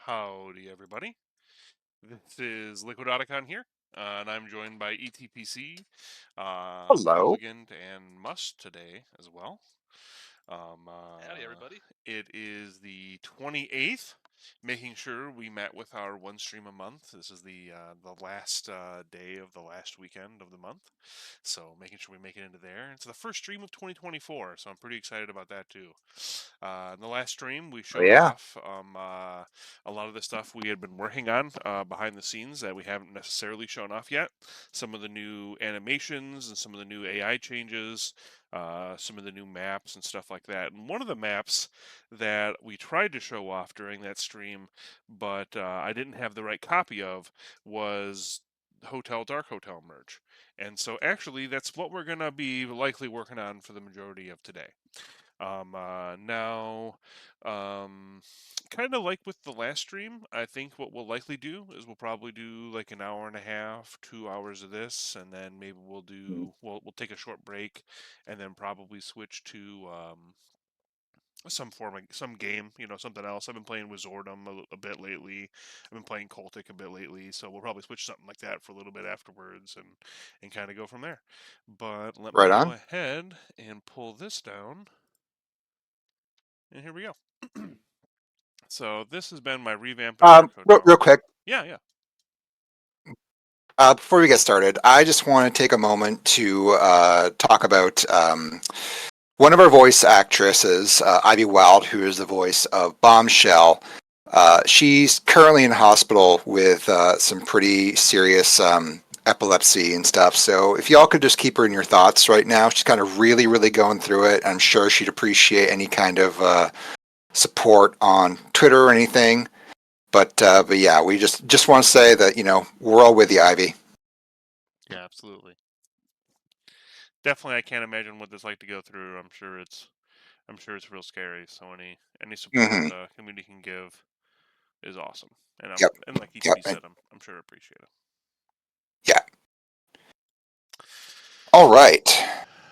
Howdy, everybody. This is LiquidOtacon here, and I'm joined by ETPC, Hello. Hooligan, and Must today as well. Howdy, everybody. It is the 28th, making sure we met with our one stream a month. This is the last day of the last weekend of the month, so making sure we make it into there. It's the first stream of 2024, so I'm pretty excited about that too. In the last stream, we Oh, showed yeah. off a lot of the stuff we had been working on behind the scenes that we haven't necessarily shown off yet. Some of the new animations and some of the new AI changes, some of the new maps and stuff like that. And one of the maps that we tried to show off during that stream, but I didn't have the right copy of, was Dark Hotel merge. And so actually that's what we're going to be likely working on for the majority of today. Now, kind of like with the last stream, I think what we'll likely do is we'll probably do like an hour and a half, 2 hours of this, and then maybe we'll take a short break, and then probably switch to some game, something else. I've been playing with Zordom a bit lately. I've been playing Cultic a bit lately, so we'll probably switch something like that for a little bit afterwards, and kind of go from there. But let me Right go on. ahead and pull this down. And here we go. So this has been my revamped Dark Real, Hotel. real quick, Yeah. before we get started, I just want to take a moment to talk about one of our voice actresses, Ivy Wild, who is the voice of Bombshell. She's currently in hospital with some pretty serious epilepsy and stuff. So if y'all could just keep her in your thoughts right now, she's kind of really, really going through it. I'm sure she'd appreciate any kind of support on Twitter or anything. But yeah, we just want to say that we're all with you, Ivy. Yeah, absolutely. Definitely, I can't imagine what it's like to go through. I'm sure it's real scary. So any support Mm-hmm. the community can give is awesome. And Yep. like Yep. ETP said, I'm sure appreciate it. Yeah. All right.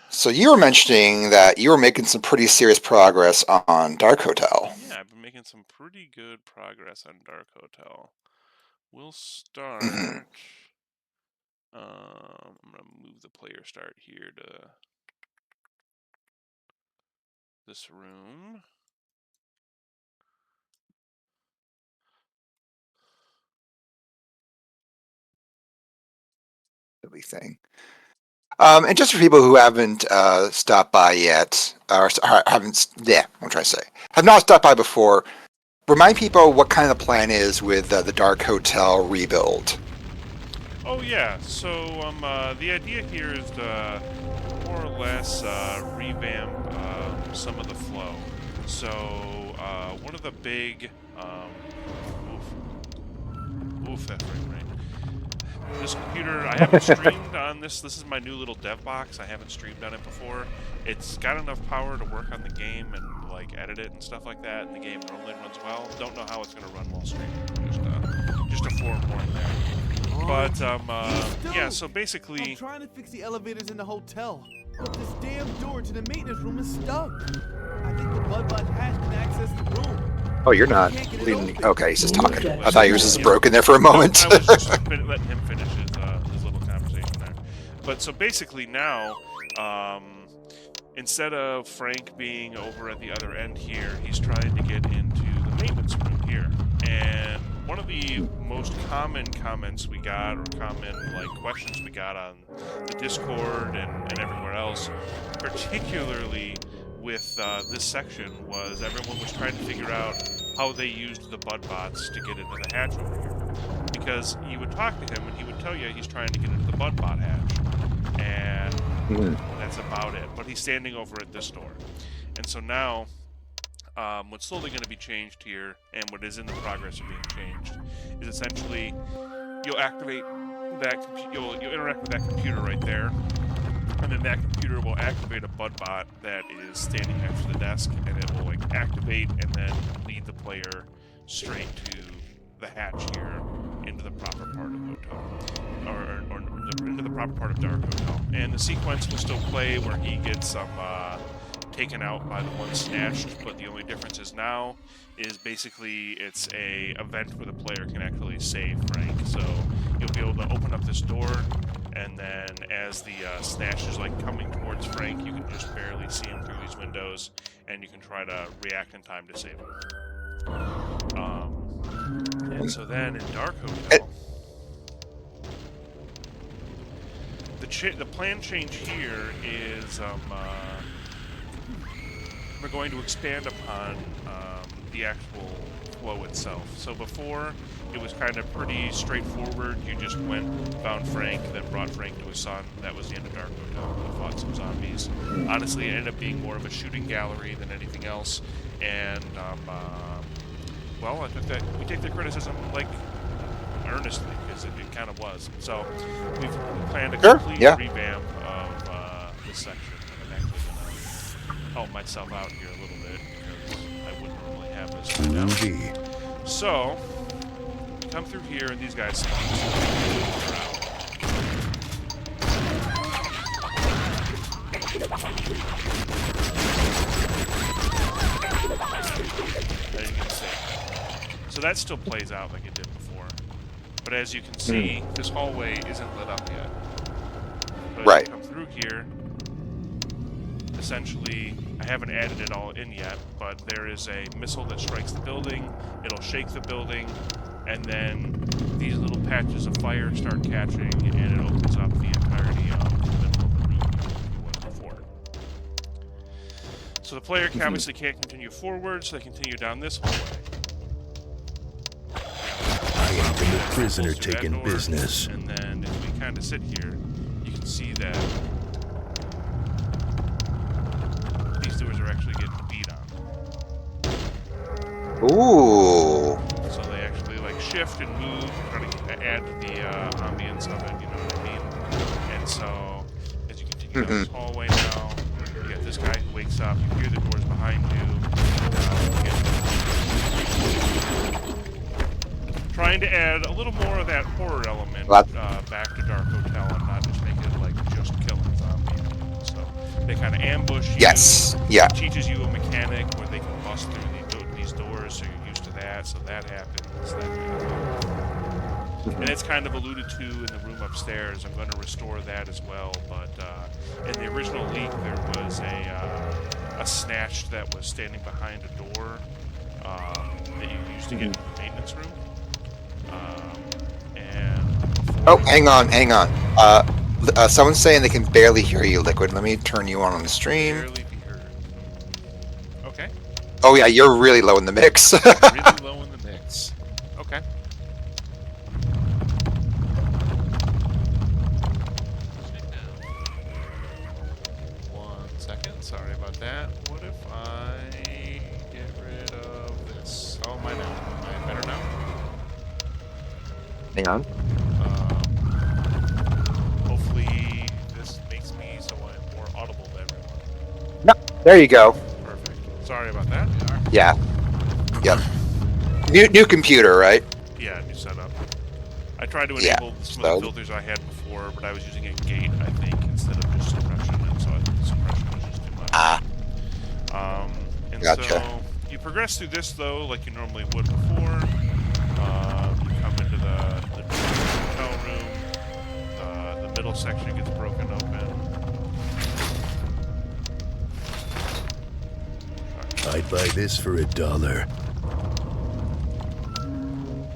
So you were mentioning that you were making some pretty serious progress on Dark Hotel. Yeah, I've been making some pretty good progress on Dark Hotel. We'll start. Mm-hmm. I'm gonna move the player start here to this room. Thing. And just for people who haven't stopped by yet, or haven't, yeah, I'm trying to say, have not stopped by before, remind people what kind of the plan is with the Dark Hotel rebuild. Oh yeah, so the idea here is to more or less revamp some of the flow. So one of the big that frame rate. This computer, I haven't streamed on this. This is my new little dev box. I haven't streamed on it before. It's got enough power to work on the game and like edit it and stuff like that. And the game normally runs well. Don't know how it's gonna run while streaming. Just a forewarning there. But yeah. So basically, I'm trying to fix the elevators in the hotel, but this damn door to the maintenance room is stuck. I think the bloodbot hatch can access the room. Oh, you're not leading. Okay, he's just talking. I thought he was just broken there for a moment. I was just letting him finish his little conversation there. But so basically now, instead of Frank being over at the other end here, he's trying to get into the maintenance room here. And one of the most common comments we got, or common like questions we got on the Discord and everywhere else, particularly with this section, was everyone was trying to figure out how they used the bud bots to get into the hatch over here. Because you would talk to him and he would tell you he's trying to get into the bud bot hatch. And that's about it. But he's standing over at this door. And so now, what's slowly going to be changed here, and what is in the progress of being changed, is essentially you'll activate that, you'll interact with that computer right there. And then that computer will activate a bud bot that is standing next to the desk, and it will like activate and then lead the player straight to the hatch here into the proper part of the hotel, or into the proper part of Dark Hotel. And the sequence will still play where he gets some taken out by the one snatched, but the only difference is now is basically it's a event where the player can actually save Frank. So you'll be able to open up this door, and then as the snatch is like coming towards Frank, you can just barely see him through these windows, and you can try to react in time to save him. And so then in Dark Hotel, the plan change here is we're going to expand upon the actual flow itself. So before, it was kind of pretty straightforward. You just went, found Frank, then brought Frank to his son. That was the end of Dark Hotel. You fought some zombies. Honestly, it ended up being more of a shooting gallery than anything else. And, well, I think that we take the criticism, like, earnestly, because it kind of was. So, we've planned a complete revamp of this section. And I'm actually going to help myself out here a little bit, because I wouldn't normally have this right now. So, come through here, and these guys spawn. As you can see. So that still plays out like it did before. But as you can see, this hallway isn't lit up yet. But as you come through here, essentially, I haven't added it all in yet, but there is a missile that strikes the building, it'll shake the building, and then these little patches of fire start catching, and it opens up the entirety of the middle of the room it was before. So the player obviously can't continue forward, so they continue down this hallway. I am the prisoner taking business. And then if we kind of sit here, you can see that these doors are actually getting beat on. Ooh. So they actually like shift and move, try to add to the ambience of it, you know what I mean? And so as you continue down this hallway now, you get this guy who wakes up, you hear the doors behind you, trying to add a little more of that horror element back to Dark Hotel and not just make it like just killing zombies. So they kind of ambush you. Yes. Yeah. It teaches you a mechanic where they can bust through these doors, so you're used to that. So that happens. And it's kind of alluded to in the room upstairs. I'm going to restore that as well. But in the original leak, there was a snatch that was standing behind a door that you used to get into the maintenance room. Hang on. Someone's saying they can barely hear you, Liquid. Let me turn you on the stream. Barely be heard. Okay. Oh yeah, you're really low in the mix. Really low in the mix. Okay. One second. Sorry about that. What if I get rid of this? Oh, am I better now? Hang on. Hopefully this makes me so I'm more audible to everyone. No, there you go. Perfect. Sorry about that. Yeah. Yep. New computer, right? Yeah, new setup. I tried to enable some of the filters I had before, but I was using a gate, I think, instead of just suppression, and so I think suppression was just too much. And so you progress through this though, like you normally would before. You come into the hotel room. The middle section gets broken open. I'd buy this for $1.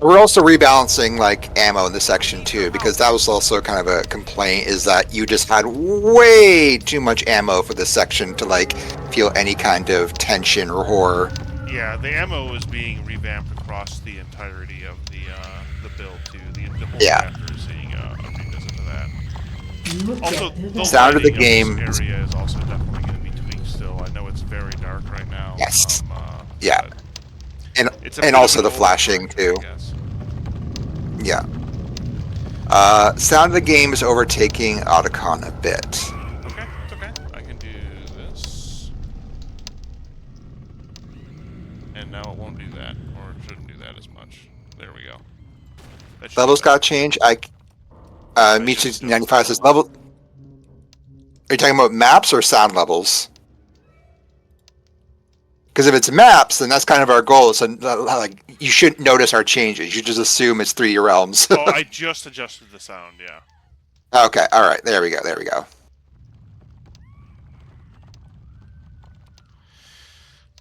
We're also rebalancing like ammo in this section too, because that was also kind of a complaint, is that you just had way too much ammo for this section to like feel any kind of tension or horror. Yeah, the ammo is being revamped across the entirety of the build too. The whole chapter is seeing a revisit to that. Also, the sound of the lighting game this area is also definitely going to be tweaked still. I know it's very dark right now. Yes. Yeah. And also the flashing too. Yeah. Sound of the game is overtaking Otacon a bit. Okay, it's okay. I can do this. And now it won't do that, or it shouldn't do that as much. There we go. Levels got changed. Meets 95 says level. Are you talking about maps or sound levels? Because if it's maps, then that's kind of our goal. So like you shouldn't notice our changes. You just assume it's 3D realms. Oh, I just adjusted the sound, yeah. Okay, all right, there we go, there we go.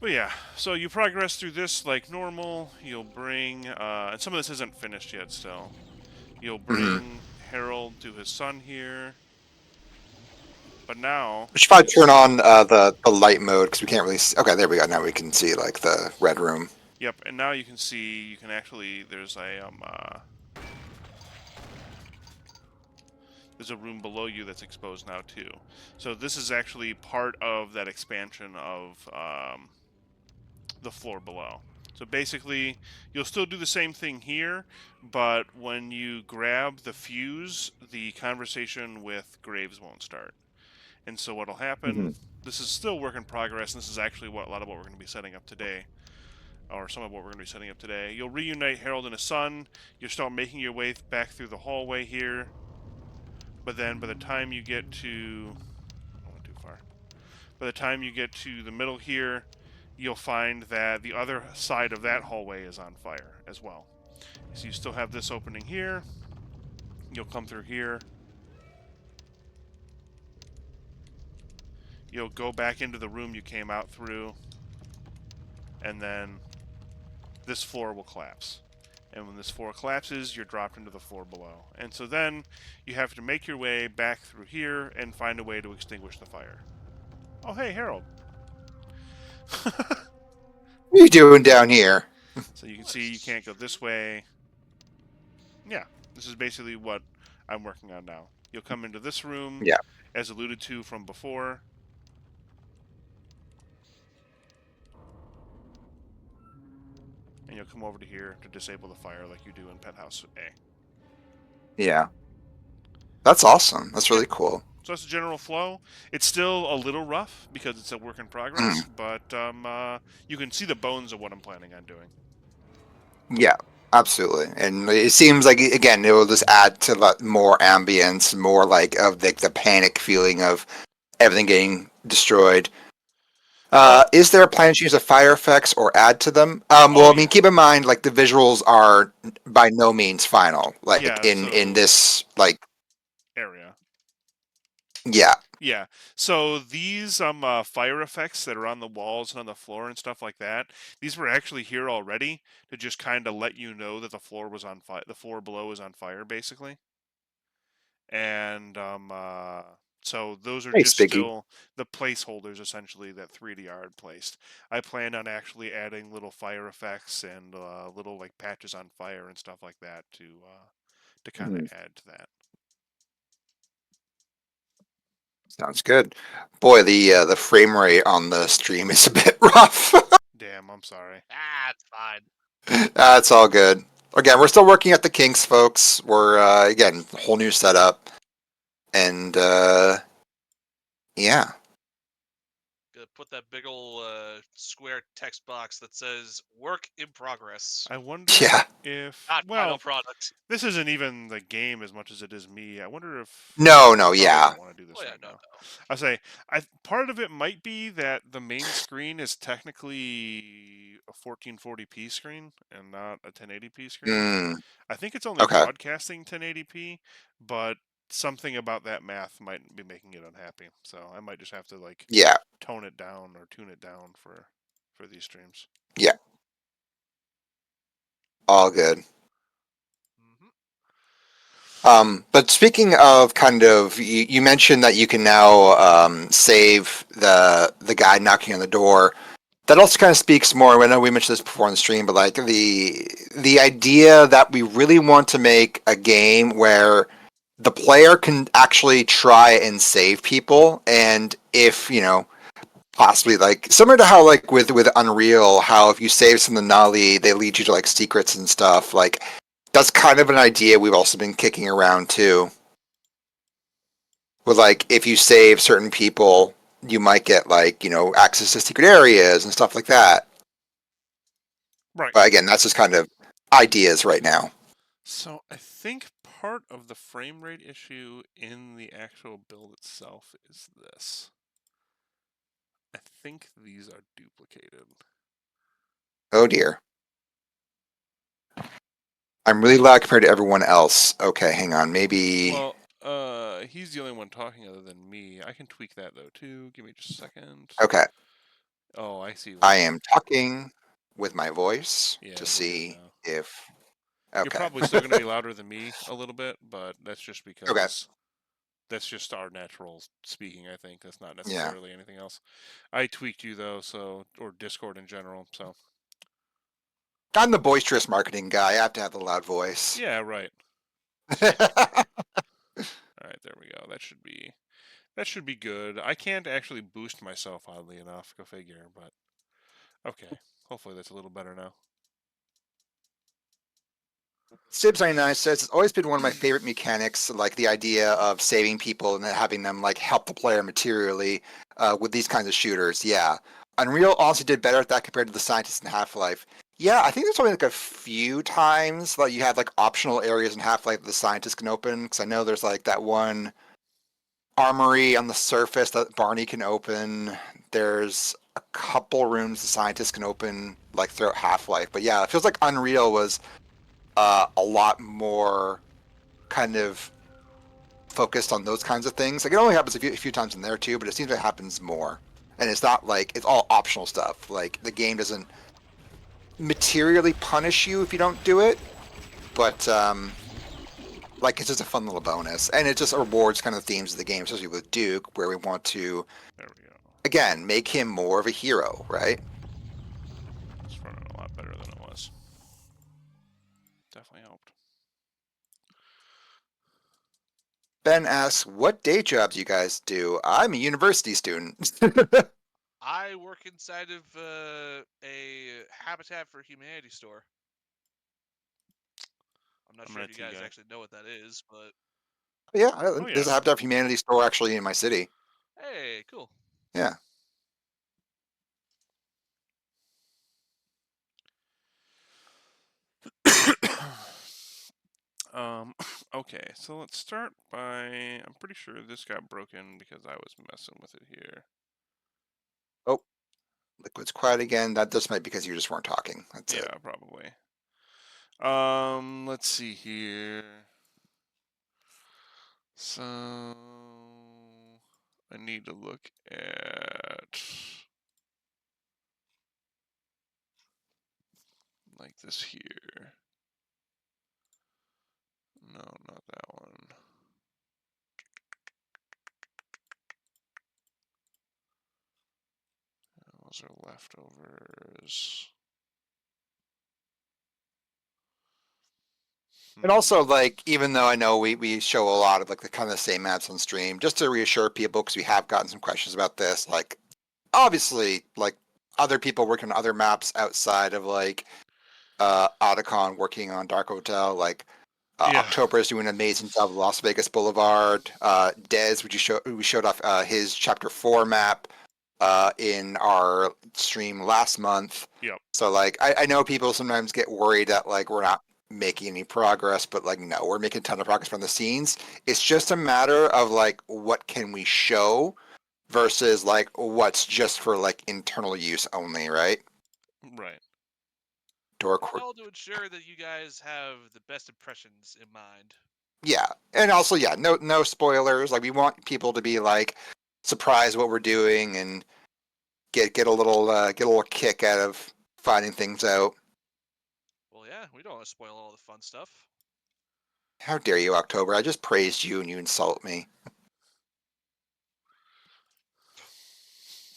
But yeah, so you progress through this like normal. You'll bring, and some of this isn't finished yet still. You'll bring Harold to his son here. But now... We should probably turn on the light mode because we can't really see. Okay, there we go. Now we can see like the red room. Yep, and now you can see, you can actually, there's a room below you that's exposed now too. So this is actually part of that expansion of the floor below. So basically, you'll still do the same thing here, but when you grab the fuse, the conversation with Graves won't start. And so what'll happen, this is still work in progress, and this is actually a lot of what we're going to be setting up today. Or some of what we're going to be setting up today. You'll reunite Harold and his son. You'll start making your way back through the hallway here. But then by the time you get to... I went too far. By the time you get to the middle here, you'll find that the other side of that hallway is on fire as well. So you still have this opening here. You'll come through here. You'll go back into the room you came out through. And then this floor will collapse. And when this floor collapses, you're dropped into the floor below. And so then you have to make your way back through here and find a way to extinguish the fire. Oh, hey, Harold. What are you doing down here? So you can see you can't go this way. Yeah, this is basically what I'm working on now. You'll come into this room, Yeah. as alluded to from before. And you'll come over to here to disable the fire like you do in Penthouse A. Yeah. That's awesome. That's really cool. So that's the general flow. It's still a little rough because it's a work in progress, but you can see the bones of what I'm planning on doing. Yeah, absolutely. And it seems like, again, it will just add to more ambience, more like of the panic feeling of everything getting destroyed. Is there a plan to use the fire effects or add to them? Well, I mean, keep in mind, like the visuals are by no means final. Like Yeah, in this like area. Yeah. Yeah. So these fire effects that are on the walls and on the floor and stuff like that, these were actually here already to just kind of let you know that the floor was on fire. The floor below is on fire, basically. And so those are Hey, just Sticky. still the placeholders, essentially, that 3DR had placed. I plan on actually adding little fire effects and little like patches on fire and stuff like that to kind of add to that. Sounds good. Boy, the frame rate on the stream is a bit rough. Damn, I'm sorry. Ah, it's fine. That's all good. Again, we're still working at the kinks, folks. We're again, whole new setup. And yeah. Gonna put that big ol' square text box that says "Work in Progress." I wonder Yeah. if Not well, final product. this isn't even the game as much as it is me. I wonder if No, I yeah. don't want to do this Oh yeah, right no, now. no. I say part of it might be that the main screen is technically a 1440p screen and not a 1080p screen. I think it's only Okay. broadcasting 1080p, but something about that math might be making it unhappy. So I might just have to like Yeah. tone it down or tune it down for these streams. Yeah. All good. But speaking of kind of, you mentioned that you can now save the guy knocking on the door. That also kind of speaks more. I know we mentioned this before on the stream, but like the idea that we really want to make a game where the player can actually try and save people, and if possibly like similar to how like with Unreal, how if you save some of the Nali, they lead you to like secrets and stuff. Like that's kind of an idea we've also been kicking around too. With like if you save certain people, you might get like access to secret areas and stuff like that. Right. But again, that's just kind of ideas right now. So I think part of the frame rate issue in the actual build itself is this. I think these are duplicated. Oh dear. I'm really loud compared to everyone else. Okay, hang on. Maybe. Well, he's the only one talking other than me. I can tweak that though too. Give me just a second. Okay. Oh, I see. I am talking with my voice Yeah, to we're good see now. if. You're Okay. probably still going to be louder than me a little bit, but that's just because Okay. that's just our natural speaking. I think that's not Yeah. necessarily anything else. I tweaked you though, so or Discord in general. So I'm the boisterous marketing guy. I have to have the loud voice. yeah, right. All right, there we go. That should be good. I can't actually boost myself, oddly enough. Go figure. But okay, hopefully that's a little better now. Sibs99 says it's always been one of my favorite mechanics, like the idea of saving people and then having them like help the player materially with these kinds of shooters. Yeah, Unreal also did better at that compared to the Scientist in Half-Life. Yeah, I think there's only like a few times that you have like optional areas in Half-Life that the Scientist can open. Because I know there's like that one armory on the surface that Barney can open. There's a couple rooms the Scientist can open like throughout Half-Life. But yeah, it feels like Unreal was a lot more kind of focused on those kinds of things. Like it only happens a few times in there too, but it seems like it happens more. And it's not like it's all optional stuff. Like the game doesn't materially punish you if you don't do it, but like it's just a fun little bonus, and it just rewards kind of themes of the game, especially with Duke, where we want to There we go. again make him more of a hero, right? It's running a lot better than it was. Definitely helped. Ben asks, "What day jobs you guys do?" I'm a university student. I work inside of a Habitat for Humanity store. I'm not I'm sure an if you IT guys guy. actually know what that is, but Yeah, Oh there's yeah. a Habitat for Humanity store actually in my city. hey, cool. Yeah. Okay, so let's start by. I'm pretty sure this got broken because I was messing with it here. Oh, Liquid's quiet again. That just might be because you just weren't talking. That's Yeah, it. probably. Let's see here. So I need to look at like this here. No, not that one. Those are leftovers. And also, like, even though I know we show a lot of like the kind of same maps on stream, just to reassure people, because we have gotten some questions about this, like, obviously, like other people working on other maps outside of like Otacon working on Dark Hotel, like Yeah. October is doing an amazing job of Las Vegas Boulevard. Dez, we showed off his Chapter 4 map in our stream last month. Yep. So like I know people sometimes get worried that like we're not making any progress, but like no, we're making a ton of progress from the scenes. It's just a matter of like what can we show versus like what's just for like internal use only, right? Right. Door It's cord. all to ensure that you guys have the best impressions in mind. Yeah, and also yeah, no spoilers. Like we want people to be like surprised what we're doing and get a little kick out of finding things out. Well, yeah, we don't want to spoil all the fun stuff. How dare you, October? I just praised you and you insult me.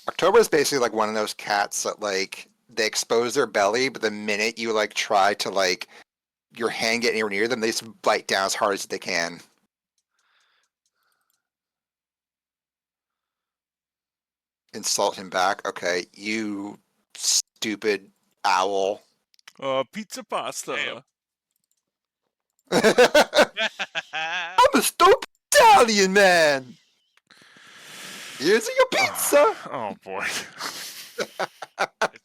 October is basically like one of those cats that like they expose their belly, but the minute you like try to like your hand get anywhere near them, they just bite down as hard as they can. Insult him back. Okay, you stupid owl. Pizza pasta. I'm a stupid Italian man. Here's your pizza. Oh boy. It's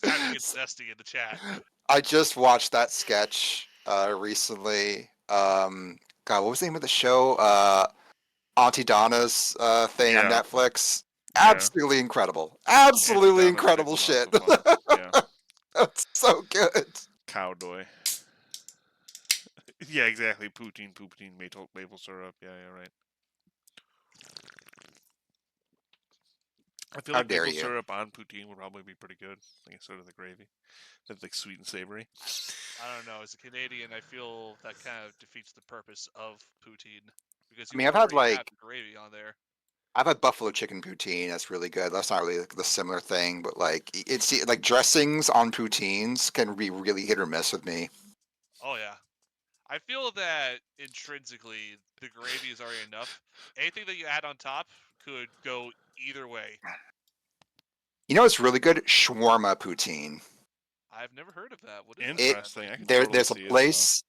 time to get zesty in the chat. I just watched that sketch recently. God, what was the name of the show? Auntie Donna's thing on Yeah. Netflix. absolutely incredible. Hands Absolutely down, that incredible makes shit. it lots of fun. Yeah, That's so good. cowdoy. Yeah, exactly. Poutine, maple syrup. Yeah, right. I feel How like dare maple you? syrup on poutine would probably be pretty good, like instead of the gravy. That's like sweet and savory. I don't know. As a Canadian, I feel that kind of defeats the purpose of poutine because I you mean, I've had already have like the gravy on there. I've had buffalo chicken poutine. That's really good. That's not really like the similar thing, but like it's like dressings on poutines can be really hit or miss with me. Oh yeah. I feel that intrinsically the gravy is already enough. Anything that you add on top could go either way. You know what's really good? Shawarma poutine. I've never heard of that. What is that It exactly? Interesting. I can there totally there's a see it though. place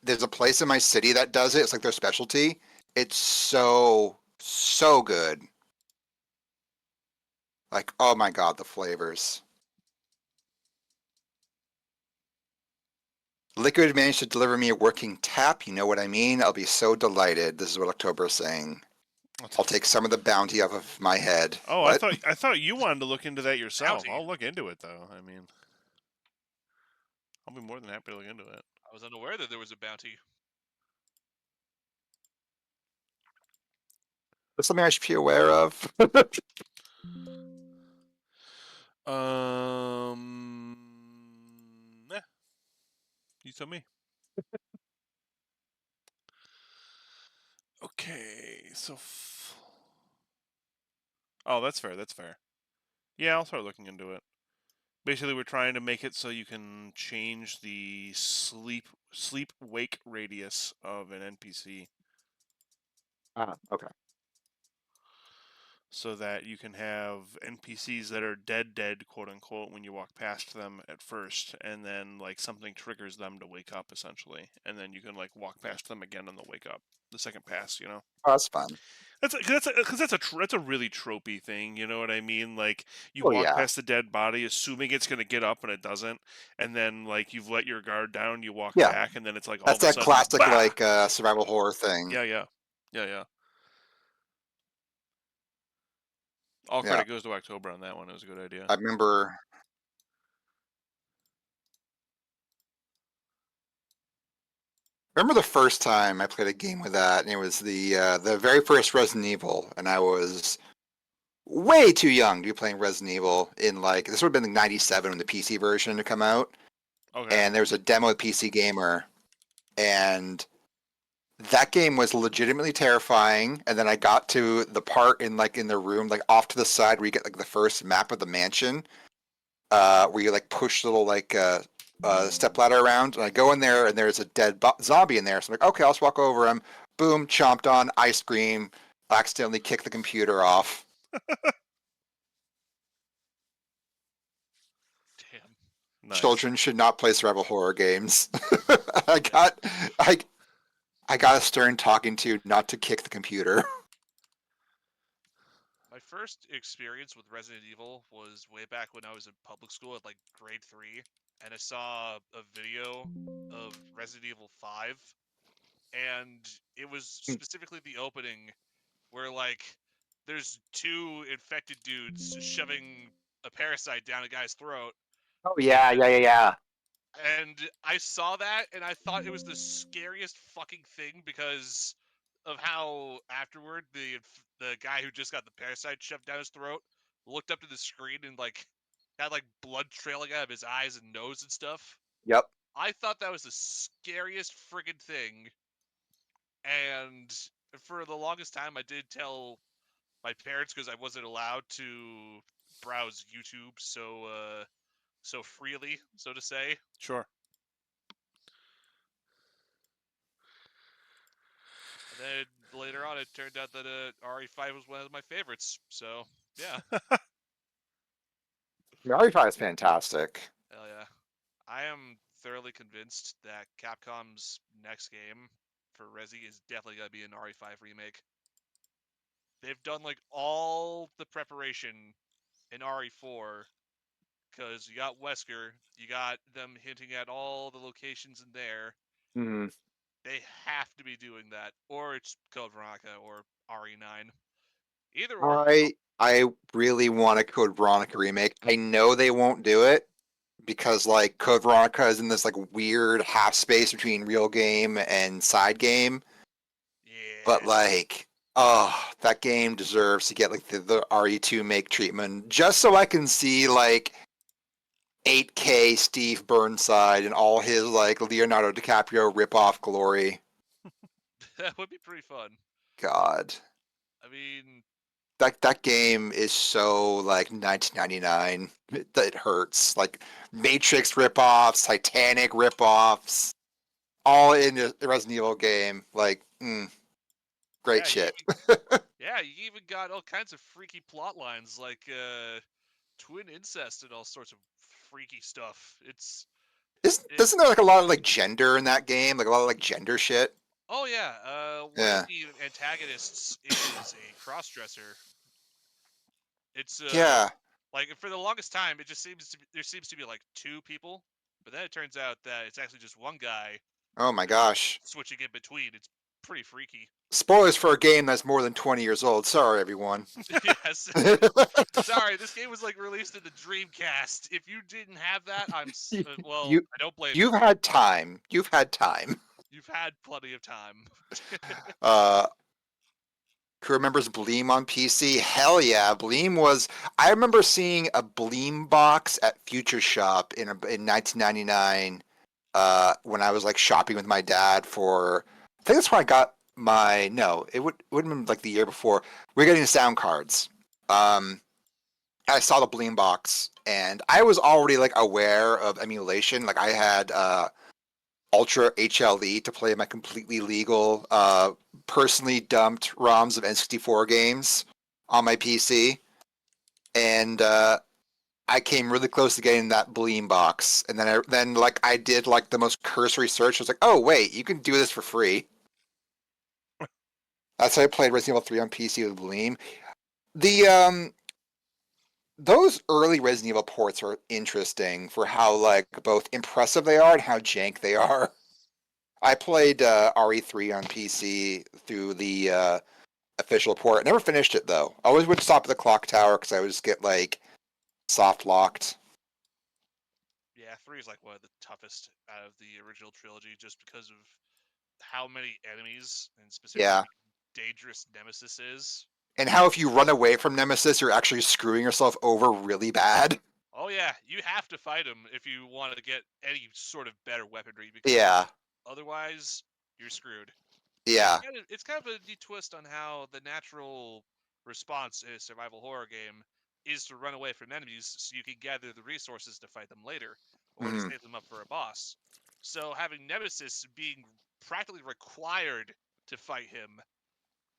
there's a place in my city that does it. It's like their specialty. It's so good. Like, oh my god, the flavors. Liquid managed to deliver me a working tap. You know what I mean? I'll be so delighted. This is what October is saying. I'll take some of the bounty off of my head. Oh, What? I thought you wanted to look into that yourself. Bounty. I'll look into it though. I mean, I'll be more than happy to look into it. I was unaware that there was a bounty. That's something I should be aware of. Yeah, you tell me. Okay, so. Oh, that's fair. That's fair. Yeah, I'll start looking into it. Basically, we're trying to make it so you can change the sleep wake radius of an NPC Okay. so that you can have NPCs that are dead, quote unquote, when you walk past them at first, and then like something triggers them to wake up essentially, and then you can like walk past them again and they'll wake up the second pass. You know. Oh, that's fun. That's a really tropey thing, you know what I mean? Like you Oh walk yeah. past the dead body, assuming it's gonna get up, and it doesn't, and then like you've let your guard down, you walk Yeah. back, and then it's like all That's of a that sudden, classic bah! like survival horror thing. Yeah. All Yeah. credit goes to October on that one. It was a good idea. I remember the first time I played a game with that, and it was the very first Resident Evil, and I was way too young to be playing Resident Evil in like this would have been like '97 when the PC version had come out, Okay. and there was a demo at PC Gamer, and that game was legitimately terrifying. And then I got to the part in like in the room like off to the side where you get like the first map of the mansion, where you like push little like step ladder around, and I go in there and there's a dead zombie in there. So I'm like, okay, I'll just walk over him. Boom, chomped on, ice cream. Accidentally kicked the computer off. Damn. Nice. Children should not play survival horror games. I got a stern talking to not to kick the computer. My first experience with Resident Evil was way back when I was in public school at like grade 3, and I saw a video of Resident Evil 5, and it was specifically the opening where like there's two infected dudes shoving a parasite down a guy's throat. Oh yeah. And I saw that and I thought it was the scariest fucking thing because of how afterward the guy who just got the parasite shoved down his throat looked up to the screen and like had like blood trailing out of his eyes and nose and stuff. Yep. I thought that was the scariest friggin' thing. And for the longest time I did tell my parents because I wasn't allowed to browse YouTube so freely, so to say. Sure. And then later on, it turned out that RE5 was one of my favorites. So yeah, RE5 is fantastic. hell yeah. I am thoroughly convinced that Capcom's next game for Resi is definitely gonna be an RE5 remake. They've done like all the preparation in RE4 because you got Wesker, you got them hinting at all the locations in there. Mm. They have to be doing that, or it's Code Veronica or RE9. Either or. I really want a Code Veronica remake. I know they won't do it because like Code Veronica is in this like weird half space between real game and side game. But Yeah. like, oh, that game deserves to get like the RE2 make treatment just so I can see like 8K Steve Burnside and all his like Leonardo DiCaprio ripoff glory. That would be pretty fun. God. I mean, That game is so like 1999 that it hurts. Like Matrix ripoffs, Titanic ripoffs, all in the Resident Evil game. Like, great yeah, shit. you even got all kinds of freaky plot lines like twin incest and all sorts of freaky stuff. Isn't there like a lot of like gender in that game? Like a lot of like gender shit. Oh yeah, one of Yeah. the antagonists is a crossdresser. It's Yeah. like for the longest time, it just seems to be like two people, but then it turns out that it's actually just one guy Oh my gosh. switching in between. It's pretty freaky. Spoilers for a game that's more than 20 years old. Sorry, everyone. Yes. Sorry, this game was like released in the Dreamcast. If you didn't have that, well, you I don't blame you've you. had time. You've had time. You've had plenty of time. Uh, who remembers Bleem on PC? Hell yeah, Bleem was. I remember seeing a Bleem box at Future Shop in 1999 when I was like shopping with my dad for. I think that's when I got my. No, it would have been like the year before. We were getting sound cards. I saw the Bleem box, and I was already like aware of emulation. Like I had Ultra HLE to play my completely legal, personally dumped ROMs of N64 games on my PC, and I came really close to getting that Bleem box. And then like I did like the most cursory search. I was like, oh wait, you can do this for free. That's how I played Resident Evil 3 on PC with Bleem. The those early Resident Evil ports are interesting for how like both impressive they are and how jank they are. I played RE3 on PC through the official port. I never finished it though. I always would stop at the clock tower because I would just get like soft locked. Yeah, 3 is like one of the toughest out of the original trilogy just because of how many enemies and specifically Yeah, dangerous Nemesis is. and how if you run away from Nemesis, you're actually screwing yourself over really bad. Oh yeah, you have to fight him if you want to get any sort of better weaponry because Yeah, otherwise you're screwed. yeah. It's kind of a neat twist on how the natural response in a survival horror game is to run away from enemies so you can gather the resources to fight them later or to Mhm. save them up for a boss. So having Nemesis being practically required to fight him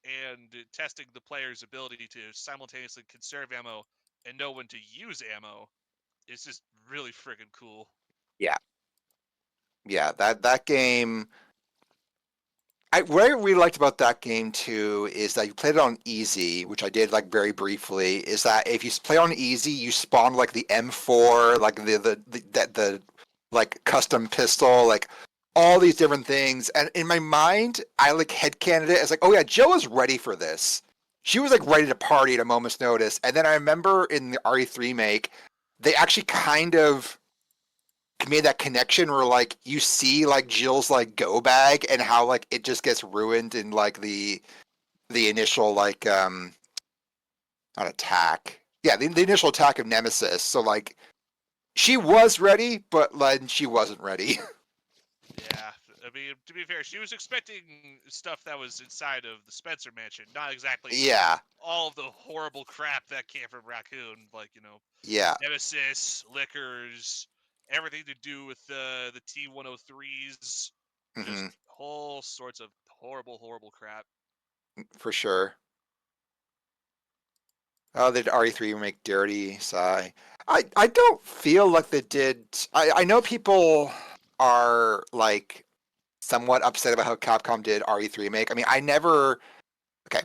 and testing the player's ability to simultaneously conserve ammo and know when to use ammo is just really friggin' cool. Yeah, yeah. That game. What I really liked about that game too is that you played it on easy, which I did like very briefly. Is that if you play on easy, you spawn like the M4, like the like custom pistol, like all these different things. And in my mind, I like headcanoned it as like, oh yeah, Jill was ready for this. She was like ready to party at a moment's notice. And then I remember in the RE3 make, they actually kind of made that connection where like you see like Jill's like go bag and how like it just gets ruined in like the initial like not attack. Yeah, the initial attack of Nemesis. So like she was ready, but like she wasn't ready. Yeah, I mean, to be fair, she was expecting stuff that was inside of the Spencer Mansion, not exactly Yeah, all of the horrible crap that came from Raccoon, like, yeah. Nemesis, Liquors, everything to do with the T-103s, just Hmm. whole sorts of horrible, horrible crap. For sure. Oh, they did RE3 remake Dirty Sigh. I don't feel like they did. I know people are like somewhat upset about how Capcom did RE3 remake. I mean, okay,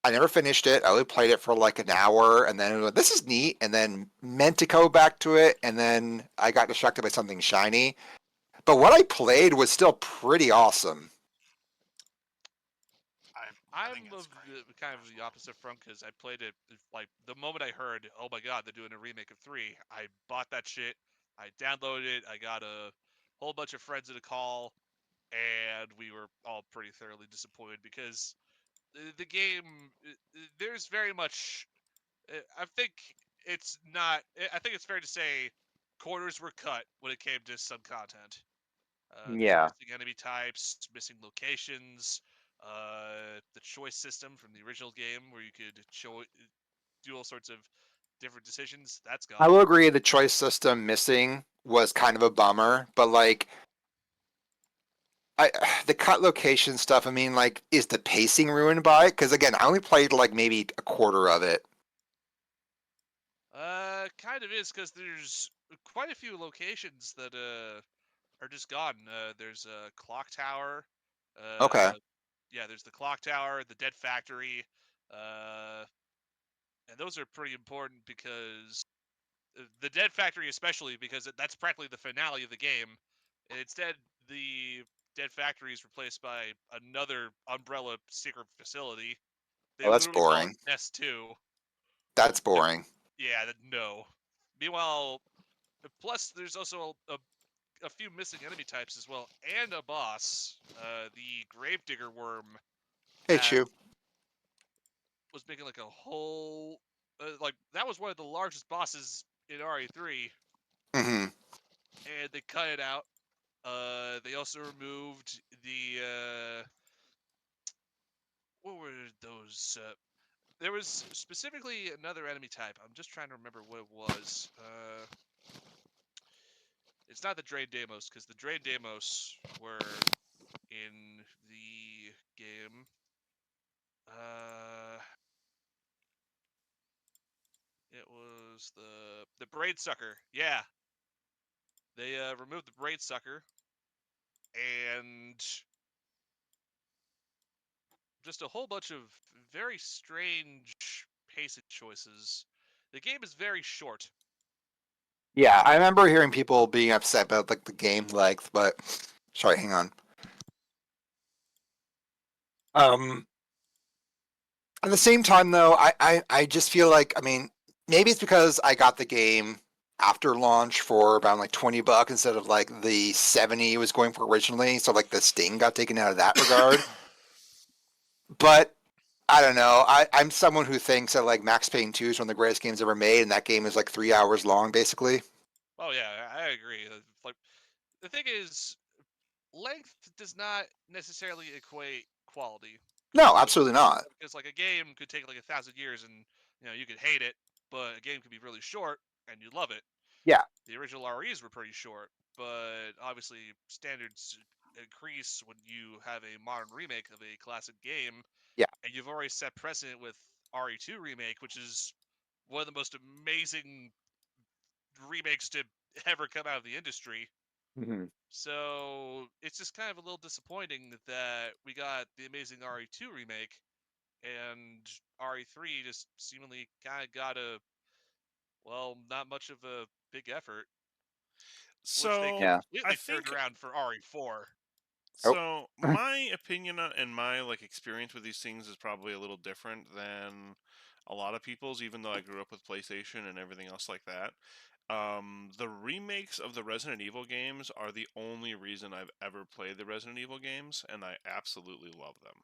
I never finished it. I only played it for like an hour, and then this is neat, and then meant to go back to it, and then I got distracted by something shiny. But what I played was still pretty awesome. I'm of the, kind of the opposite front because I played it like the moment I heard, oh my god, they're doing a remake of 3, I bought that shit. I downloaded it. I got a whole bunch of friends in a call, and we were all pretty thoroughly disappointed because the game there's very much. I think it's not. I think it's fair to say corners were cut when it came to some content. There's Yeah. missing enemy types, missing locations, the choice system from the original game where you could do all sorts of different decisions. That's I gone. will agree the choice system missing was kind of a bummer, but like I the cut location stuff, I mean, like, is the pacing ruined by it? Because again, I only played like maybe a quarter of it. Kind of is because there's quite a few locations that are just gone. There's a clock tower. Okay. Yeah, there's the clock tower, the dead factory, uh, and those are pretty important because the dead factory, especially because that's practically the finale of the game. And instead, the dead factory is replaced by another Umbrella secret facility. They Oh, that's literally call it boring. Nest 2. That's boring. Yeah, no. Meanwhile, plus there's also a few missing enemy types as well, and a boss. The Gravedigger Worm Hey, that Chew. was making like a whole like that was one of the largest bosses in RE3, Hmm. and they cut it out. They also removed the what were those? There was specifically another enemy type. I'm just trying to remember what it was. It's not the Drain Deimos because the Drain Deimos were in the game. It was the Braid Sucker. Yeah, they removed the Braid Sucker and just a whole bunch of very strange pacing choices. The game is very short. Yeah, I remember hearing people being upset about like the game length, but sorry, hang on. Um, at the same time, though, I just feel like, I mean, maybe it's because I got the game after launch for about like $20 instead of like the 70 it was going for originally. So like the sting got taken out of that regard. But I don't know. I'm someone who thinks that like Max Payne 2 is one of the greatest games ever made, and that game is like 3 hours long, basically. Oh yeah, I agree. Like the thing is, length does not necessarily equate quality. No, absolutely not. Because like a game could take like 1,000 years and you could hate it, but a game could be really short and you love it. Yeah. The original REs were pretty short, but obviously standards increase when you have a modern remake of a classic game. Yeah. And you've already set precedent with RE2 remake, which is one of the most amazing remakes to ever come out of the industry. Mm-hmm. So it's just kind of a little disappointing that we got the amazing RE2 remake and RE3 just seemingly kind of got not much of a big effort, which they So Yeah. I completely turned think around for RE4. Oh. so. My opinion and my like experience with these things is probably a little different than a lot of people's. Even though I grew up with PlayStation and everything else like that, the remakes of the Resident Evil games are the only reason I've ever played the Resident Evil games, and I absolutely love them.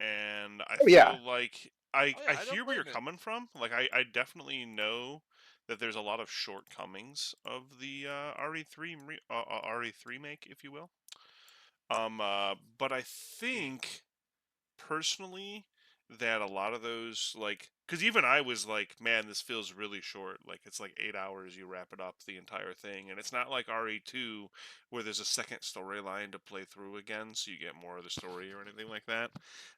And I Oh yeah. feel like I Oh I yeah, I don't hear where you're blame it. coming from. Like I definitely know that there's a lot of shortcomings of the RE3 make, if you will. But I Mm. think personally that a lot of those, like, because even I was like, man, this feels really short. Like it's like 8 hours, you wrap it up the entire thing, and it's not like RE2 where there's a second storyline to play through again, so you get more of the story or anything like that.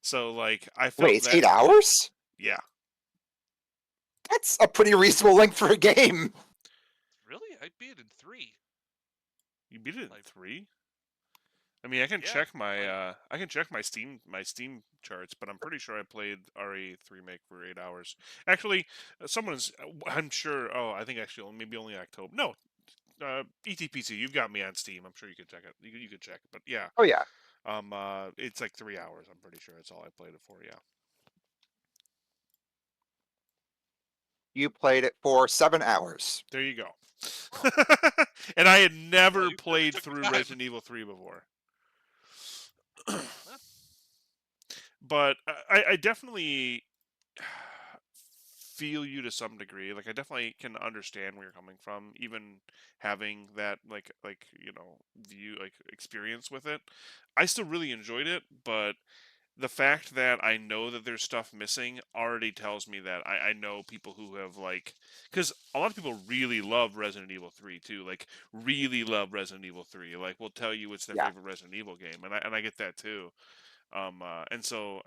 So like I Wait, felt it's that, 8 hours? yeah, That's a pretty reasonable length for a game. Really? I beat it in 3. you beat it in Like, 3. I mean, I can yeah, check my like Steam charts, but I'm pretty sure I played RE3 make for 8 hours. Actually, someone's I'm sure. Oh, I think actually maybe only October. No, ETPC. You've got me on Steam. I'm sure you could check it. You could check, but yeah. Oh yeah. It's like 3 hours. I'm pretty sure that's all I played it for. Yeah. You played it for 7 hours. There you go. And I had Well, never you clearly played took your through time. Resident Evil 3 before. Well, But I definitely feel you to some degree. Like I definitely can understand where you're coming from, even having that like view like experience with it. I still really enjoyed it, but the fact that I know that there's stuff missing already tells me that I know people who have like, because a lot of people really love Resident Evil 3 too, like really love Resident Evil 3, like will tell you it's their Yeah. favorite Resident Evil game, and I get that too. And so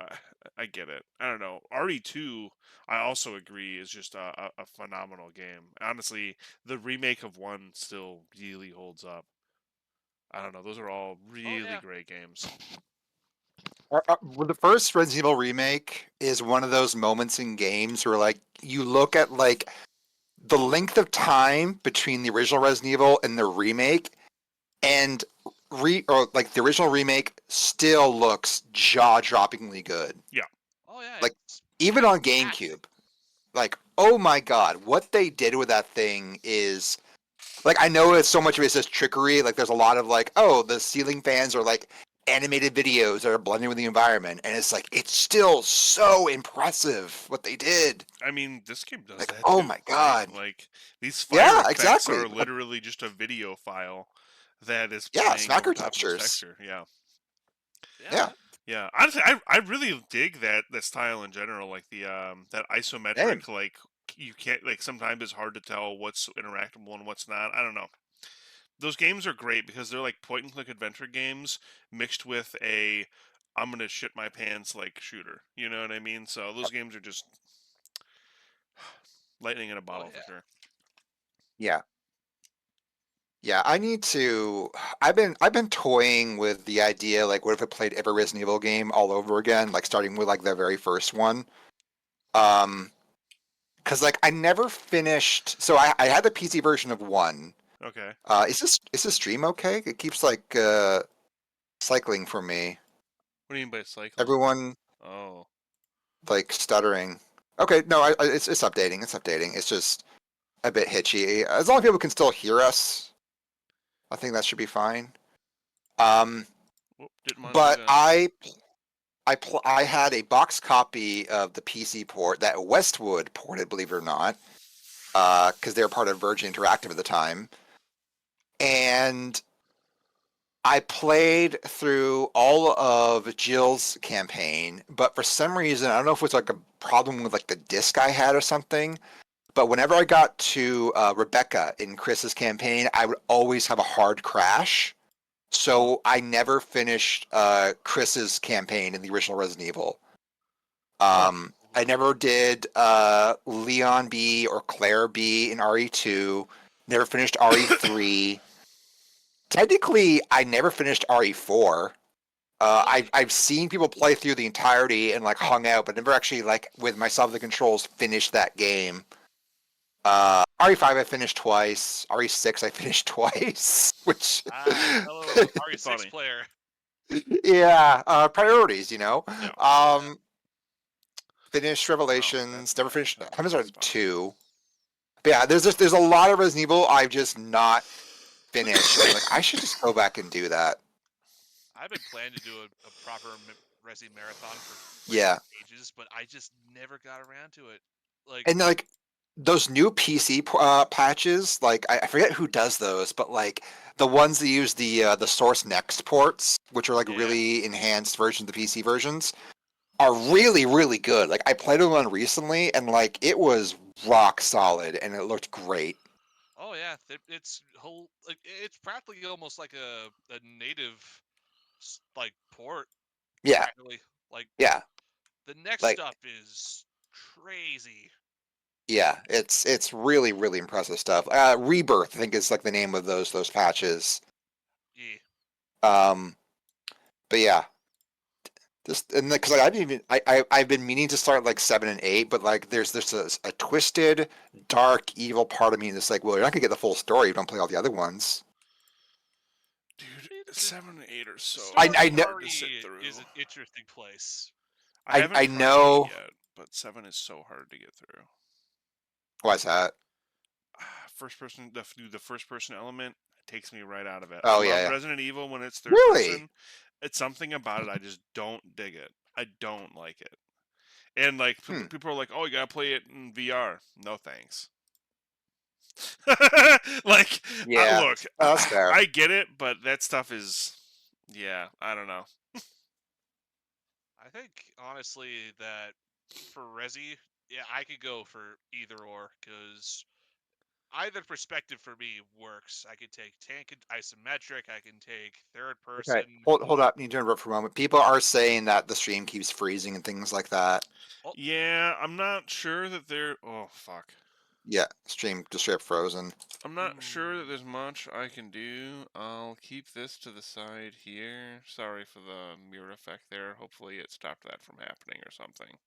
I get it. I don't know. RE2, I also agree, is just a phenomenal game. Honestly, the remake of 1 still really holds up. I don't know. Those are all oh really yeah. great games. Well, the first Resident Evil remake is one of those moments in games where, like, you look at like the length of time between the original Resident Evil and the remake, and the original remake still looks jaw-droppingly good. Oh yeah. Like, It's even on fantastic. GameCube, like, oh my god, what they did with that thing is like, I know it's so much of it's just trickery. Like, there's a lot of like, oh, the ceiling fans are like animated videos that are blending with the environment, and it's like it's still so impressive what they did. I mean, this game does Like, that oh too, my right? god, Like these fire yeah, effects exactly. are literally just a video file that is Yeah, playing over smacker top of this textures. texture. Yeah. Yeah. Yeah, Yeah, honestly, I really dig that style in general, like the that same. isometric, like you can't like sometimes it's hard to tell what's interactable and what's not. I don't know. Those games are great because they're like point and click adventure games mixed with a I'm gonna shit my pants like shooter. You know what I mean? So those games are just lightning in a Oh bottle for yeah. sure. Yeah, yeah. I need to. I've been toying with the idea, like, what if I played every Resident Evil game all over again, like starting with like the very first one. Um, because like I never finished. So I had the PC version of 1. Okay. Is this stream okay? It keeps like cycling for me. What do you mean by cycling? Everyone Oh. like stuttering. Okay, no, it's updating. It's updating. It's just a bit hitchy. As long as people can still hear us, I think that should be fine. Whoop, didn't want to do But that. I had a box copy of the PC port that Westwood ported, believe it or not, because they were part of Virgin Interactive at the time, and I played through all of Jill's campaign, but for some reason, I don't know if it was like a problem with like the disc I had or something, but whenever I got to Rebecca in Chris's campaign, I would always have a hard crash. So I never finished Chris's campaign in the original Resident Evil. I never did Leon B or Claire B in RE2. Never finished RE3. Technically, I never finished RE4. I've seen people play through the entirety and like hung out, but never actually like with myself the controls finished that game. RE5 I finished twice. RE6 I finished twice, which Fellow RE6 Funny. player. yeah, priorities, you know. Yeah. Finished Oh, Revelations. that's Never my finished. top Haven't started spot. 2. But yeah, there's a lot of Resident Evil I've just not finished. I'm like, I should just go back and do that. I've been planning to do a proper Resi marathon for Yeah. ages, but I just never got around to it. Like, And like those new PC patches, like I forget who does those, but like the ones that use the Source Next ports, which are like Yeah. really enhanced versions of the PC versions, are really really good. Like I played one recently, and like it was rock solid, and it looked great. oh yeah, it's whole like it's practically almost like a native like port. Yeah, Practically, like yeah, the next like stuff is crazy. yeah. It's really really impressive stuff. Rebirth, I think, is like the name of those patches. Yeah. But yeah, just and because like, I didn't even I've been meaning to start like 7 and 8, but like there's a twisted, dark, evil part of me that's like, well, you're not gonna get the full story if you don't play all the other ones. Dude, person, 7 and 8 are so I hard know- to sit through. is an interesting place. I haven't I tried know- 8 yet, but 7 is so hard to get through. Why's that? First person, the first person element takes me right out of it. Oh, I yeah, love yeah. Resident Evil when it's third Really? person. It's something about it I just don't dig it. I don't like it. And like people are like, "Oh, you gotta play it in VR." No thanks. Like, Yeah, look, that's fair. I get it, but that stuff is, yeah, I don't know. I think honestly that for Resi, yeah, I could go for either or because either perspective for me works. I could take tank and isometric. I can take third person. Okay, hold up. Need to interrupt for a moment. People are saying that the stream keeps freezing and things like that. Yeah, I'm not sure that they're. Oh fuck. Yeah, stream just straight up frozen. I'm not sure that there's much I can do. I'll keep this to the side here. Sorry for the mirror effect there. Hopefully it stopped that from happening or something.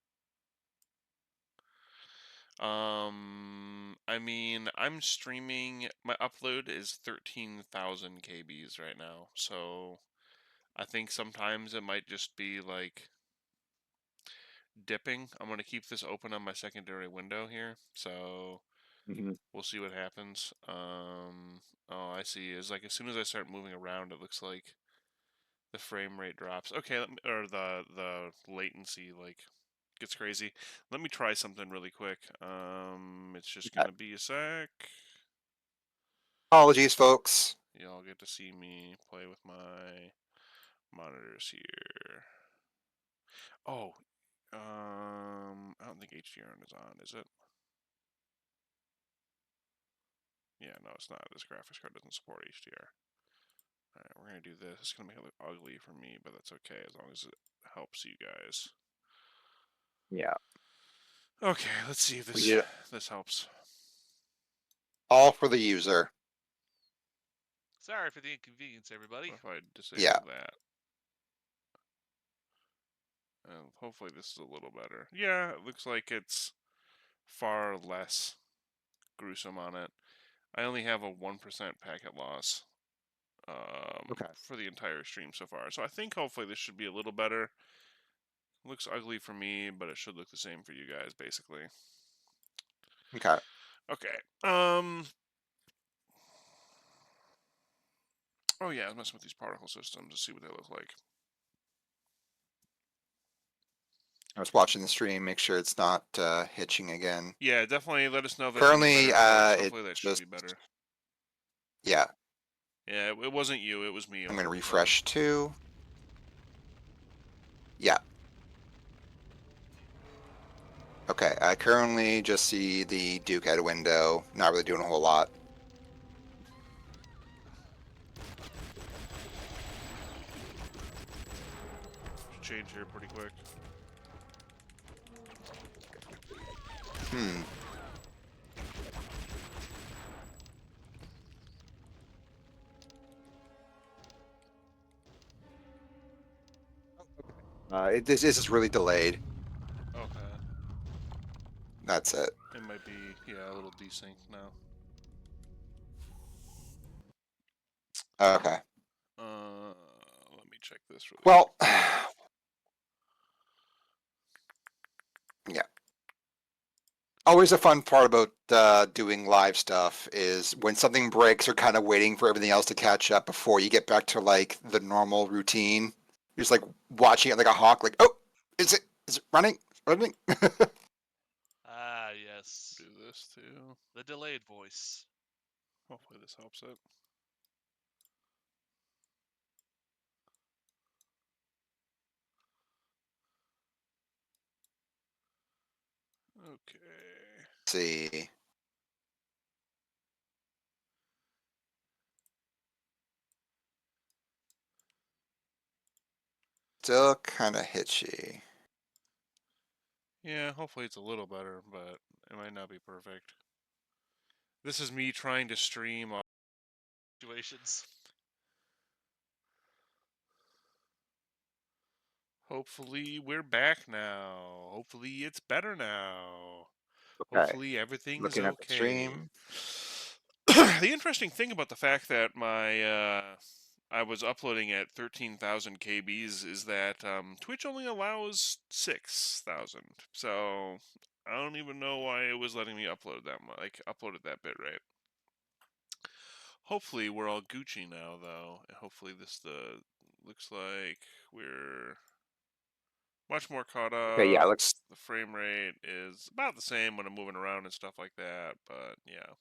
I mean, I'm streaming. My upload is 13,000 KBs right now, so I think sometimes it might just be like dipping. I'm gonna keep this open on my secondary window here, so we'll see what happens. Oh, I see. Is like as soon as I start moving around, it looks like the frame rate drops. Okay, or the latency like gets crazy. Let me try something really quick. It's just gonna be a sec. Apologies, folks. Y'all get to see me play with my monitors here. Oh, I don't think HDR is on, is it? Yeah, no, it's not. This graphics card doesn't support HDR. Alright, we're gonna do this. It's gonna make it look ugly for me, but that's okay as long as it helps you guys. Yeah. Okay, let's see if this Yeah. this helps. All for the user. Sorry for the inconvenience, everybody. What if I disable Yeah. that? And hopefully this is a little better. Yeah, it looks like it's far less gruesome on it. I only have a 1% packet loss for the entire stream so far. So I think hopefully this should be a little better. Looks ugly for me, but it should look the same for you guys, basically. Okay. Okay. Oh yeah, I was messing with these particle systems to see what they look like. I was watching the stream, make sure it's not hitching again. Yeah, definitely let us know if that's Currently, any better, folks. it Hopefully that should just- be better. Yeah. Yeah, it wasn't you, it was me. I'm gonna refresh too. Yeah. Okay, I currently just see the Duke out a window, not really doing a whole lot. Change here pretty quick. This is really delayed. Okay. That's it. It might be, yeah, a little desynced now. Okay. Let me check this really Well, quick. yeah. Always a fun part about doing live stuff is when something breaks or kind of waiting for everything else to catch up before you get back to like the normal routine. You're just like watching it like a hawk, like, oh, is it running? Running? Ah, yes. Do this too. The delayed voice. Hopefully this helps it. Okay. Let's see. Still kind of hitchy. Yeah, hopefully it's a little better, but it might not be perfect. This is me trying to stream on Situations. Hopefully we're back now. Hopefully it's better now. Okay. Hopefully everything Looking is at the okay. stream. The interesting thing about the fact that my I was uploading at 13,000 KBs is that Twitch only allows 6,000. So I don't even know why it was letting me upload that much, like uploaded that bit rate. Hopefully we're all Gucci now, though. Hopefully this looks like we're much more caught up. Okay, yeah, looks The frame rate is about the same when I'm moving around and stuff like that, but yeah.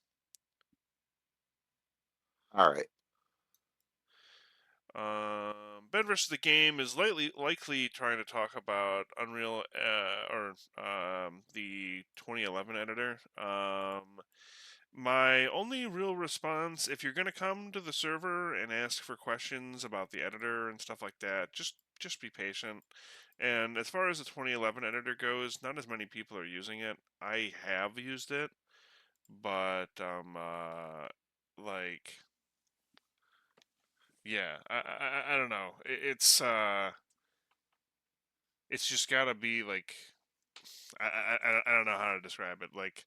all right. Ben versus the Game is likely trying to talk about Unreal or the 2011 editor. My only real response, if you're going to come to the server and ask for questions about the editor and stuff like that, just be patient. And as far as the 2011 editor goes, not as many people are using it. I have used it, but like, yeah, I don't know. It's just gotta be like, I don't know how to describe it. Like,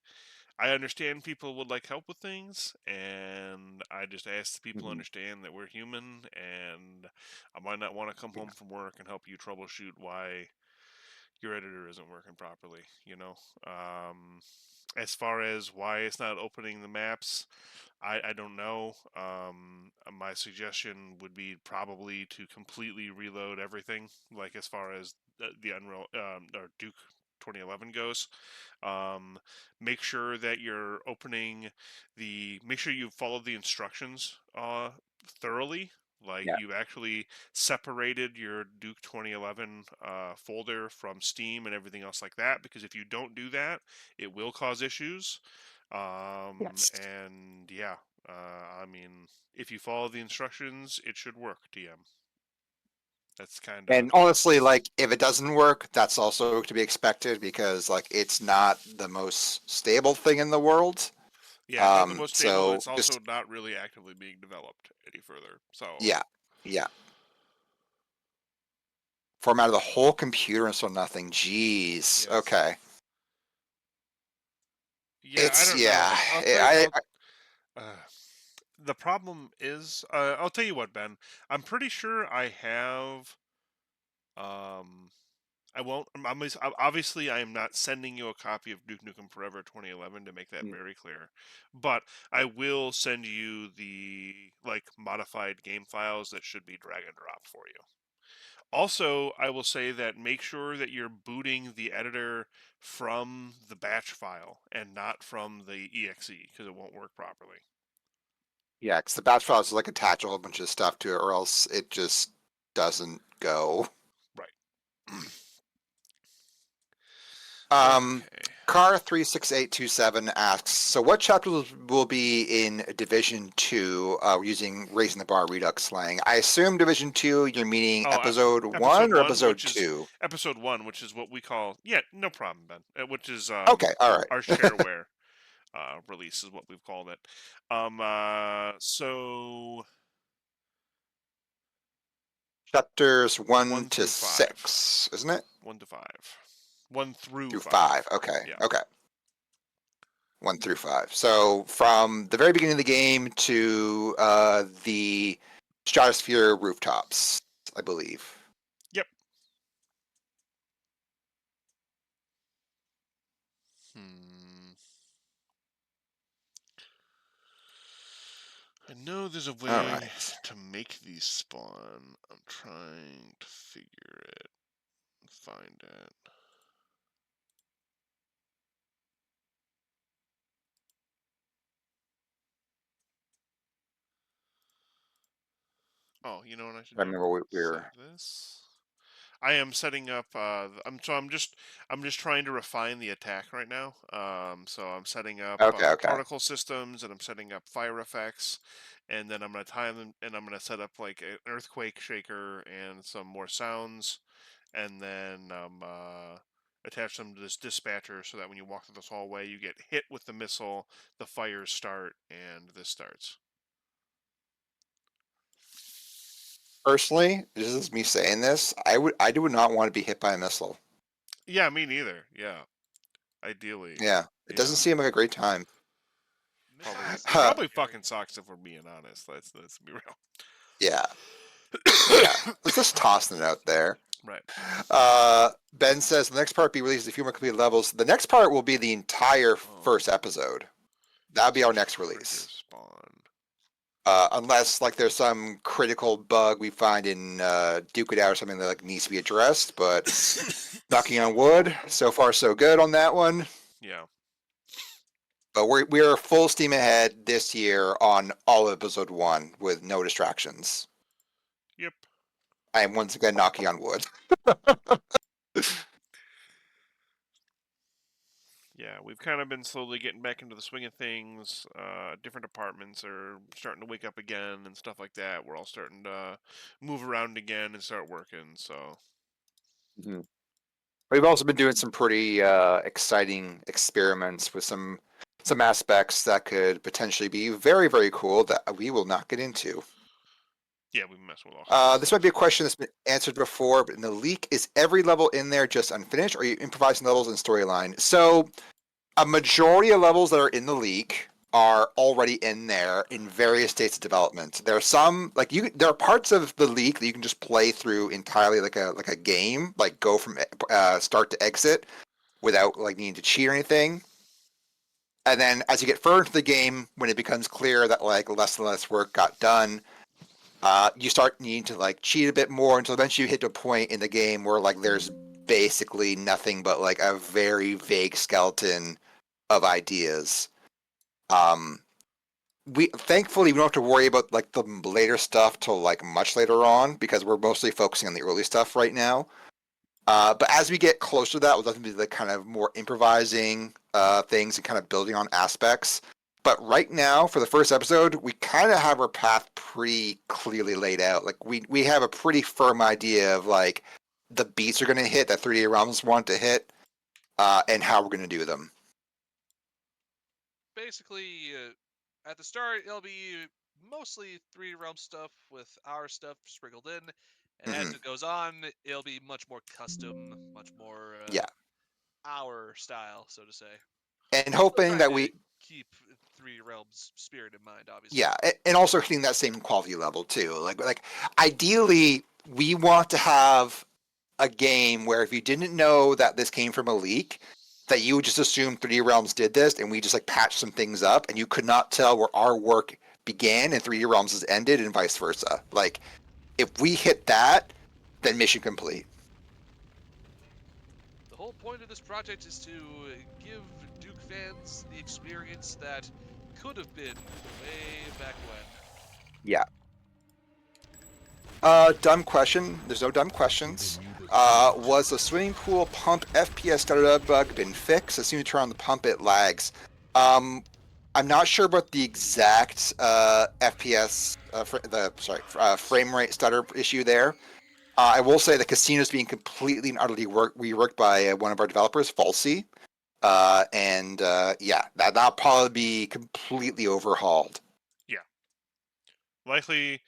I understand people would like help with things, and I just ask the people to Mhm. understand that we're human, and I might not want to come home from work and help you troubleshoot why your editor isn't working properly. As far as why it's not opening the maps, I don't know. My suggestion would be probably to completely reload everything, like as far as the Unreal or Duke 2011 goes. Um, make sure that you're opening make sure you follow the instructions thoroughly. Like Yeah. you've actually separated your Duke 2011 folder from Steam and everything else like that. Because if you don't do that, it will cause issues. Yes. And yeah, I mean, if you follow the instructions, it should work, TM. That's kind of, And honestly, like if it doesn't work, that's also to be expected because like it's not the most stable thing in the world. yeah, it's not the most stable, and So it's also just not really actively being developed any further. So, yeah, yeah. Formatted the whole computer and so nothing. Jeez. yes. Okay. Yeah, I It's don't know. yeah. I'll tell you, I the problem is, I'll tell you what, Ben. I'm pretty sure I have, um, I won't. Obviously, I am not sending you a copy of Duke Nukem Forever 2011 to make that very clear, but I will send you the like modified game files that should be drag and drop for you. Also, I will say that make sure that you're booting the editor from the batch file and not from the exe because it won't work properly. yeah, because the batch files like attach a whole bunch of stuff to it, or else it just doesn't go. Right. Um, Okay. Car 36827 asks, so what chapters will be in Division 2 using Raising the Bar Redux slang? I assume Division 2, you're meaning Oh, episode 1 or episode 2? episode 1, which is what we call, yeah, no problem, Ben. Which is Okay, all right. our shareware release is what we've called it. So Chapters 1 1 to through 5. 6, isn't it? 1 to 5. 1 through Through 5. 5. Okay, Yeah. okay. 1 through 5. So from the very beginning of the game to the Stratosphere rooftops, I believe. Yep. Hmm. I know there's a All way right. to make these spawn. I'm trying to figure it and find it. Oh, you know what I should I do? remember we Save were. this. I am setting up. I'm just trying to refine the attack right now. So I'm setting up Okay, okay. particle systems, and I'm setting up fire effects, and then I'm gonna time them, and I'm gonna set up like an earthquake shaker and some more sounds, and then attach them to this dispatcher so that when you walk through this hallway, you get hit with the missile, the fires start, and this starts. Personally, this is me saying this. I would not want to be hit by a missile. Yeah, me neither. Yeah, ideally. Yeah, it doesn't Yeah. seem like a great time. Probably, Missiles it are Huh, probably scary. fucking sucks if we're being honest. Let's be real. yeah. Let's just tossing it out there. Right. Ben says the next part be released a few more complete levels. The next part will be the entire first episode. That'll be our next release. Spawn. Unless like there's some critical bug we find in Duke It Out or something that like needs to be addressed, but knocking on wood, so far so good on that one. Yeah. But we're full steam ahead this year on all of episode 1 with no distractions. Yep. I am once again knocking on wood. Yeah, we've kind of been slowly getting back into the swing of things. Different departments are starting to wake up again and stuff like that. We're all starting to move around again and start working. So, We've also been doing some pretty exciting experiments with some aspects that could potentially be very, very cool that we will not get into. yeah, we've been messing with all. This might be a question that's been answered before, but in the leak, is every level in there just unfinished, or are you improvising levels and storyline? So, a majority of levels that are in the leak are already in there in various states of development. There are some there are parts of the leak that you can just play through entirely like a game, like go from start to exit without like needing to cheat or anything. And then as you get further into the game, when it becomes clear that like less and less work got done, you start needing to like cheat a bit more until eventually you hit to a point in the game where like there's basically nothing but like a very vague skeleton of ideas. We thankfully we don't have to worry about like the later stuff till like much later on because we're mostly focusing on the early stuff right now. But as we get closer to that, we'll definitely be like kind of more improvising things and kind of building on aspects. But right now, for the first episode, we kind of have our path pretty clearly laid out. Like we have a pretty firm idea of like the beats are going to hit that 3D Realms want to hit, and how we're going to do them. Basically, at the start, it'll be mostly 3D Realm stuff with our stuff sprinkled in, and as it goes on, it'll be much more custom, much more Yeah. our style, so to say. And hoping that we keep 3D Realms spirit in mind, obviously. Yeah, and also hitting that same quality level too. Like ideally, we want to have a game where if you didn't know that this came from a leak, that you would just assume 3D Realms did this, and we just like patched some things up, and you could not tell where our work began and 3D Realms has ended, and vice versa. Like, if we hit that, then mission complete. The whole point of this project is to give Duke fans the experience that could have been way back when. Yeah. Dumb question. There's no dumb questions. Was the swimming pool pump FPS startup bug been fixed? As soon as you turn on the pump, it lags. I'm not sure about the exact FPS, frame rate stutter issue there. I will say the casino is being completely and utterly reworked by one of our developers, Falsey. That'll probably be completely overhauled. Yeah. Likely,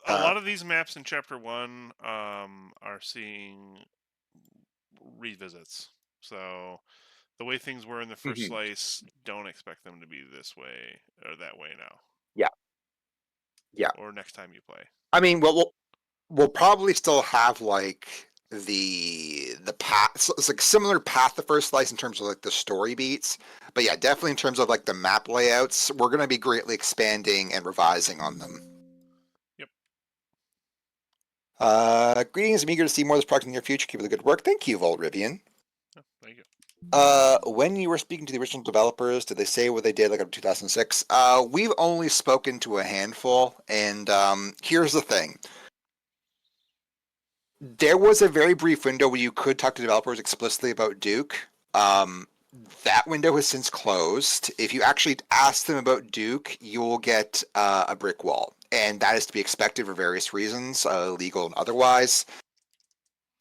a lot of these maps in Chapter 1 are seeing revisits. So the way things were in the first slice, don't expect them to be this way or that way now. Yeah. Yeah. Or next time you play. I mean, we'll probably still have like the path. So it's like similar path to first slice in terms of like the story beats, but yeah, definitely in terms of like the map layouts, we're going to be greatly expanding and revising on them. Yep. Greetings. I'm eager to see more of this project in the near future. Keep up the good work. Thank you, Volrivian. Oh, thank you. When you were speaking to the original developers, did they say what they did like in 2006? We've only spoken to a handful, and here's the thing. There was a very brief window where you could talk to developers explicitly about Duke. That window has since closed. If you actually ask them about Duke, you will get a brick wall, and that is to be expected for various reasons, legal and otherwise.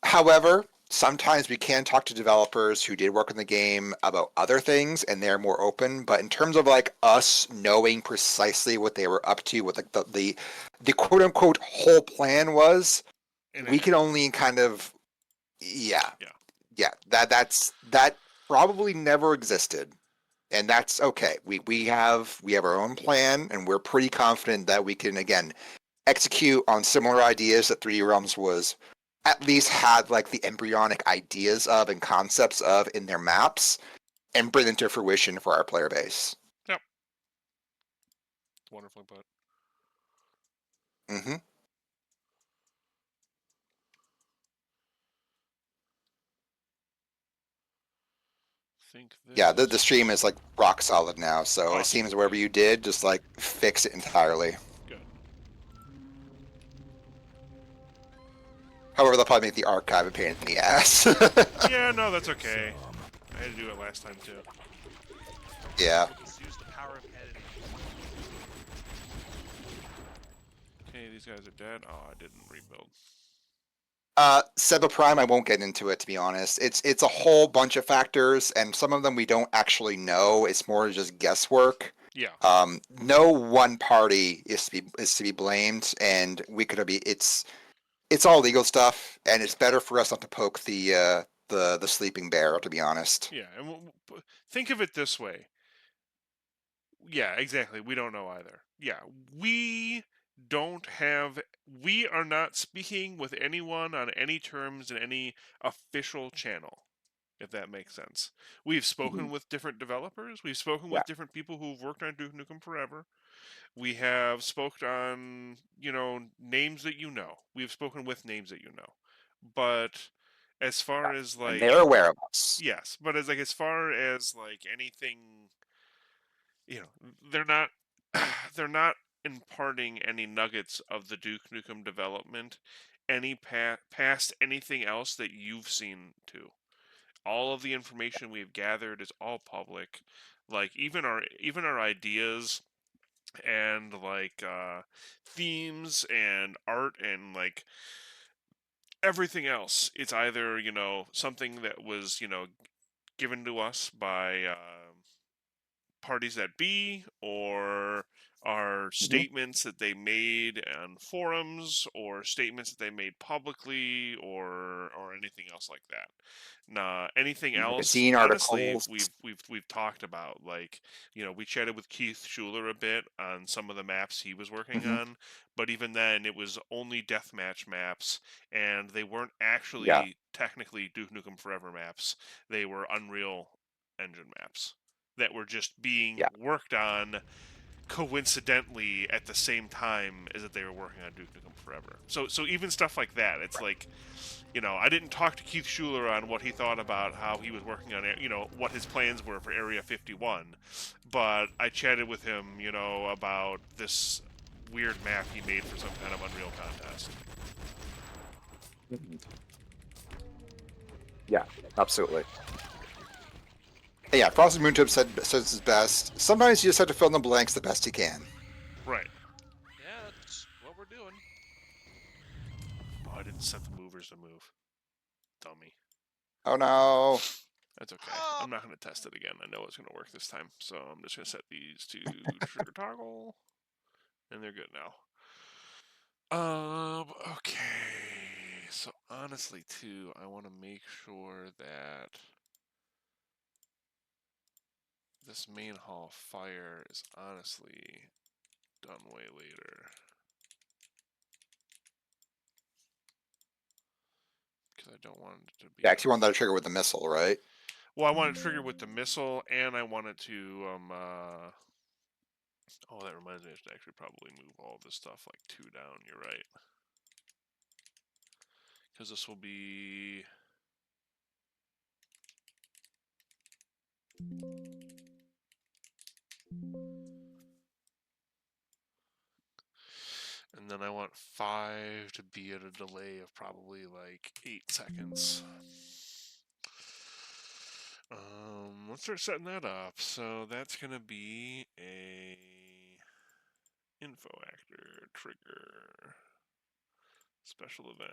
However, sometimes we can talk to developers who did work in the game about other things, and they're more open. But in terms of like us knowing precisely what they were up to, what like the quote unquote whole plan was, we can only kind of that probably never existed, and that's okay. We have our own plan, and we're pretty confident that we can again execute on similar ideas that 3D Realms was at least had like the embryonic ideas of and concepts of in their maps and bring them to fruition for our player base. Yep. Wonderfully put. Mm-hmm. Think this Yeah, the is stream is like rock solid now, so it Awesome. seems wherever you did, just like fix it entirely. good. However, they'll probably make the archive a pain in the ass. Yeah, no, that's okay. I had to do it last time too. Yeah. We'll just use the power of editing. Okay, these guys are dead. Oh, I didn't rebuild. Seba Prime, I won't get into it to be honest. It's a whole bunch of factors, and some of them we don't actually know. It's more just guesswork. Yeah. No one party is to be blamed, and we could be. It's all legal stuff, and it's better for us not to poke the sleeping bear. To be honest. Yeah, and think of it this way. Yeah, exactly. We don't know either. Yeah, we are not speaking with anyone on any terms in any official channel, if that makes sense. We've spoken with different developers. We've spoken with different people who've worked on Duke Nukem Forever. We have spoken on, names that you know. We've spoken with names that you know. But as far as And like they're aware of us. yes, but as far as like anything, they're not they're not imparting any nuggets of the Duke Nukem development any past anything else that you've seen too. All of the information we've gathered is all public. Like even our ideas and like themes and art and like everything else, it's either something that was given to us by parties that be, or are statements that they made on forums, or statements that they made publicly, or anything else like that. Nah, anything else? Magazine Honestly, articles. we've talked about, like, we chatted with Keith Schuler a bit on some of the maps he was working on, but even then, it was only deathmatch maps, and they weren't actually technically Duke Nukem Forever maps. They were Unreal Engine maps that were just being worked on coincidentally at the same time as that they were working on Duke Nukem Forever. So even stuff like that, it's like, I didn't talk to Keith Schuler on what he thought about how he was working on it, what his plans were for Area 51, but I chatted with him, about this weird map he made for some kind of Unreal contest. Yeah, absolutely. Yeah, Frosted Moontube says it's best. Sometimes you just have to fill in the blanks the best you can. Right. Yeah, that's what we're doing. Oh, I didn't set the movers to move. Dummy. Oh no. That's okay. I'm not going to test it again. I know it's going to work this time. So I'm just going to set these to trigger toggle. And they're good now. Okay. So honestly, too, I want to make sure that this main hall fire is honestly done way later. Because I don't want it to be... You actually want that to trigger with the missile, right? Well, I want it to trigger with the missile, and I want it to... Oh, that reminds me, I should actually probably move all this stuff like 2 down. You're right. Because this will be... And then I want 5 to be at a delay of probably like 8 seconds. Let's start setting that up. So that's going to be a info actor trigger special event.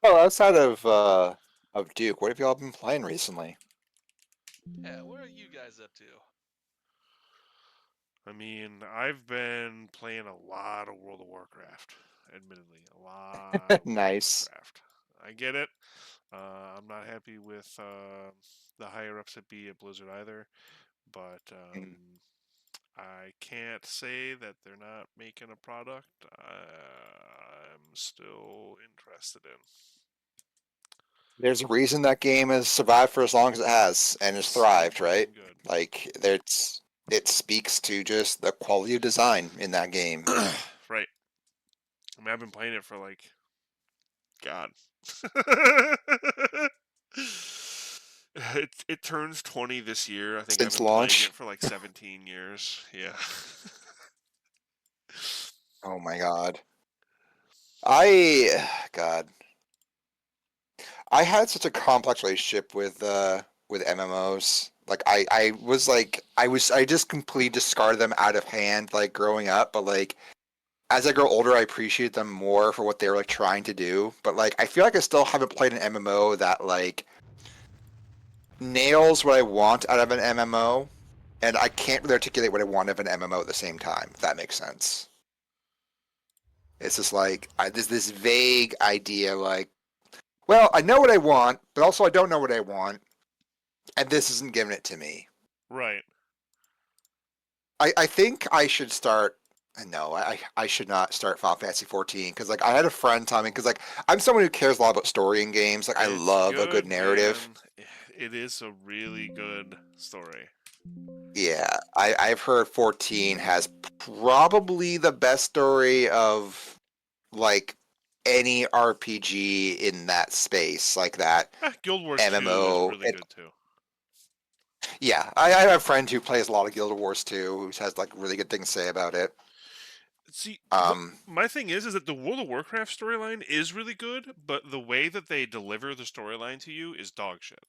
Well, outside of Duke, what have y'all been playing recently? Yeah, what are you guys up to? I mean, I've been playing a lot of World of Warcraft, admittedly. A lot of Nice. World of Warcraft. I get it. I'm not happy with the higher ups at Blizzard either, but I can't say that they're not making a product I'm still interested in. There's a reason that game has survived for as long as it has and has So thrived, right? fucking good. Like, it speaks to just the quality of design in that game. Right. I mean, I've been playing it for like, God. It turns 20 this year. I think I've Since been playing launch. it for like 17 years. Yeah. Oh my god. God. I had such a complex relationship with MMOs. Like I just completely discarded them out of hand like growing up, but like as I grow older I appreciate them more for what they were like trying to do. But like I feel like I still haven't played an MMO that like nails what I want out of an MMO, and I can't really articulate what I want of an MMO at the same time, if that makes sense. It's just like there's this vague idea like, well, I know what I want, but also I don't know what I want, and this isn't giving it to me. Right. I think I should start. No, I should not start Final Fantasy 14 because like I had a friend tell me because like I'm someone who cares a lot about story in games. Like I It's love a good narrative. man. It is a really good story. Yeah, I've heard 14 has probably the best story of like any RPG in that space, like that Guild Wars 2 is MMO. really good too. Yeah, I have a friend who plays a lot of Guild Wars 2, who has like really good things to say about it. See, Um, my thing is that the World of Warcraft storyline is really good, but the way that they deliver the storyline to you is dog shit.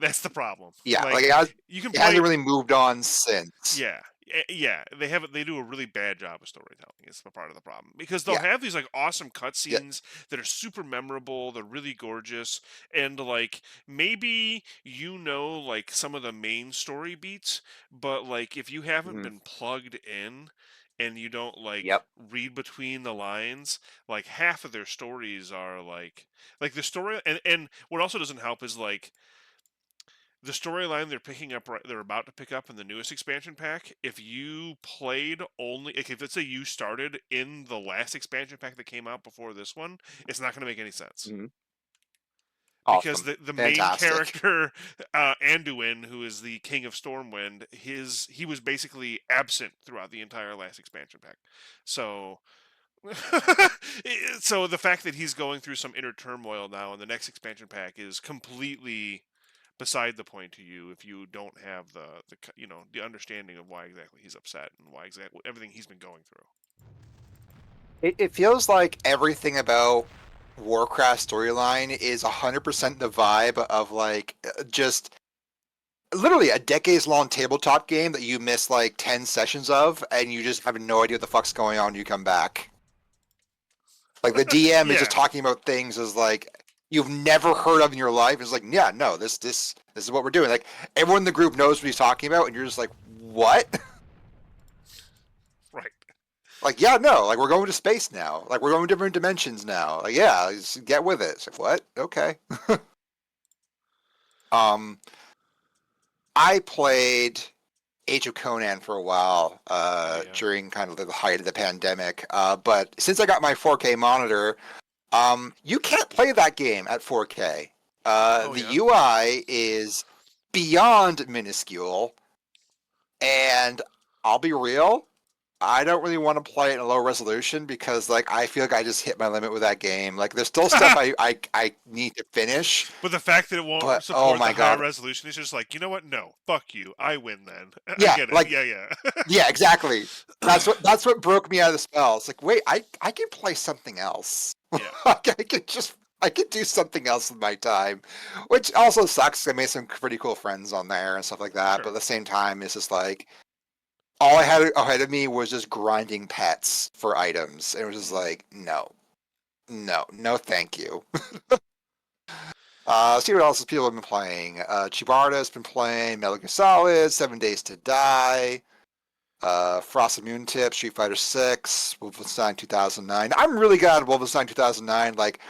That's the problem. yeah, like Like, you can it play. hasn't really moved on since. Yeah, yeah. They do a really bad job of storytelling. It's a part of the problem because they'll Yeah, have these like awesome yeah, cutscenes that are super memorable. They're really gorgeous, and like maybe like some of the main story beats, but like if you haven't mhm, been plugged in and you don't like yep, read between the lines, like half of their stories are like the story, and what also doesn't help is like the storyline they're about to pick up in the newest expansion pack. If you played only, like, if let's say you started in the last expansion pack that came out before this one, it's not going to make any sense mhm. because Awesome, the main fantastic. character, Anduin, who is the king of Stormwind, he was basically absent throughout the entire last expansion pack. So so the fact that he's going through some inner turmoil now in the next expansion pack is completely beside the point to you if you don't have the understanding of why exactly he's upset and why exactly everything he's been going through. It feels like everything about Warcraft storyline is 100% the vibe of like just literally a decades long tabletop game that you miss like 10 sessions of and you just have no idea what the fuck's going on. You come back. Like the DM is just Yeah, talking about things as like you've never heard of in your life. It's like, yeah, no, this is what we're doing. Like everyone in the group knows what he's talking about, and you're just like, what? right. Like, yeah, no, like we're going to space now. Like we're going to different dimensions now. Like, yeah, just get with it. It's like, what? Okay. um, I played Age of Conan for a while Oh yeah. during kind of the height of the pandemic. But since I got my 4K monitor, you can't play that game at 4K. Oh The yeah. UI is beyond minuscule, and I'll be real, I don't really want to play it in a low resolution because like I feel like I just hit my limit with that game. Like there's still stuff I need to finish, But the fact that it won't but oh support the my higher god. resolution is just like, you know what? No, fuck you. I win then. I Yeah, get it. like Yeah, yeah. yeah, exactly. That's what broke me out of the spell. It's like, wait, I can play something else. Yeah. I could do something else with my time, which also sucks. I made some pretty cool friends on there and stuff like that. But Sure. at the same time, it's just like all I had ahead of me was just grinding pets for items. And it was just like, no, thank you. See what else people have been playing. Chibarda's been playing Metal Gear Solid, 7 Days to Die, Frost Immune Tip, Street Fighter 6, Wolfenstein 2009. I'm really glad Wolfenstein 2009, like,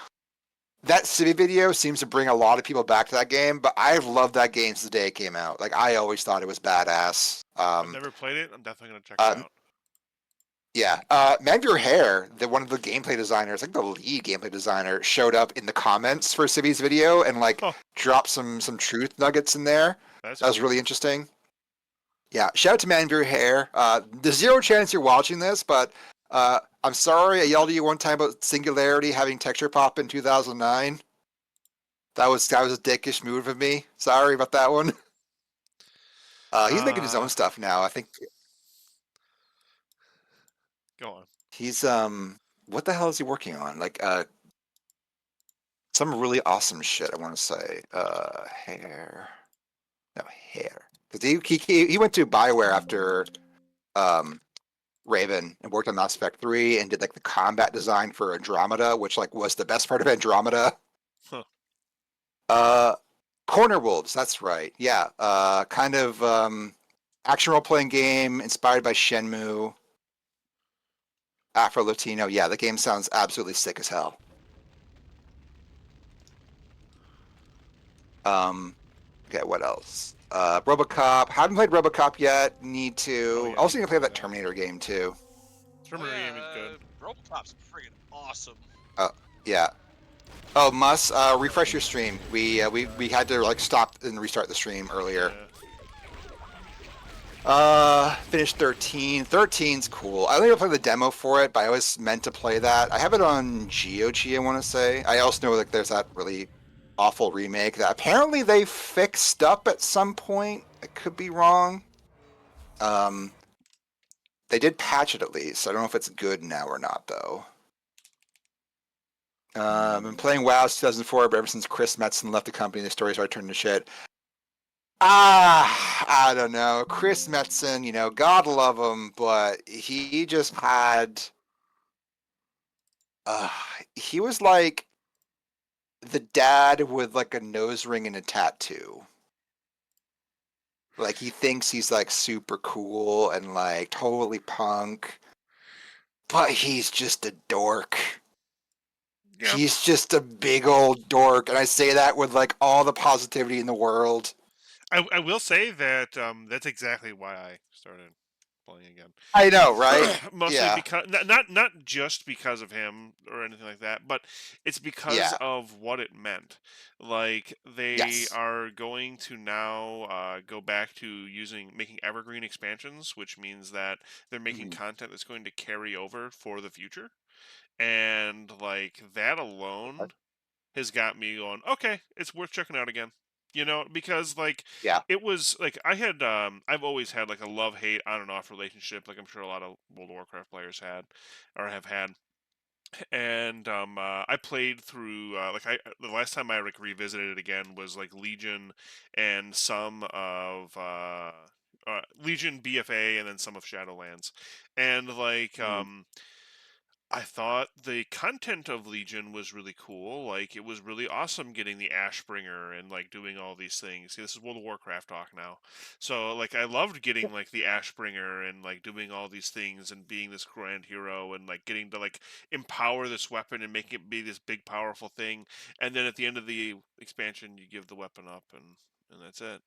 that City video seems to bring a lot of people back to that game, but I've loved that game since the day it came out. Like, I always thought it was badass. I've never played it. I'm definitely gonna check it uh, out. yeah. Man of Your Hair, one of the gameplay designers, like the lead gameplay designer, showed up in the comments for Civi's video and like Huh. dropped some truth nuggets in there. That's That was cool. really interesting. Yeah, shout out to Man of Your Hair. There's zero chance you're watching this, but I'm sorry I yelled at you one time about Singularity having texture pop in 2009. That was a dickish move of me. Sorry about that one. He's making his own stuff now. I think Go on. he's what the hell is he working on? Like some really awesome shit. I want to say hair, no hair, because he went to Bioware after Raven and worked on Mass Effect 3 and did like the combat design for Andromeda, which like was the best part of Andromeda. Huh. Corner Wolves, that's right. Yeah, kind of action role playing game inspired by Shenmue. Afro Latino. Yeah, the game sounds absolutely sick as hell. Okay, what else? RoboCop. Haven't played RoboCop yet. Need to. Oh, yeah, Also, need to play need to that do that. Terminator game too. Terminator game is good. Robocop's friggin' awesome. Yeah. Oh, Mus, refresh your stream. We had to like stop and restart the stream earlier. Yeah. Finished 13. 13's cool. I only ever played the demo for it, but I always meant to play that. I have it on GOG, I want to say. I also know like there's that really awful remake that apparently they fixed up at some point. I could be wrong. They did patch it at least. I don't know if it's good now or not though. I've been playing WoW since 2004, but ever since Chris Metzen left the company, the story started turning to shit. I don't know. Chris Metzen, you know, God love him, but he just had. He was like the dad with like a nose ring and a tattoo. Like he thinks he's like super cool and like totally punk, but he's just a dork. Yeah. He's just a big old dork, and I say that with like all the positivity in the world. I will say that that's exactly why I started playing again. I know, right? Mostly Yeah. because not just because of him or anything like that, but it's because Yeah. of what it meant. Like they Yes. are going to now go back to making evergreen expansions, which means that they're making Mhm. content that's going to carry over for the future. And like that alone has got me going, okay, it's worth checking out again. You know, because like Yeah. it was like I've always had like a love-hate on and off relationship, like I'm sure a lot of World of Warcraft players had or have had. And I played through the last time I like revisited it again was like Legion and some of Legion BFA and then some of Shadowlands. And like Mhm. I thought the content of Legion was really cool. Like it was really awesome getting the Ashbringer and like doing all these things. See, this is World of Warcraft talk now. So like I loved getting like the Ashbringer and like doing all these things and being this grand hero and like getting to like empower this weapon and make it be this big powerful thing. And then at the end of the expansion you give the weapon up and that's it.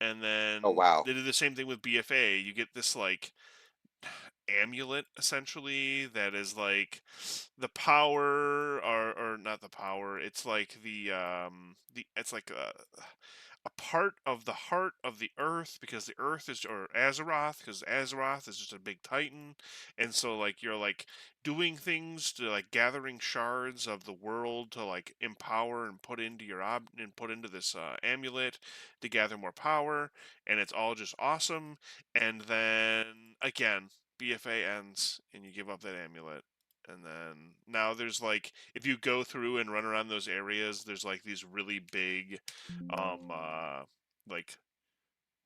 And Oh then wow. they did the same thing with BFA. You get this like amulet essentially that is like the power or not the power, it's like the it's like a part of the heart of the earth because the earth is or Azeroth because Azeroth is just a big titan, and so like you're like doing things to like gathering shards of the world to like empower and put into and put into this amulet to gather more power, and it's all just awesome. And then again BFA ends and you give up that amulet. And then now there's like if you go through and run around those areas, there's like these really big like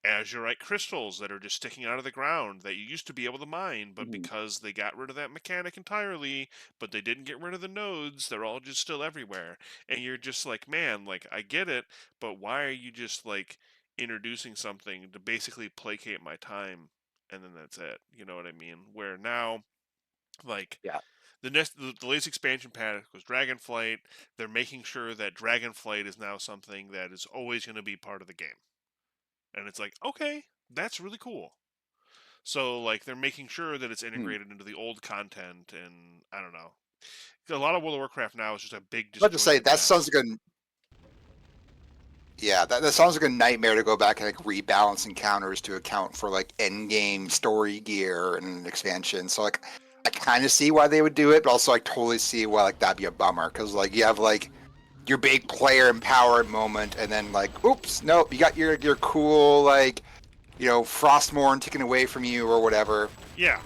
azurite crystals that are just sticking out of the ground that you used to be able to mine, but Mhm. because they got rid of that mechanic entirely, but they didn't get rid of the nodes, they're all just still everywhere. And you're just like, man, like I get it, but why are you just like introducing something to basically placate my time and then that's it? You know what I mean? Where now like Yeah. the latest expansion pack was Dragonflight. They're making sure that Dragonflight is now something that is always going to be part of the game, and it's like, okay, that's really cool. So like they're making sure that it's integrated into the old content, and I don't know. A lot of World of Warcraft now is just a big Let's just say disjointed that mess. sounds like a that sounds like a nightmare to go back and like rebalance encounters to account for like end game story gear and expansion. So like I kind of see why they would do it, but also I totally see why like that'd be a bummer because like you have like your big player empowered moment, and then like, oops, nope, you got your cool like Frostmourne taken away from you or whatever. Yeah,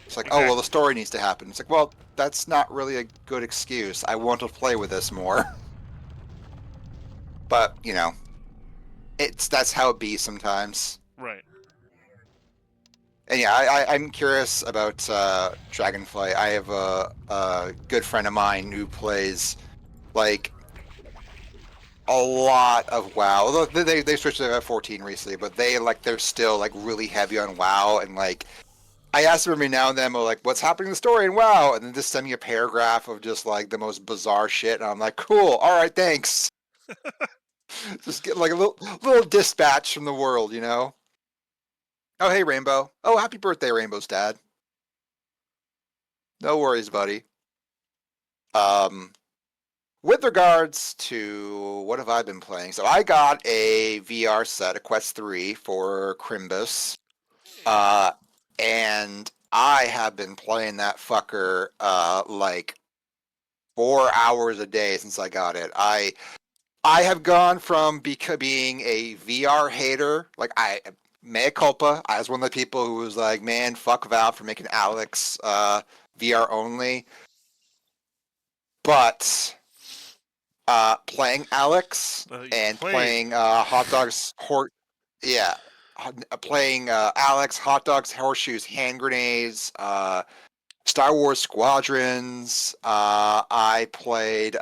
It's like, oh well, exactly. the story needs to happen. It's like, well, that's not really a good excuse. I want to play with this more, but that's how it be sometimes. Right. And yeah, I'm curious about Dragonflight. I have a good friend of mine who plays like a lot of WoW. Although they switched to F14 recently, but they're still like really heavy on WoW. And like I ask them every now and then, like, what's happening in the story in WoW? And then just send me a paragraph of just like the most bizarre shit, and I'm like, cool, all right, thanks. Just get like a little dispatch from the world, Oh hey Rainbow. Oh happy birthday, Rainbow's dad. No worries, buddy. Um, with regards to what have I been playing? So I got a VR set, a Quest 3 for Crimbus. Uh, and I have been playing that fucker like 4 hours a day since I got it. I have gone from being a VR hater, like mea culpa. I was one of the people who was like, man, fuck Valve for making Alex VR only. But playing Alex You and playing. playing Hot Dogs yeah, playing Alex, Hot Dogs, Horseshoes, Hand Grenades, Star Wars Squadrons. I played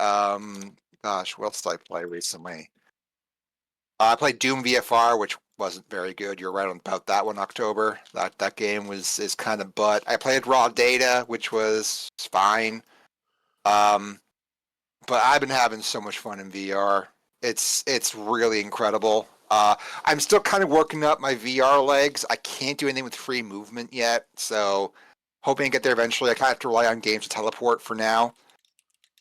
gosh, what else did I play recently? I played Doom VFR, which wasn't very good. You're right about that one. October. That game is kind of butt. I played Raw Data, which was fine. Um, but I've been having so much fun in VR. It's really incredible. I'm still kind of working up my VR legs. I can't do anything with free movement yet, so hoping to get there eventually. I kind of have to rely on games to teleport for now.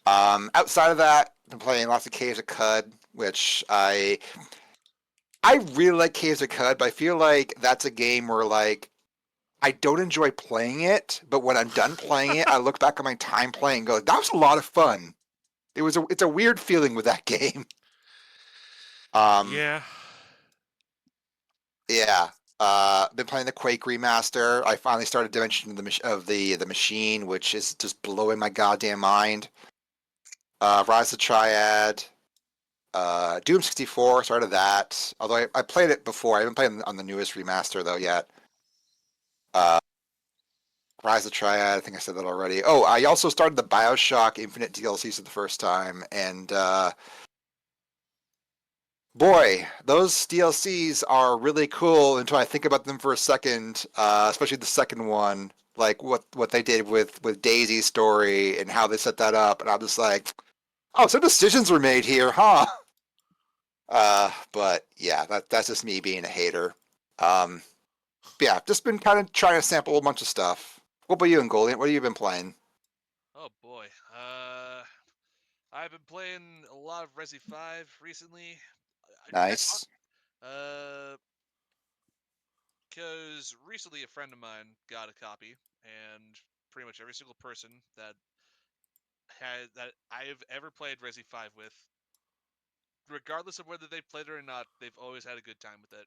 Outside of that, I've been playing lots of Caves of Cud, which I really like Caves of Cud, but I feel like that's a game where like I don't enjoy playing it, but when I'm done playing it, I look back on my time playing and go, that was a lot of fun. It's a weird feeling with that game. Um, Yeah. yeah. Been playing the Quake remaster. I finally started Dimension of the Machine, which is just blowing my goddamn mind. Rise of Triad. Doom 64. Started that. Although I played it before. I haven't played on the newest remaster though yet. Uh, Rise of Triad. I think I said that already. Oh, I also started the Bioshock Infinite DLCs for the first time, and boy, those DLCs are really cool until I think about them for a second, especially the second one, like what they did with Daisy's story and how they set that up, and I'm just like, oh, some decisions were made here, huh? But yeah, that's just me being a hater. Um, yeah, just been kind of trying to sample a bunch of stuff. What about you, Ngoliant? What have you been playing? Oh boy. I've been playing a lot of Resi 5 recently. Nice. Because recently a friend of mine got a copy, and pretty much every single person that I've ever played Resi 5 with, regardless of whether they played it or not, they've always had a good time with it.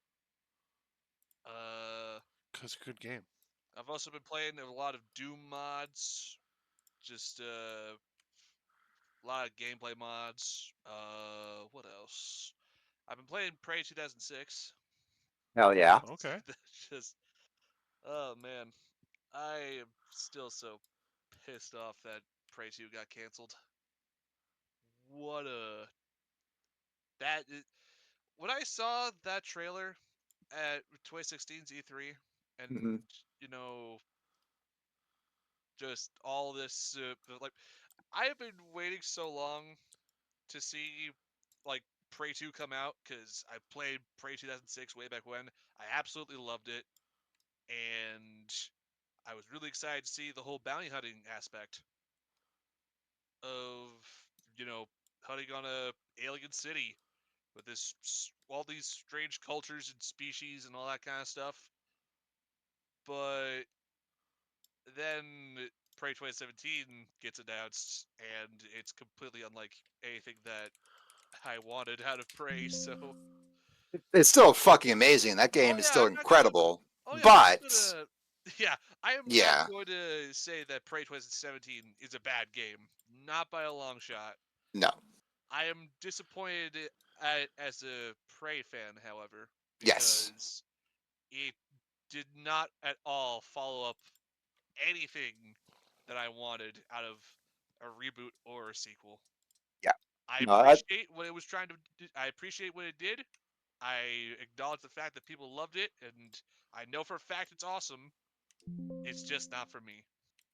Because a good game. I've also been playing a lot of Doom mods, just a lot of gameplay mods. What else? I've been playing Prey 2006. Hell yeah. Okay. Just, oh man, I am still so pissed off that Prey 2 got canceled. What a that is, when I saw that trailer at 2016's E3, and Mhm. you know just all this like I have been waiting so long to see like Prey 2 come out because I played Prey 2006 way back when. I absolutely loved it, and I was really excited to see the whole bounty hunting aspect of hunting on a alien city with all these strange cultures and species and all that kind of stuff. But then Prey 2017 gets announced, and it's completely unlike anything that I wanted out of Prey. So, It's still fucking amazing. That oh game is yeah, still I'm not gonna. incredible. Oh yeah, I'm not But gonna. Yeah, I am not yeah, going to say that Prey 2017 is a bad game. Not by a long shot. no, I am disappointed as a Prey fan, however, yes, because it did not at all follow up anything that I wanted out of a reboot or a sequel. yeah, I no, I, appreciate what it was trying to do. I appreciate what it did. I acknowledge the fact that people loved it, and I know for a fact it's awesome. It's just not for me.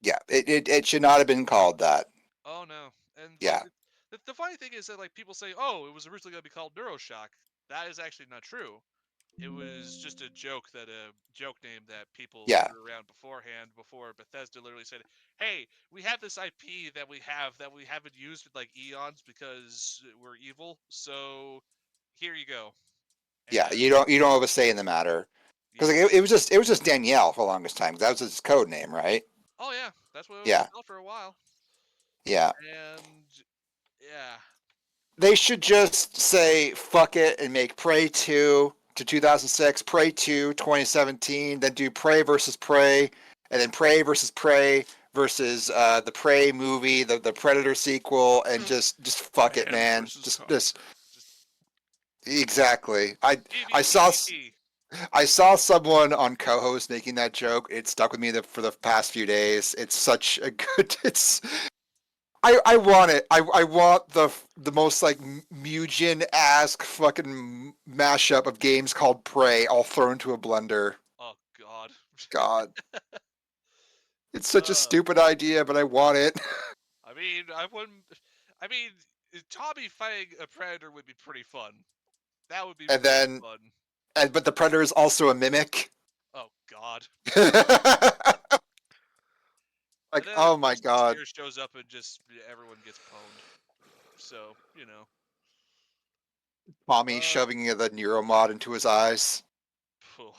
yeah. It should not have been called that. Oh no. And like Yeah, the funny thing is that like people say, "Oh, it was originally going to be called Neuroshock." That is actually not true. It was just a joke name that people yeah, threw around beforehand before Bethesda literally said, "Hey, we have this IP that we haven't used in like eons because we're evil. So here you go." yeah. And You don't have a say in the matter because yeah. like, it was just Danielle for the longest time. 'Cause that was his code name, right? Oh yeah, that's what it was Yeah, called for a while. yeah. And yeah. They should just say fuck it and make Prey 2 to 2006, Prey 2 2017, then do Prey versus Prey, and then Prey versus Prey versus the Prey movie, the Predator sequel, and just fuck it, man. Just Just exactly. GVPDT. I saw someone on co-host making that joke. It stuck with me for the past few days. It's such a good. It's I want it. I want the most like Mugen-esque fucking mashup of games called Prey all thrown into a blender. Oh god. God, it's such a uh stupid idea, but I want it. I mean, I wouldn't. I mean, Tommy fighting a predator would be pretty fun. That would be And really then, fun. but the Predator is also a mimic. Oh God! And Like, then of oh my course the god, spear shows up and just everyone gets pwned. So Tommy Uh, shoving the neuromod into his eyes. phew.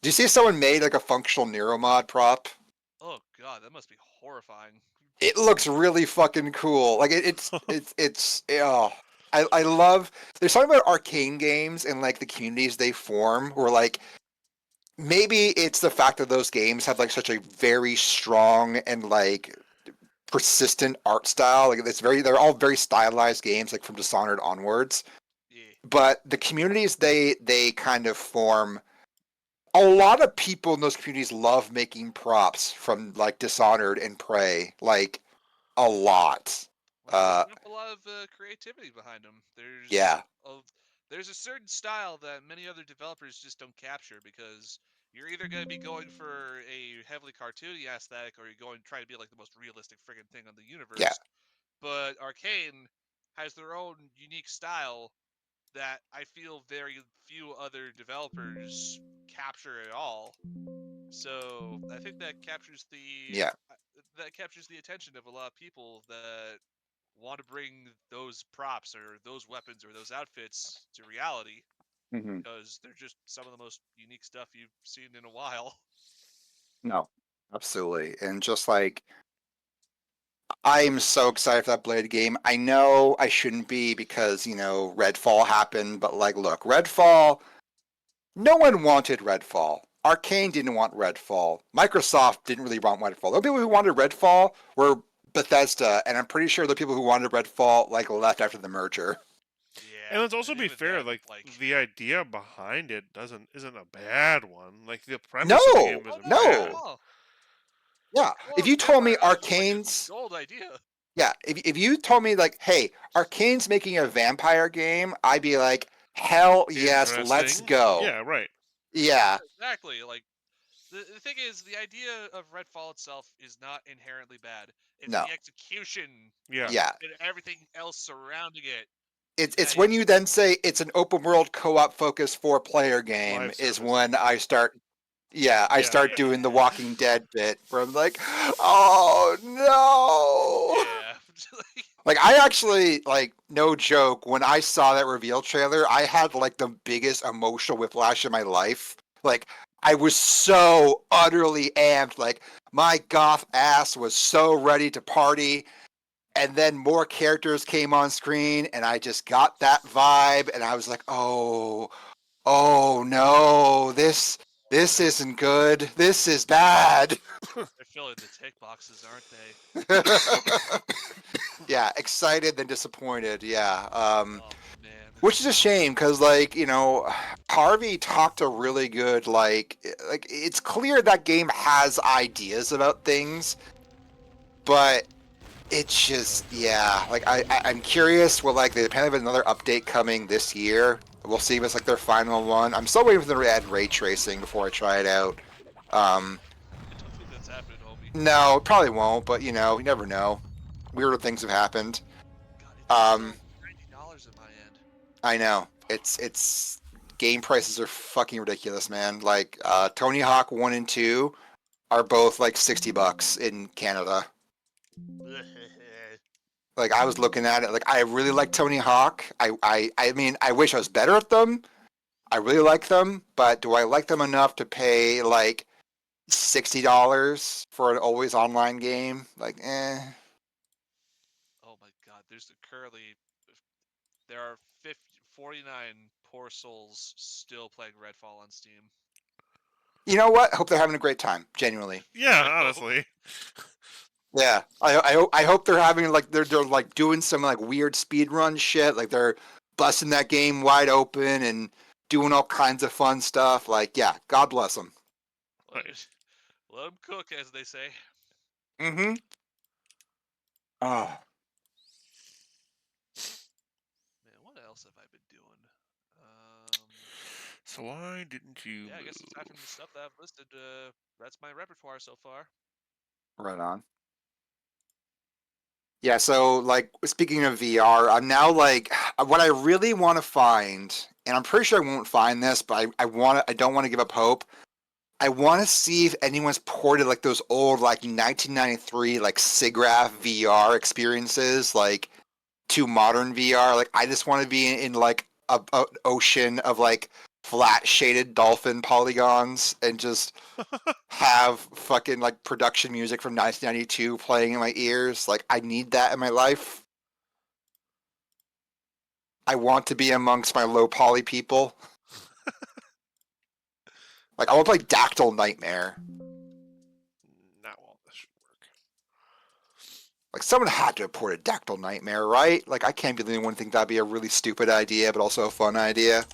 Do you see someone made like a functional neuromod prop? Oh God, that must be horrifying. It looks really fucking cool. Like it's oh, I love. There's something about arcane games and like the communities they form, where like maybe it's the fact that those games have like such a very strong and like persistent art style. Like they're all very stylized games, like from Dishonored onwards. Yeah. But the communities they kind of form, a lot of people in those communities love making props from like Dishonored and Prey, like a lot. Well, there's an awful lot of creativity behind them. Yeah, There's a certain style that many other developers just don't capture because you're either going to be going for a heavily cartoony aesthetic or you're going to try to be like the most realistic friggin' thing on the yeah. universe. But Arcane has their own unique style that I feel very few other developers capture at all. So I think Yeah. that captures the attention of a lot of people that want to bring those props or those weapons or those outfits to reality Hmm. because they're just some of the most unique stuff you've seen in a while. No, absolutely. And just like, I'm so excited for that Blade game. I know I shouldn't be because, Redfall happened, but like, look, Redfall, no one wanted Redfall. Arcane didn't want Redfall. Microsoft didn't really want Redfall. The people who wanted Redfall were Bethesda, and I'm pretty sure the people who wanted Redfall like left after the merger. Yeah, And let's also and be even fair, then, like the idea behind it isn't a bad one. Like the No, premise of the game oh isn't no, not at bad. no. all. Yeah. If Well, you told me Vampire Hunters is like a Arcane's gold idea. Yeah, if you told me like, hey, Arcane's making a vampire game, I'd be like, hell yes, let's Interesting. go. Yeah, right. Yeah, Exactly. Like The thing is, the idea of Redfall itself is not inherently bad. It's No. the execution Yeah. Yeah. and everything else surrounding it. It's when you then say it's an open world co-op focused 4-player game Live is service. when I start I Yeah. start doing the Walking Dead bit where I'm like, oh no. Yeah. Like I actually, like, no joke, when I saw that reveal trailer, I had like the biggest emotional whiplash in my life. Like I was so utterly amped, like my goth ass was so ready to party. And then more characters came on screen, and I just got that vibe, and I was like, "Oh, oh no, this isn't good. This is bad." They're filling the tick boxes, aren't they? Yeah, excited then disappointed. Yeah, Oh man. which is a shame because, like, Harvey talked a really good like it's clear that game has ideas about things, but it's just, yeah, like I'm curious. Well, like they apparently have another update coming this year. We'll see if it's like their final one. I'm still waiting for them to add ray tracing before I try it out. I don't think that's happening, homie. No, probably won't, but you never know. Weirder things have happened. God, it's Um, still $90 at my end. I know it's game prices are fucking ridiculous, man. Like Tony Hawk 1 and 2 are both like $60 in Canada. Like I was looking at it, like I really like Tony Hawk. I mean, I wish I was better at them. I really like them, but do I like them enough to pay like $60 for an always online game? Like, eh. Oh my God, currently there are 49 poor souls still playing Redfall on Steam. You know what? I hope they're having a great time. Genuinely. Yeah, I honestly. Yeah, I hope they're having like they're like doing some like weird speed run shit. Like they're busting that game wide open and doing all kinds of fun stuff. Like, yeah, God bless them. Nice. Let them cook, as they say. Mm-hmm. Oh, Man, what else have I been doing? So why didn't you Yeah, I guess aside from the stuff that I've listed, that's my repertoire so far. right on. Yeah, so like speaking of VR, I'm now like what I really want to find, and I'm pretty sure I won't find this, but I don't want to give up hope. I want to see if anyone's ported like those old like 1993 like SIGGRAPH VR experiences like to modern VR. Like I just want to be in like a ocean of like flat shaded dolphin polygons and just have fucking like production music from 1992 playing in my ears. Like I need that in my life. I want to be amongst my low poly people. Like I want to play Dactyl Nightmare. not all this should work? Like someone had to have ported Dactyl Nightmare, right? Like I can't be the only one think that'd be a really stupid idea, but also a fun idea.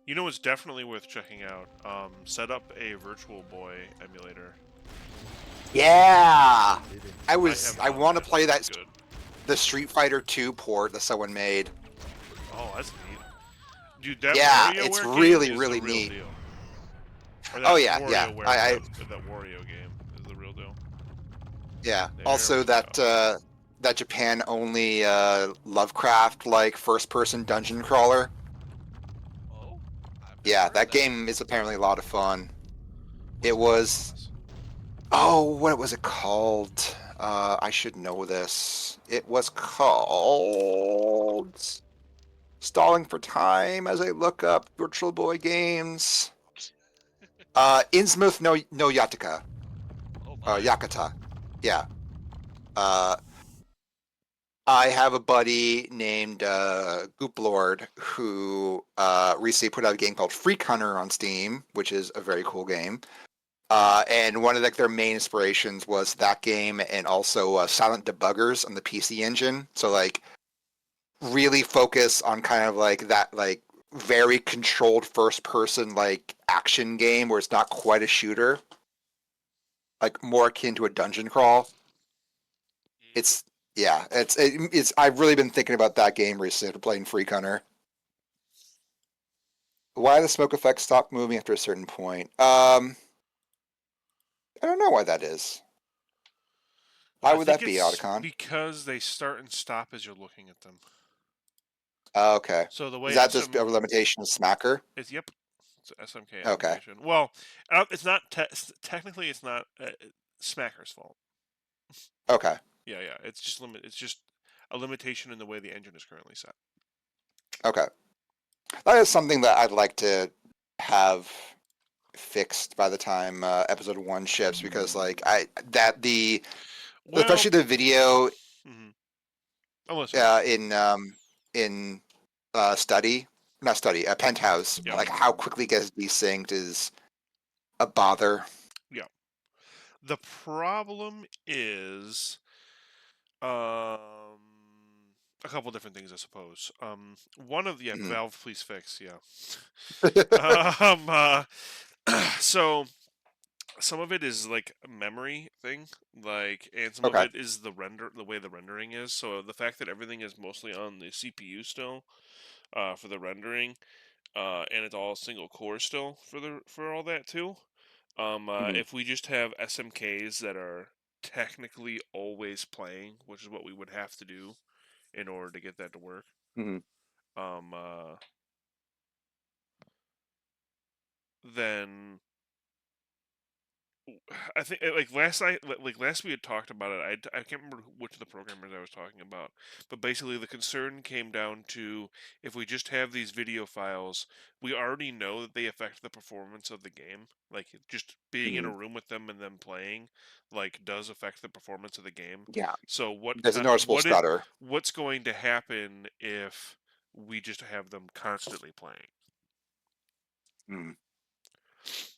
You know what's definitely worth checking out? Set up a Virtual Boy emulator. Yeah, I have want done to play It's that good. the Street Fighter 2 port that someone made. Oh, that's neat. Dude, that Yeah, WarioWare it's game really, is really the real neat. deal. Or Oh that yeah, yeah. that Wario game is the real deal. Yeah. There Also, we that go. that Japan only Lovecraft like first person dungeon crawler. Oh, I've never Yeah, heard of that game is apparently a lot of fun. It was Boss. what was it called? I should know this. It was called stalling for time as I look up Virtual Boy games. Innsmouth no Yataka. Oh my. Yakata. Yeah. Uh, I have a buddy named Goop Lord who recently put out a game called Freak Hunter on Steam, which is a very cool game. And one of like their main inspirations was that game, and also Silent Debuggers on the PC Engine. So like, really focus on kind of like that like very controlled first person like action game where it's not quite a shooter, like more akin to a dungeon crawl. It's yeah, it's I've really been thinking about that game recently after playing Freak Hunter. Why the smoke effect stopped moving after a certain point? I don't know why that is. Why would that be, Otacon? Because they start and stop as you're looking at them. Okay. So the way Is that just a limitation of Smacker? It's yep, it's a SMK Okay. animation. Well, it's not technically it's not Smacker's fault. Okay. Yeah. It's just It's just a limitation in the way the engine is currently set. Okay. That is something that I'd like to have fixed by the time episode 1 ships, because like especially the video Mm-hmm. Oh, in Penthouse, Yep. like how quickly it gets desynced is a bother. Yeah. The problem is a couple different things, I suppose. One of Valve, please fix. Yeah. So some of it is like a memory thing, and some of it is the way the rendering is. So the fact that everything is mostly on the CPU still, for the rendering, and it's all single core still for all that too. If we just have SMKs that are technically always playing, which is what we would have to do in order to get that to work. Then I think last we had talked about it. I can't remember which of the programmers I was talking about, but basically the concern came down to if we just have these video files, we already know that they affect the performance of the game. Like just being in a room with them and them playing, does affect the performance of the game. Yeah. So There's a noticeable stutter. What's going to happen if we just have them constantly playing?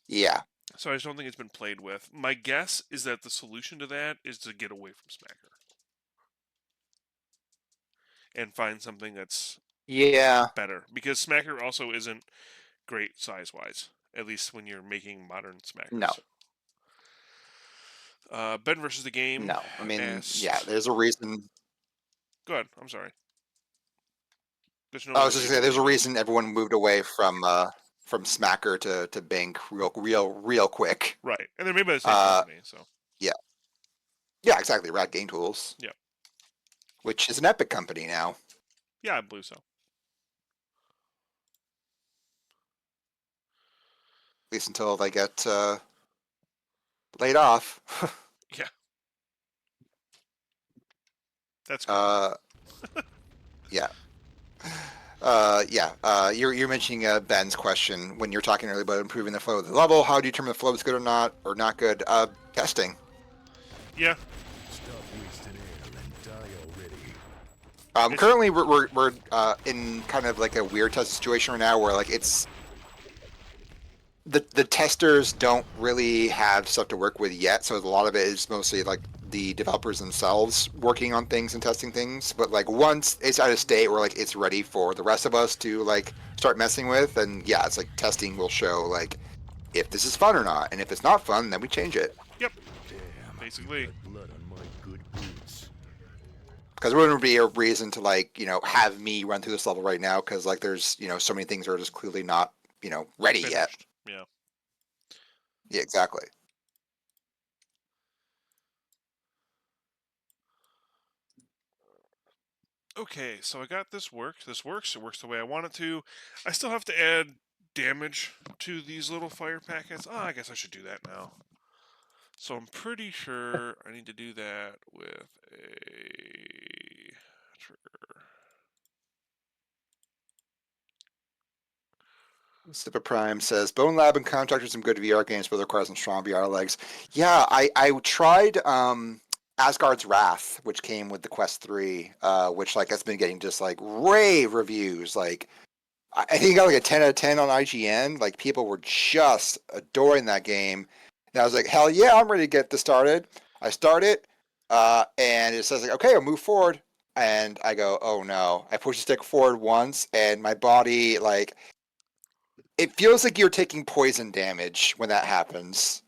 Yeah. So I just don't think it's been played with. My guess is that the solution to that is to get away from Smacker and find something that's better, because Smacker also isn't great size-wise, at least when you're making modern Smackers. No. Ben versus the game. No, I mean, there's a reason. Go ahead. I'm sorry. I was just gonna say, there's a reason everyone moved away from Smacker to Bing real quick. Right, and they're made by the same company, so. Yeah, exactly. Rat Game Tools. Yeah. Which is an Epic company now. Yeah, I believe so. At least until they get laid off. Yeah. That's cool. Yeah. You're mentioning Ben's question when you're talking earlier about improving the flow of the level. How do you determine the flow is good or not good? Testing. Yeah. Stop wasting air and die already. Currently we're in kind of like a weird test situation right now where like it's the testers don't really have stuff to work with yet, so a lot of it is mostly like the developers themselves working on things and testing things. But like once it's at a state where like it's ready for the rest of us to like start messing with, and yeah, it's like testing will show like if this is fun or not, and if it's not fun, then we change it. Yep. Damn, basically. blood on my good boots. Because there wouldn't be a reason to like have me run through this level right now, because like there's so many things that are just clearly not ready Finished. yet. Yeah. Yeah, exactly. Okay, so I got this worked. This works. It works the way I want it to. I still have to add damage to these little fire packets. Oh, I guess I should do that now. So I'm pretty sure I need to do that with a trigger. Sipper Prime says Bone Lab and Contractor some good VR games, but requires some strong VR legs. Yeah, I tried Asgard's Wrath, which came with the Quest 3, which like has been getting just like rave reviews. Like I think it got like a 10 out of 10 on IGN. Like people were just adoring that game. And I was like, hell yeah, I'm ready to get this started. I start it, and it says like, okay, I'll move forward. And I go, oh no. I push the stick forward once, and my body like it feels like you're taking poison damage when that happens.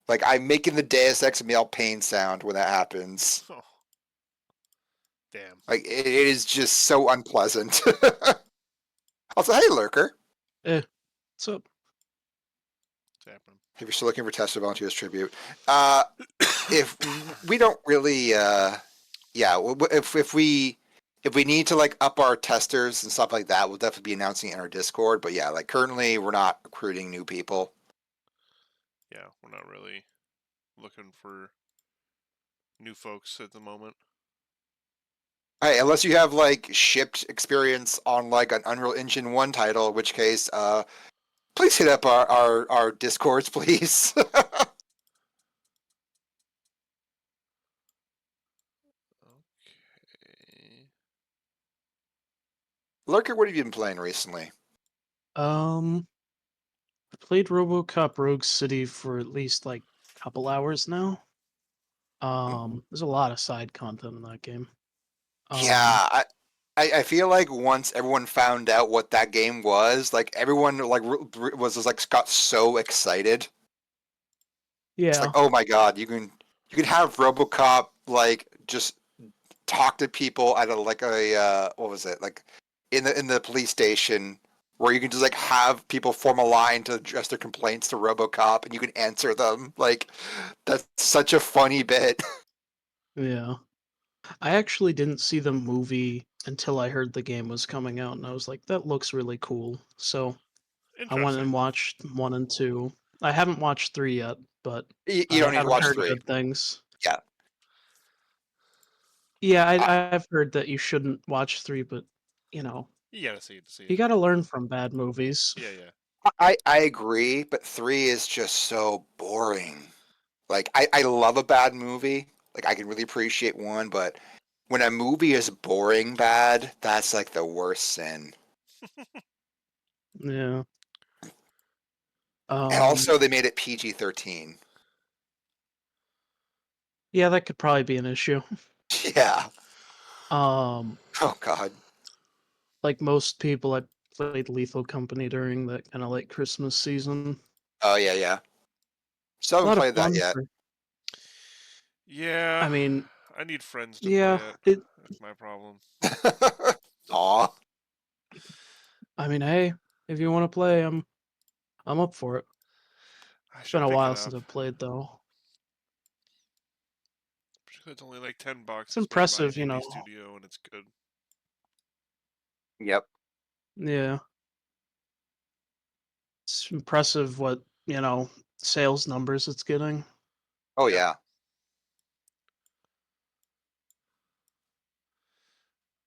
Like I'm making the Deus Ex Male pain sound when that happens. Oh. Damn. Like it is just so unpleasant. Also, hey Lurker. What's up? What's happening? If you're still looking for Tester Volunteers tribute, if we don't really, if we need to like up our testers and stuff like that, we'll definitely be announcing it in our Discord. But yeah, like currently we're not recruiting new people. Yeah, we're not really looking for new folks at the moment. Hey, unless you have like shipped experience on like an Unreal Engine 1 title, in which case, please hit up our Discords, please. Okay. Lurker, what have you been playing recently? I played RoboCop Rogue City for at least like a couple hours now. There's a lot of side content in that game. Yeah, I feel like once everyone found out what that game was, like everyone like was just like got so excited. It's like, Yeah. oh my god, you can have RoboCop like just talk to people at a like a what was it, like in the police station, where you can just like have people form a line to address their complaints to RoboCop and you can answer them. Like that's such a funny bit. Yeah. I actually didn't see the movie until I heard the game was coming out, and I was like, that looks really cool. So I went and Interesting. watched 1 and 2. I haven't watched 3 yet, but You I don't need to haven't watch heard 3. good things. Yeah. Yeah, I, I've heard that you shouldn't watch 3, but, you know, You gotta see it to see you it. gotta learn from bad movies. Yeah, yeah. I agree, but 3 is just so boring. Like I love a bad movie. Like I can really appreciate 1, but when a movie is boring bad, that's like the worst sin. Yeah. And also they made it PG-13. Yeah, that could probably be an issue. Yeah. Um, Oh god. like most people, I played Lethal Company during that kind of like Christmas season. Oh yeah, yeah. Still A haven't lot of played that fun yet. for. Yeah. I mean, I need friends to play yeah, it. it. That's my problem. Aw. I mean, hey, if you want to play, I'm up for it. I It's been should a pick while it since up. I've played though. It's only like $10. It's It's made by an impressive, you indie know. studio and it's good. Yep. Yeah, it's impressive what sales numbers it's getting. Oh Yeah. yeah.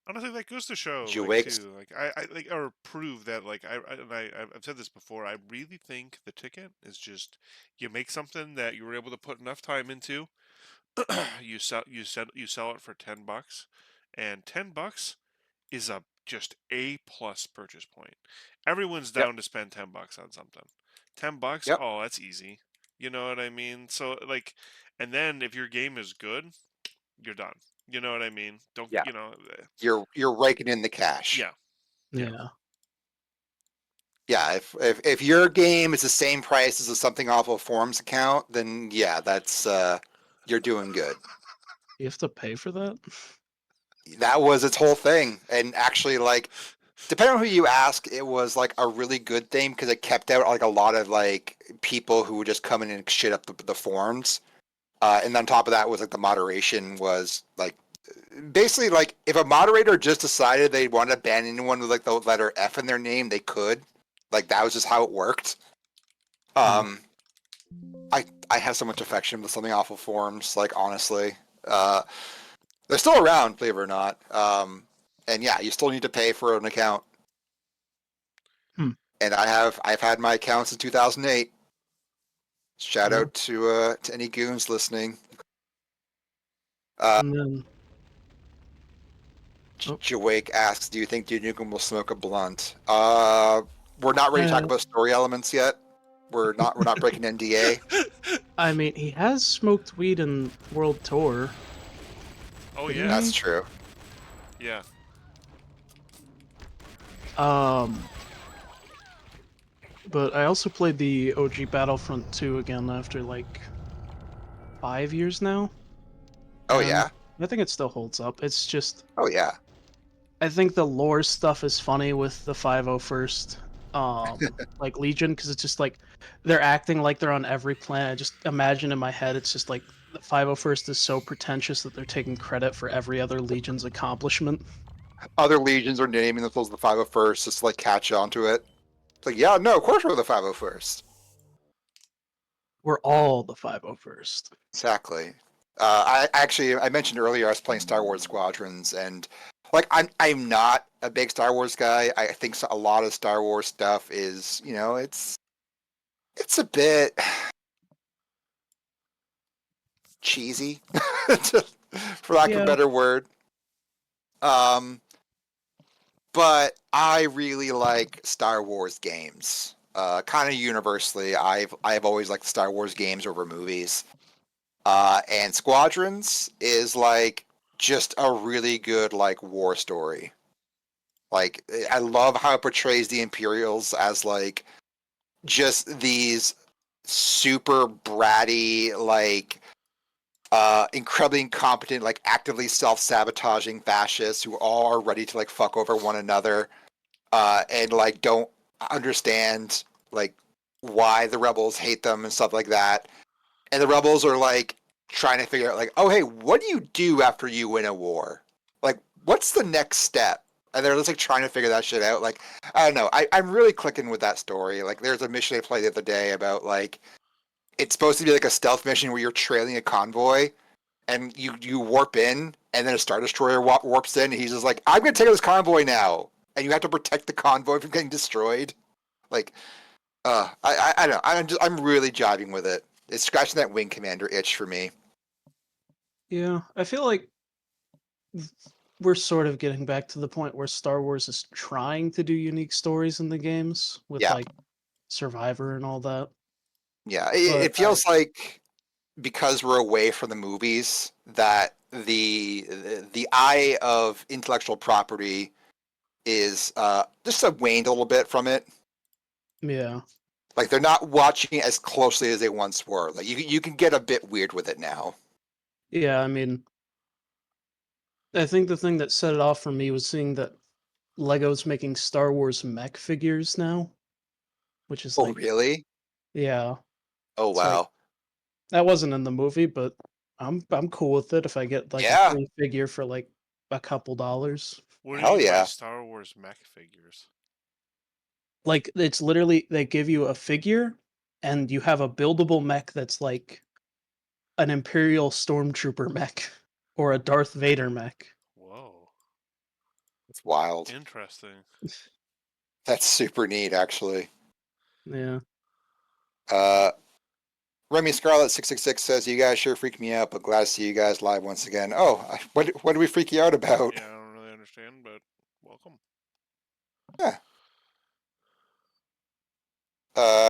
Honestly, that goes to show, Did you like, wake? too, like, I like, or prove that, like, I've said this before. I really think the ticket is just you make something that you were able to put enough time into. you sell it for $10, and $10 is a just A+ purchase point. Everyone's Yep. down to spend $10 on something. $10, Yep. oh, that's easy. You know what I mean? So like, and then if your game is good, you're done. You know what I mean? Don't Yeah. you know? You're raking in the cash. Yeah. Yeah. Yeah, if your game is the same price as a Something Awful Forums account, then yeah, that's you're doing good. You have to pay for that? That was its whole thing, and actually, like, depending on who you ask, it was like a really good thing because it kept out like a lot of like people who would just come in and shit up the forums. And on top of that was like the moderation was like basically like if a moderator just decided they wanted to ban anyone with like the letter F in their name, they could. Like that was just how it worked. I have so much affection for Something Awful forums. Like honestly, they're still around, believe it or not. And yeah, you still need to pay for an account. And I've had my account since 2008. Shout out to any goons listening. And then Jawake asks, "Do you think Duke Nukem will smoke a blunt?" We're not ready to talk about story elements yet. We're not breaking NDA. I mean, he has smoked weed in World Tour. Oh Didn't yeah. That's he? true. Yeah. But I also played the OG Battlefront 2 again after like 5 years now. Oh And yeah. I think it still holds up. It's just Oh yeah. I think the lore stuff is funny with the 501st like Legion, because it's just like they're acting like they're on every planet. Just imagine in my head, it's just like the 501st is so pretentious that they're taking credit for every other Legion's accomplishment. Other legions are naming themselves the 501st just to like catch on to it. It's like, yeah, no, of course we're the 501st. We're all the 501st. Exactly. I mentioned earlier I was playing Star Wars Squadrons, and like I'm not a big Star Wars guy. I think a lot of Star Wars stuff is, you know, it's a bit cheesy, for lack of Yeah. a better word. But I really like Star Wars games. Kind of universally, I've always liked Star Wars games over movies. And Squadrons is like just a really good like war story. Like I love how it portrays the Imperials as like just these super bratty, like incredibly incompetent, like actively self-sabotaging fascists who all are ready to like fuck over one another, and like don't understand like why the rebels hate them and stuff like that. And the rebels are like trying to figure out like, oh hey, what do you do after you win a war? Like, what's the next step? And they're just like trying to figure that shit out. Like, I don't know. I'm really clicking with that story. Like, there's a mission I played the other day about like it's supposed to be like a stealth mission where you're trailing a convoy, and you warp in, and then a Star Destroyer warps in, and he's just like, I'm gonna take out this convoy now, and you have to protect the convoy from getting destroyed. Like, I don't know. I'm really jiving with it. It's scratching that Wing Commander itch for me. Yeah. I feel like we're sort of getting back to the point where Star Wars is trying to do unique stories in the games with Yeah. like Survivor and all that. Yeah, it But feels like because we're away from the movies that the eye of intellectual property is just waned a little bit from it. yeah. Like they're not watching it as closely as they once were. Like you can get a bit weird with it now. Yeah, I mean, I think the thing that set it off for me was seeing that Lego's making Star Wars mech figures now, which is Oh like, really? yeah, Oh it's like wow. that wasn't in the movie, but I'm cool with it if I get like a Yeah. free figure for like a couple dollars. What do you Hell mean by yeah. Star Wars mech figures? Like it's literally they give you a figure and you have a buildable mech that's like an Imperial Stormtrooper mech or a Darth Vader mech. Whoa, It's wild. interesting. That's super neat actually. Yeah. Uh Remy Scarlet 666 says, "You guys sure freak me out, but glad to see you guys live once again." Oh, what do we freak you out about? Yeah, I don't really understand, but welcome. Yeah. Uh,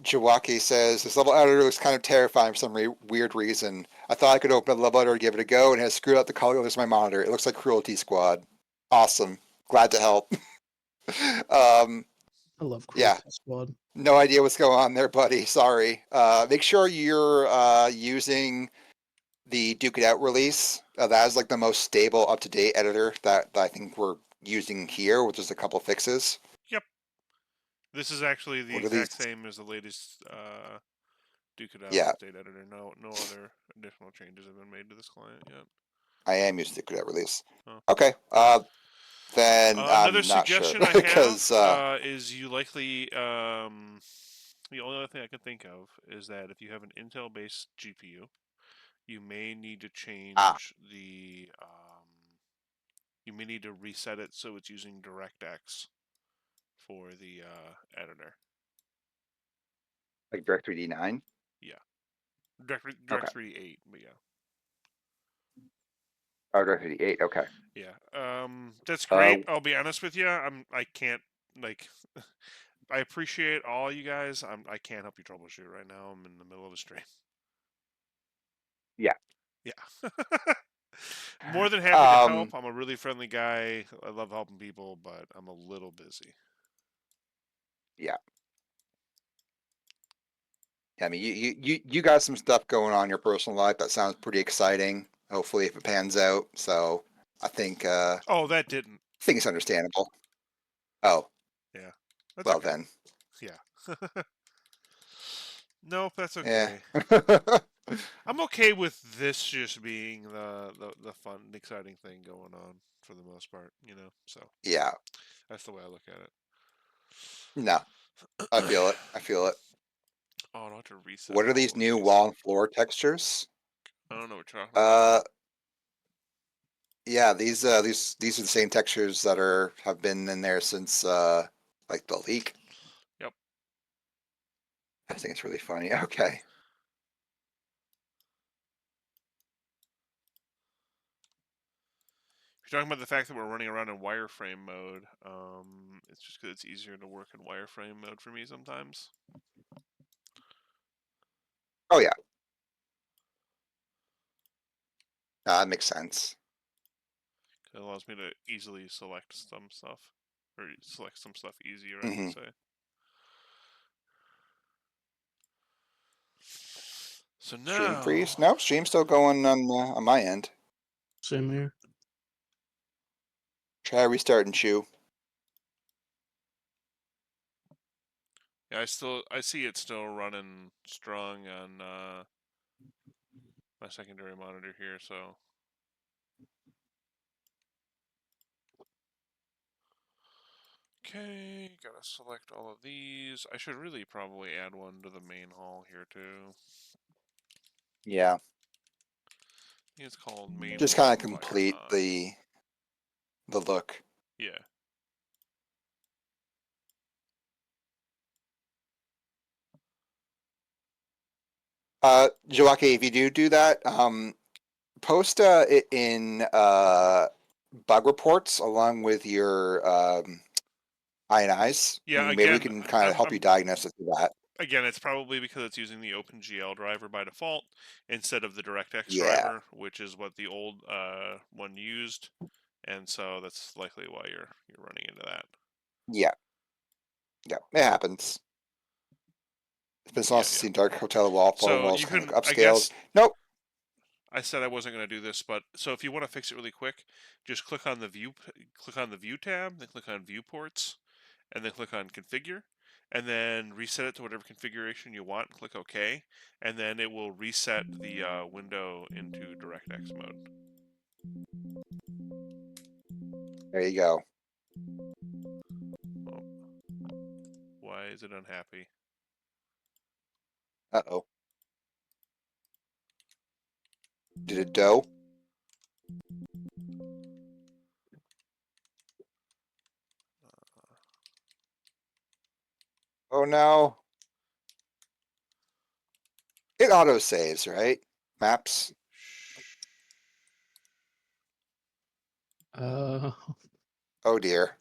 Jawaki says, "This level editor looks kind of terrifying for some weird reason. I thought I could open up the level editor and give it a go, and it has screwed up the color of my monitor. It looks like Cruelty Squad. Awesome. Glad to help." I love Yeah. Cruelty Squad. No idea what's going on there, buddy. Sorry. Make sure you're using the Duke It Out release. That is like the most stable, up-to-date editor that I think we're using here, with just a couple fixes. Yep. This is actually the What are exact these? same as the latest Duke It Out Yeah, update editor. No other additional changes have been made to this client yet. I am using the Duke It Out release. Huh. Okay. Then Another I'm not sure suggestion I because have is you likely the only other thing I can think of is that if you have an Intel-based GPU, you may need to change the you may need to reset it so it's using DirectX for the editor. like Direct3D 9. Yeah, Direct Okay. 3D 8, but yeah. Oh, Direct3D 8. Okay. Yeah. That's great. I'll be honest with you. I can't like. I appreciate all you guys. I can't help you troubleshoot right now. I'm in the middle of a stream. Yeah. Yeah. More than happy to help. I'm a really friendly guy. I love helping people, but I'm a little busy. Yeah. I mean, you got some stuff going on in your personal life that sounds pretty exciting. Hopefully, if it pans out. So I think Oh, that didn't. it's understandable. Oh. Yeah. That's Well okay. then, Yeah. Nope, that's yeah. okay. I'm okay with this just being the fun, exciting thing going on for the most part, So Yeah. that's the way I look at it. No, I feel it. I feel it. Oh, I don't have to reset What are all these of new these. wall and floor textures? I don't know what you're talking about. Yeah, these are the same textures that have been in there since like the leak. Yep. I think it's really funny. Okay. If you're talking about the fact that we're running around in wireframe mode, it's just because it's easier to work in wireframe mode for me sometimes. Oh yeah. That makes sense. It allows me to easily select some stuff, or select some stuff easier, I Hmm. should say. So Stream now, freeze? No, stream's still going on my end. Same here. Try restart and chew. yeah, I see it still running strong on my secondary monitor here. So okay, gotta select all of these. I should really probably add one to the main hall here too. Yeah. I think it's called main Just kind hall of complete Firehawk. the look. Yeah. Joaquin, if you do that, post it in bug reports along with your INIs, Yeah. and maybe we Again, can kind of help you diagnose it through that. again, it's probably because it's using the OpenGL driver by default instead of the DirectX Yeah. driver, which is what the old one used, and so that's likely why you're running into that. Yeah. Yeah. It happens. It's been so long Yeah, since yeah. seen Dark Hotel Wall So walls you kind of can, I upscaled. guess, Nope. I said I wasn't going to do this, but so if you want to fix it really quick, just click on the view tab, then click on viewports, and then click on configure, and then reset it to whatever configuration you want. And click OK, and then it will reset the window into DirectX mode. There you go. Oh, why is it unhappy? Uh-oh. Did it dough? Oh no. It auto saves, right? Maps. Uh, Oh dear.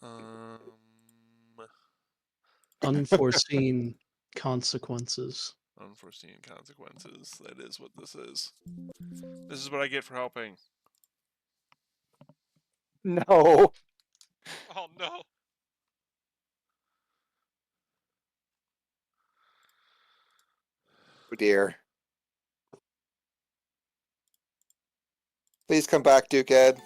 Uh-oh. unforeseen consequences. Unforeseen consequences. That is what this is. This is what I get for helping. No. Oh no. Oh dear. Please come back, Duke Ed.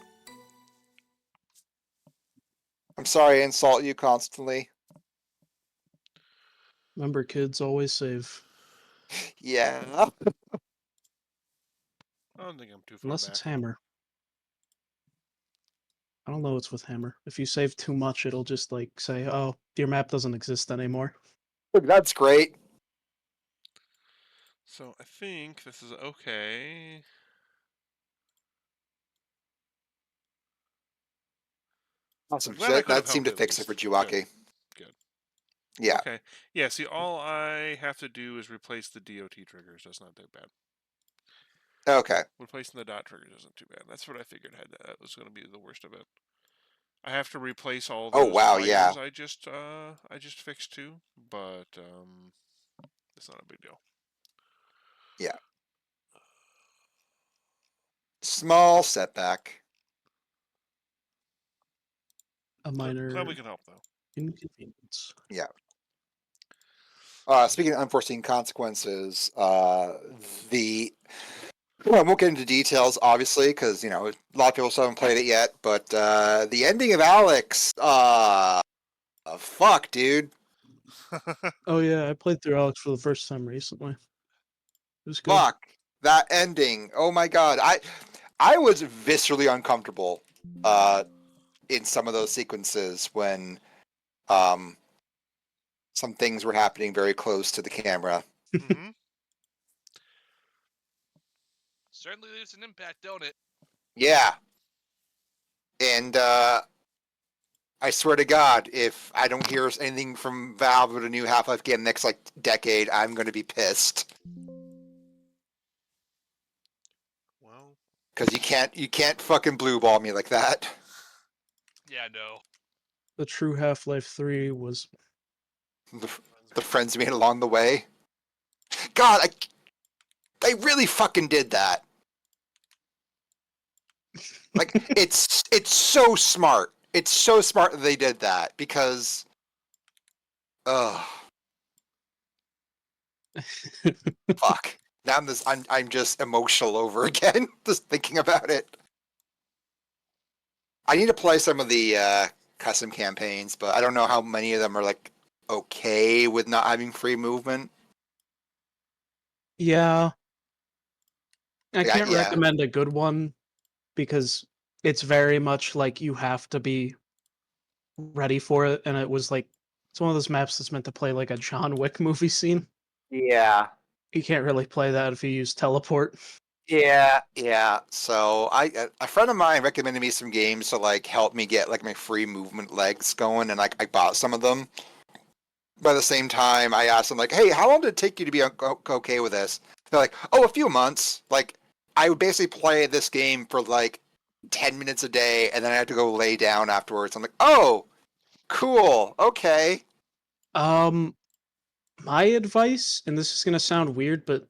I'm sorry I insult you constantly. Remember, kids always save. Yeah. I don't think I'm too far Unless back. it's Hammer. I don't know what's with Hammer. If you save too much, it'll just like say, "Oh, your map doesn't exist anymore." Look, that's great. So I think this is okay. Awesome. I'm glad So I that, could have that seemed helped to at fix it least. for Good. Jiwake. Good. Yeah. Okay. Yeah, see, all I have to do is replace the DOT triggers. That's not that bad. Okay. Replacing the dot triggers isn't too bad. That's what I figured that was going to be the worst of it. I have to replace all Oh those wow, yeah. wires I just fixed too, but it's not a big deal. Yeah. Small setback. A Glad minor we can help though. inconvenience. Yeah. Speaking of unforeseen consequences, the Well, I won't get into details, obviously, because a lot of people still haven't played it yet. But the ending of Alex, fuck, dude, Oh yeah, I played through Alex for the first time recently. It was good. fuck that ending. Oh my god, I was viscerally uncomfortable in some of those sequences when some things were happening very close to the camera. Hmm. Certainly leaves an impact, don't it? Yeah, and I swear to God, if I don't hear anything from Valve with a new Half-Life game next decade, I'm going to be pissed. Well, Because you can't fucking blue ball me like that. Yeah, no. The true Half-Life 3 was The friends made along the way. God, they really fucking did that. Like it's so smart. It's so smart that they did that because, fuck. Now I'm just emotional over again just thinking about it. I need to play some of the custom campaigns, but I don't know how many of them are like okay with not having free movement. yeah. I Yeah, can't yeah. recommend a good one because it's very much like you have to be ready for it, and it was like it's one of those maps that's meant to play like a John Wick movie scene. Yeah. You can't really play that if you use teleport. Yeah, yeah. So a friend of mine recommended me some games to like help me get like my free movement legs going, and like I bought some of them. By the same time, I asked them like, "Hey, how long did it take you to be okay with this?" They're like, "Oh, a few months." Like I would basically play this game for like 10 minutes a day, and then I had to go lay down afterwards. I'm like, "Oh, cool, okay." Um, my advice, and this is gonna sound weird, but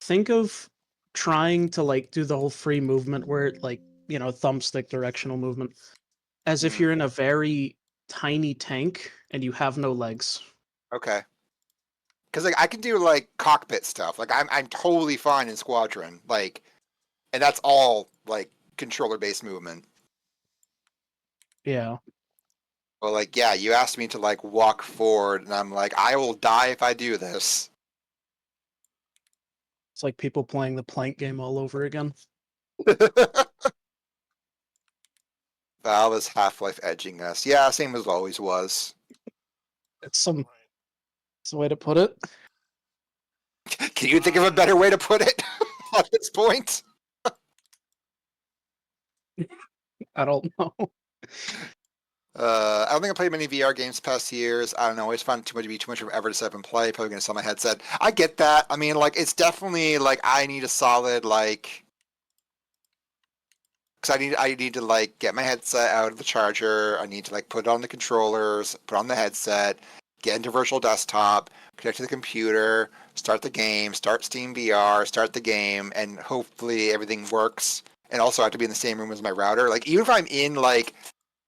think of trying to like do the whole free movement where it like thumbstick directional movement as if Mhm. you're in a very tiny tank and you have no legs. Okay. Because like I can do like cockpit stuff. Like I'm totally fine in Squadron. Like, and that's all like controller based movement. Yeah, Well, like yeah, you asked me to like walk forward, and I'm like, I will die if I do this. it's like people playing the plank game all over again. Valve is Half-Life edging us. Yeah, same as always was. It's a way to put it. Can you think of a better way to put it at this point? I don't know. I don't think I played many VR games past years. I don't know. I always found it to be too much of ever to sit up and play. Probably gonna sell my headset. I get that. I mean, like, it's definitely like I need a solid like, because I need to like get my headset out of the charger. I need to like put it on the controllers, put on the headset, get into virtual desktop, connect to the computer, start the game, start Steam VR, start the game, and hopefully everything works. And also, I have to be in the same room as my router. Like, even if I'm in like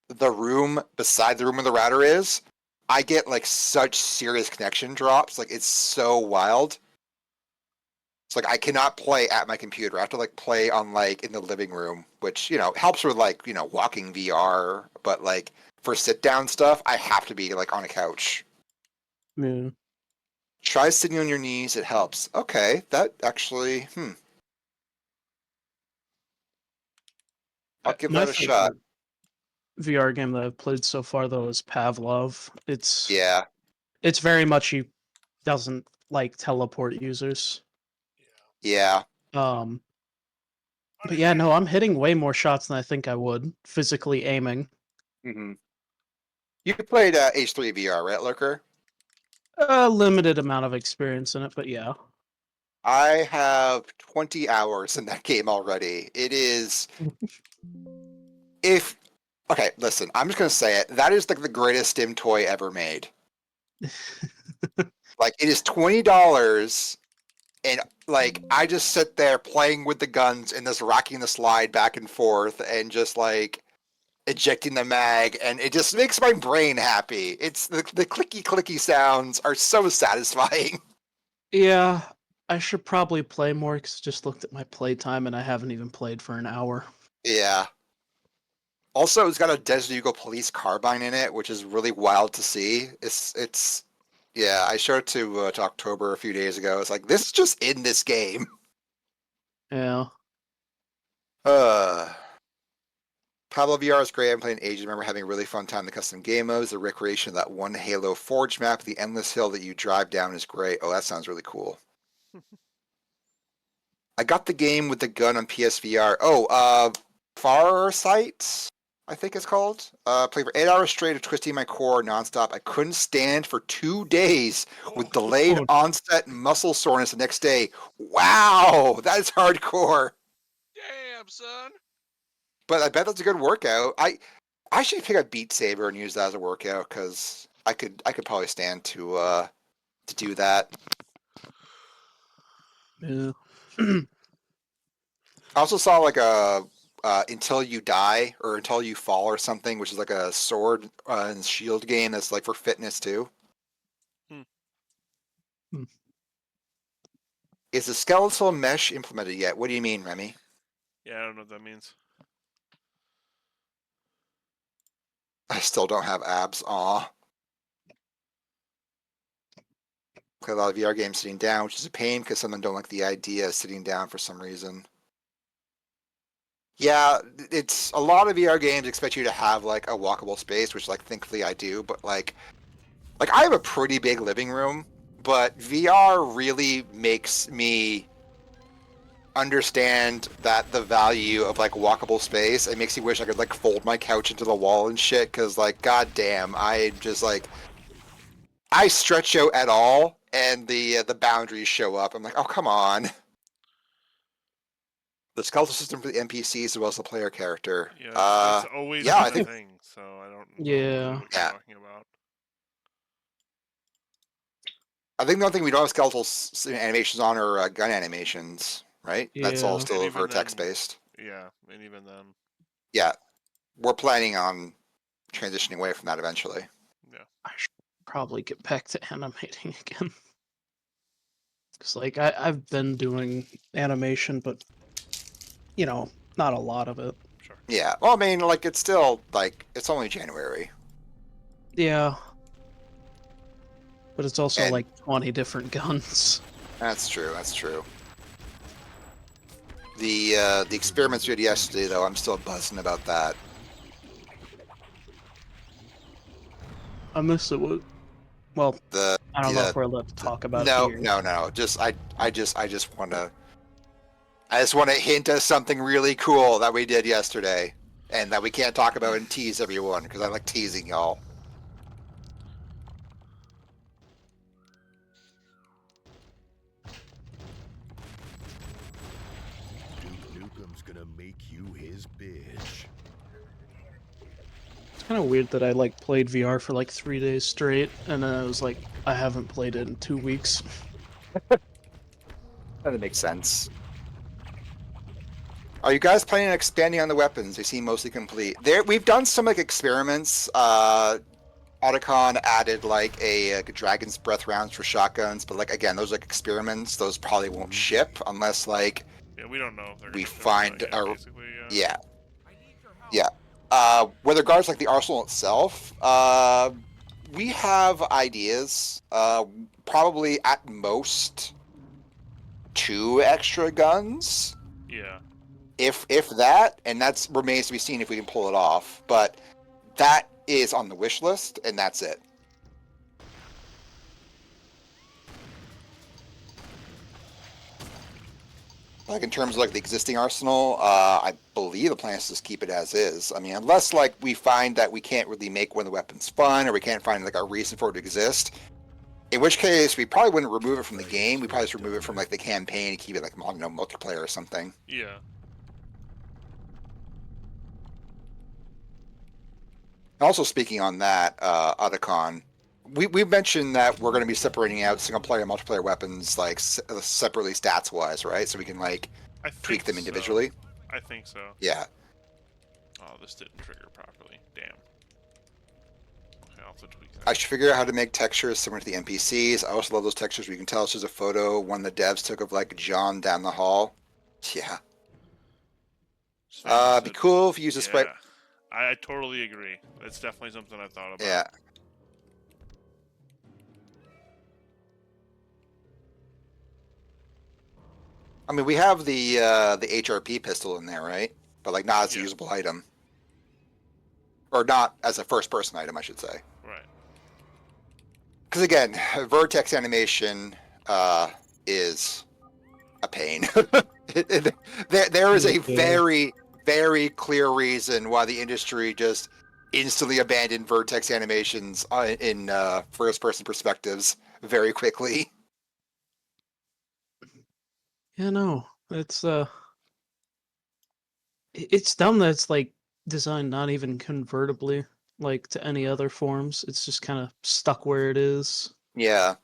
the room beside the room where the router is, I get like such serious connection drops. Like it's so wild. It's like I cannot play at my computer. I have to like play on like in the living room, which helps with like walking VR. But like for sit down stuff, I have to be like on a couch. Yeah. Try sitting on your knees. It helps. Okay, that actually. I'll give My that a shot. favorite VR game that I've played so far though is Pavlov. Yeah. It's very much he doesn't like teleport users. Yeah. Um, but yeah, no, I'm hitting way more shots than I think I would physically aiming. Mm-hmm. You played H3 VR, right, Lurker? A limited amount of experience in it, but yeah. I have 20 hours in that game already. It is if okay, listen, I'm just gonna say it. That is like the greatest Stim toy ever made. Like it is $20, and like I just sit there playing with the guns and just rocking the slide back and forth and just like ejecting the mag, and it just makes my brain happy. It's the clicky clicky sounds are so satisfying. Yeah, I should probably play more because I just looked at my playtime and I haven't even played for an hour. Yeah. Also, it's got a Desert Eagle police carbine in it, which is really wild to see. Yeah, I showed it to October a few days ago. It's like, this is just in this game. Yeah. Pablo VR is great. I haven't played in ages. I remember having a really fun time in the custom game modes. The recreation of that one Halo Forge map, the endless hill that you drive down is great. Oh, that sounds really cool. I got the game with the gun on PSVR. Oh, Farsight, I think it's called. Played for 8 hours straight of twisting my core nonstop. I couldn't stand for 2 days with delayed onset muscle soreness the next day. Wow, that is hardcore. Damn, son. But I bet that's a good workout. I should pick up Beat Saber and use that as a workout because I could probably stand to do that. Yeah. I also saw like a Until You Die or Until You Fall or something, which is like a sword and shield game that's like for fitness too. Hmm. Is the skeletal mesh implemented yet? What do you mean, Remy? Yeah, I don't know what that means. I still don't have abs. Aw. Play a lot of VR games sitting down, which is a pain because some of them don't like the idea of sitting down for some reason. Yeah, it's a lot of VR games expect you to have like a walkable space, which like thankfully I do, but like I have a pretty big living room, but VR really makes me understand that the value of like walkable space. It makes me wish I could like fold my couch into the wall and shit because like goddamn, I just like I stretch out at all and the boundaries show up. I'm like, oh come on. The skeletal system for the NPCs as well as the player character. Yeah, that's always yeah, been I a think thing, so I don't Yeah. know what you're talking about. I think the only thing we don't have skeletal animations on are gun animations, right? That's all Yeah. still And even vertex then- based. Yeah, and even then, Yeah, we're planning on transitioning away from that eventually. yeah. I should probably get back to animating again. Because, like, I've been doing animation, but, you know, not a lot of it. Sure. Yeah, well, I mean, like it's still like it's only January. Yeah. But it's also And- like 20 different guns. That's true. That's true. The experiments we did yesterday, though, I'm still buzzing about that. I miss it. Well, The I don't know if we're allowed to talk about no, it here. no. Just I just want to hint at something really cool that we did yesterday, and that we can't talk about and tease everyone because I like teasing y'all. Duke Nukem's gonna make you his bitch. It's kind of weird that I like played VR for like 3 days straight, and then I was like, I haven't played it in 2 weeks. That makes sense. Are you guys planning on expanding on the weapons? They seem mostly complete. We've done some like experiments. Otacon added like a Dragon's Breath rounds for shotguns, but like again, those are like experiments. Those probably won't ship unless like Yeah, we don't know if they're we gonna ship or find not yet, basically, yeah. With regards to, like the arsenal itself, we have ideas. Probably at most 2 extra guns. Yeah. If that, and that's remains to be seen if we can pull it off. But that is on the wish list, and that's it. Like in terms of like the existing arsenal, I believe the plan is to just keep it as is. I mean, unless like we find that we can't really make one of the weapons fun, or we can't find like a reason for it to exist. In which case, we probably wouldn't remove it from the game. We probably just remove it from like the campaign and keep it like multiplayer or something. Yeah. Also, speaking on that, Otacon, we mentioned that we're going to be separating out single player and multiplayer weapons like separately stats wise, right? So we can like I tweak think them individually. So. I think so. Yeah. Oh, this didn't trigger properly. Damn. I'll have to tweak that. I should figure out how to make textures similar to the NPCs. I also love those textures where you can tell it's just a photo one of the devs took of like John down the hall. Yeah. Sven Be said, cool if you use a sprite. I totally agree. It's definitely something I thought about. Yeah. I mean, we have the HRP pistol in there, right? But like not as a Yeah. usable item, or not as a first-person item, I should say. Right. Because again, vertex animation is a pain. There is a very, very clear reason why the industry just instantly abandoned vertex animations in first-person perspectives very quickly. Yeah, no, it's dumb that it's like designed not even convertibly like to any other forms. It's just kind of stuck where it is. Yeah.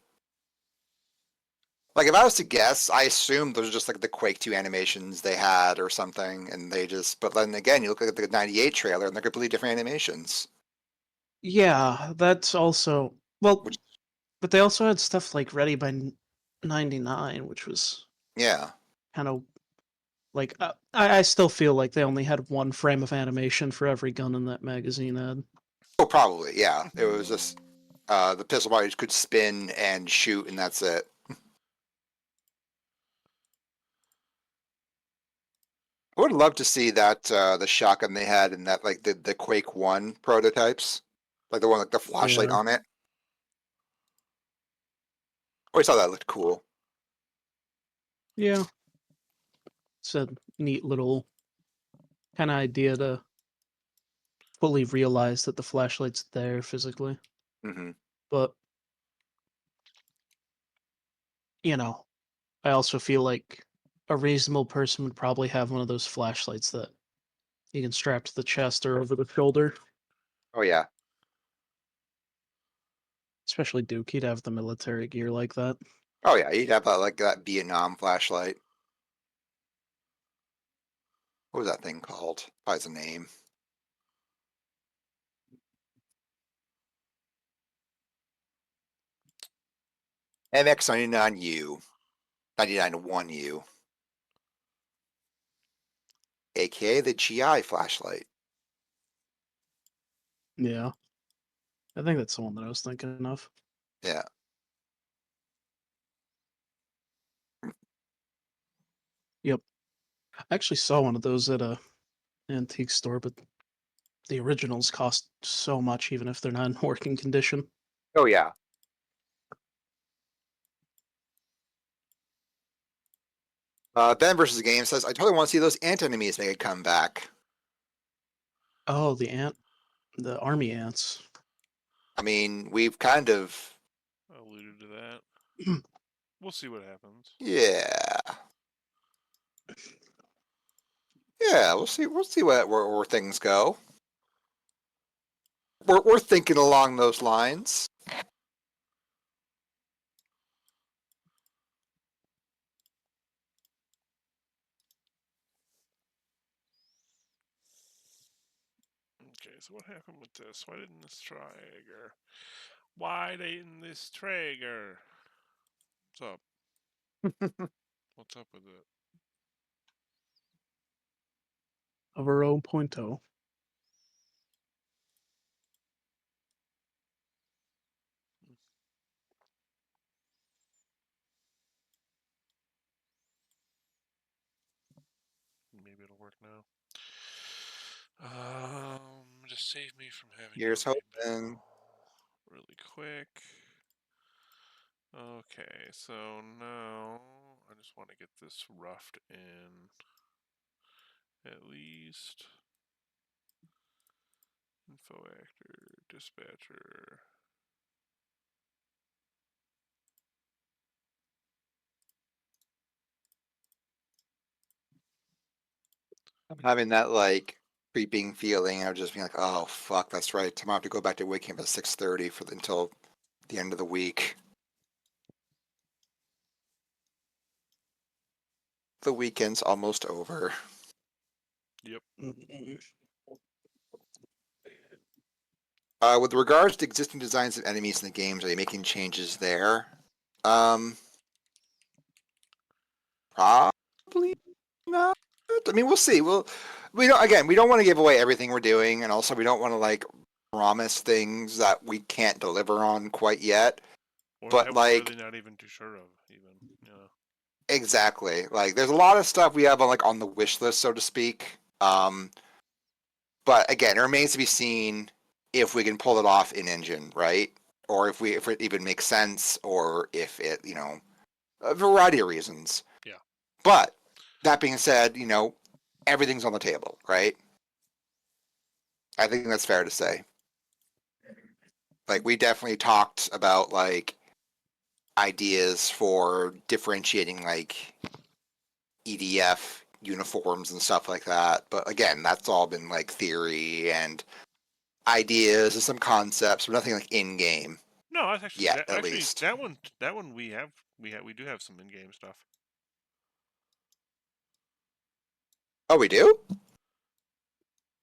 Like if I was to guess, I assume those are just like the Quake 2 animations they had or something, and they just. But then again, you look at the '98 trailer, and they're completely different animations. Yeah, that's also well, Which- but they also had stuff like Ready by '99, which was Yeah. kind of like I still feel like they only had one frame of animation for every gun in that magazine ad. Oh, probably. Yeah. It was just the pistol body could spin and shoot, and that's it. I would love to see that the shotgun they had in that like the Quake 1 prototypes, like the one with the flashlight Yeah. on it. Always thought that looked cool. Yeah, it's a neat little kind of idea to fully realize that the flashlight's there physically. Hmm. But you know, I also feel like a reasonable person would probably have one of those flashlights that you can strap to the chest or over the shoulder. Oh yeah. Especially Duke, he'd have the military gear like that. Oh yeah. You'd have like that Vietnam flashlight. What was that thing called? Probably the name. MX99U, 99-1U, aka the GI flashlight. Yeah, I think that's the one that I was thinking of. Yeah. Yep, I actually saw one of those at a antique store, but the originals cost so much, even if they're not in working condition. Oh yeah. Ben versus the game says, I totally want to see those ant enemies make a comeback. Oh, the army ants. I mean, we've kind of, Alluded to that. We'll see what happens. yeah, yeah. We'll see where things go. We're thinking along those lines. Okay, so what happened with this? Why didn't this trigger? Why didn't this trigger? What's up? What's up with it? Of our own .0. Maybe it'll work now. Just save me from having Here's to hoping. really quick. Okay, so now I just want to get this roughed in at least. Info actor, dispatcher. I'm having that like creeping feeling of just being like, oh fuck, that's right. Tomorrow I have to go back to waking up at 6:30 until the end of the week. The weekend's almost over. Yep. With regards to existing designs of enemies in the games, are they making changes there? Probably not. I mean, we'll see. We don't want to give away everything we're doing, and also we don't want to like promise things that we can't deliver on quite yet. Or But, that like- we're really not even too sure of, even. Yeah. Exactly. Like, there's a lot of stuff we have on the wish list, so to speak. But again, it remains to be seen if we can pull it off in engine, right? Or if it even makes sense, or if it, a variety of reasons. Yeah. But that being said, everything's on the table, right? I think that's fair to say. Like, we definitely talked about like ideas for differentiating like EDF uniforms and stuff like that. But again, that's all been like theory and ideas and some concepts, but nothing like in game. No, that's actually Yeah, at actually least. that one we do have some in-game stuff. Oh, we do?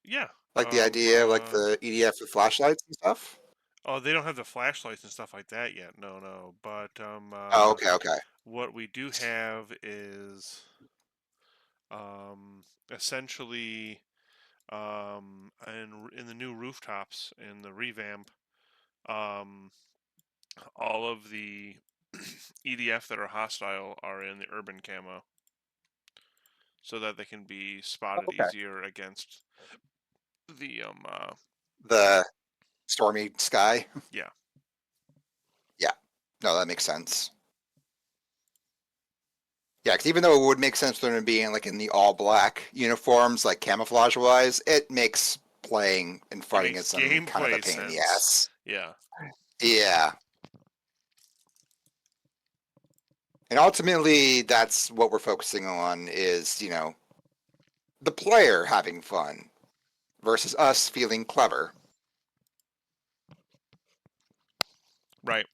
Yeah. Like the idea, like the EDF with flashlights and stuff? Oh, they don't have the flashlights and stuff like that yet. No. But Oh, okay. what we do have is essentially in the new rooftops in the revamp, all of the EDF that are hostile are in the urban camo, so that they can be spotted Okay. easier against the The stormy sky? Yeah. Yeah. No, that makes sense. Yeah, because even though it would make sense for them to be in the all black uniforms, like camouflage wise, it makes playing and fighting makes against them kind of a gameplay pain in the sense. ass. Yeah. Yeah. And ultimately, that's what we're focusing on is, the player having fun versus us feeling clever. Right.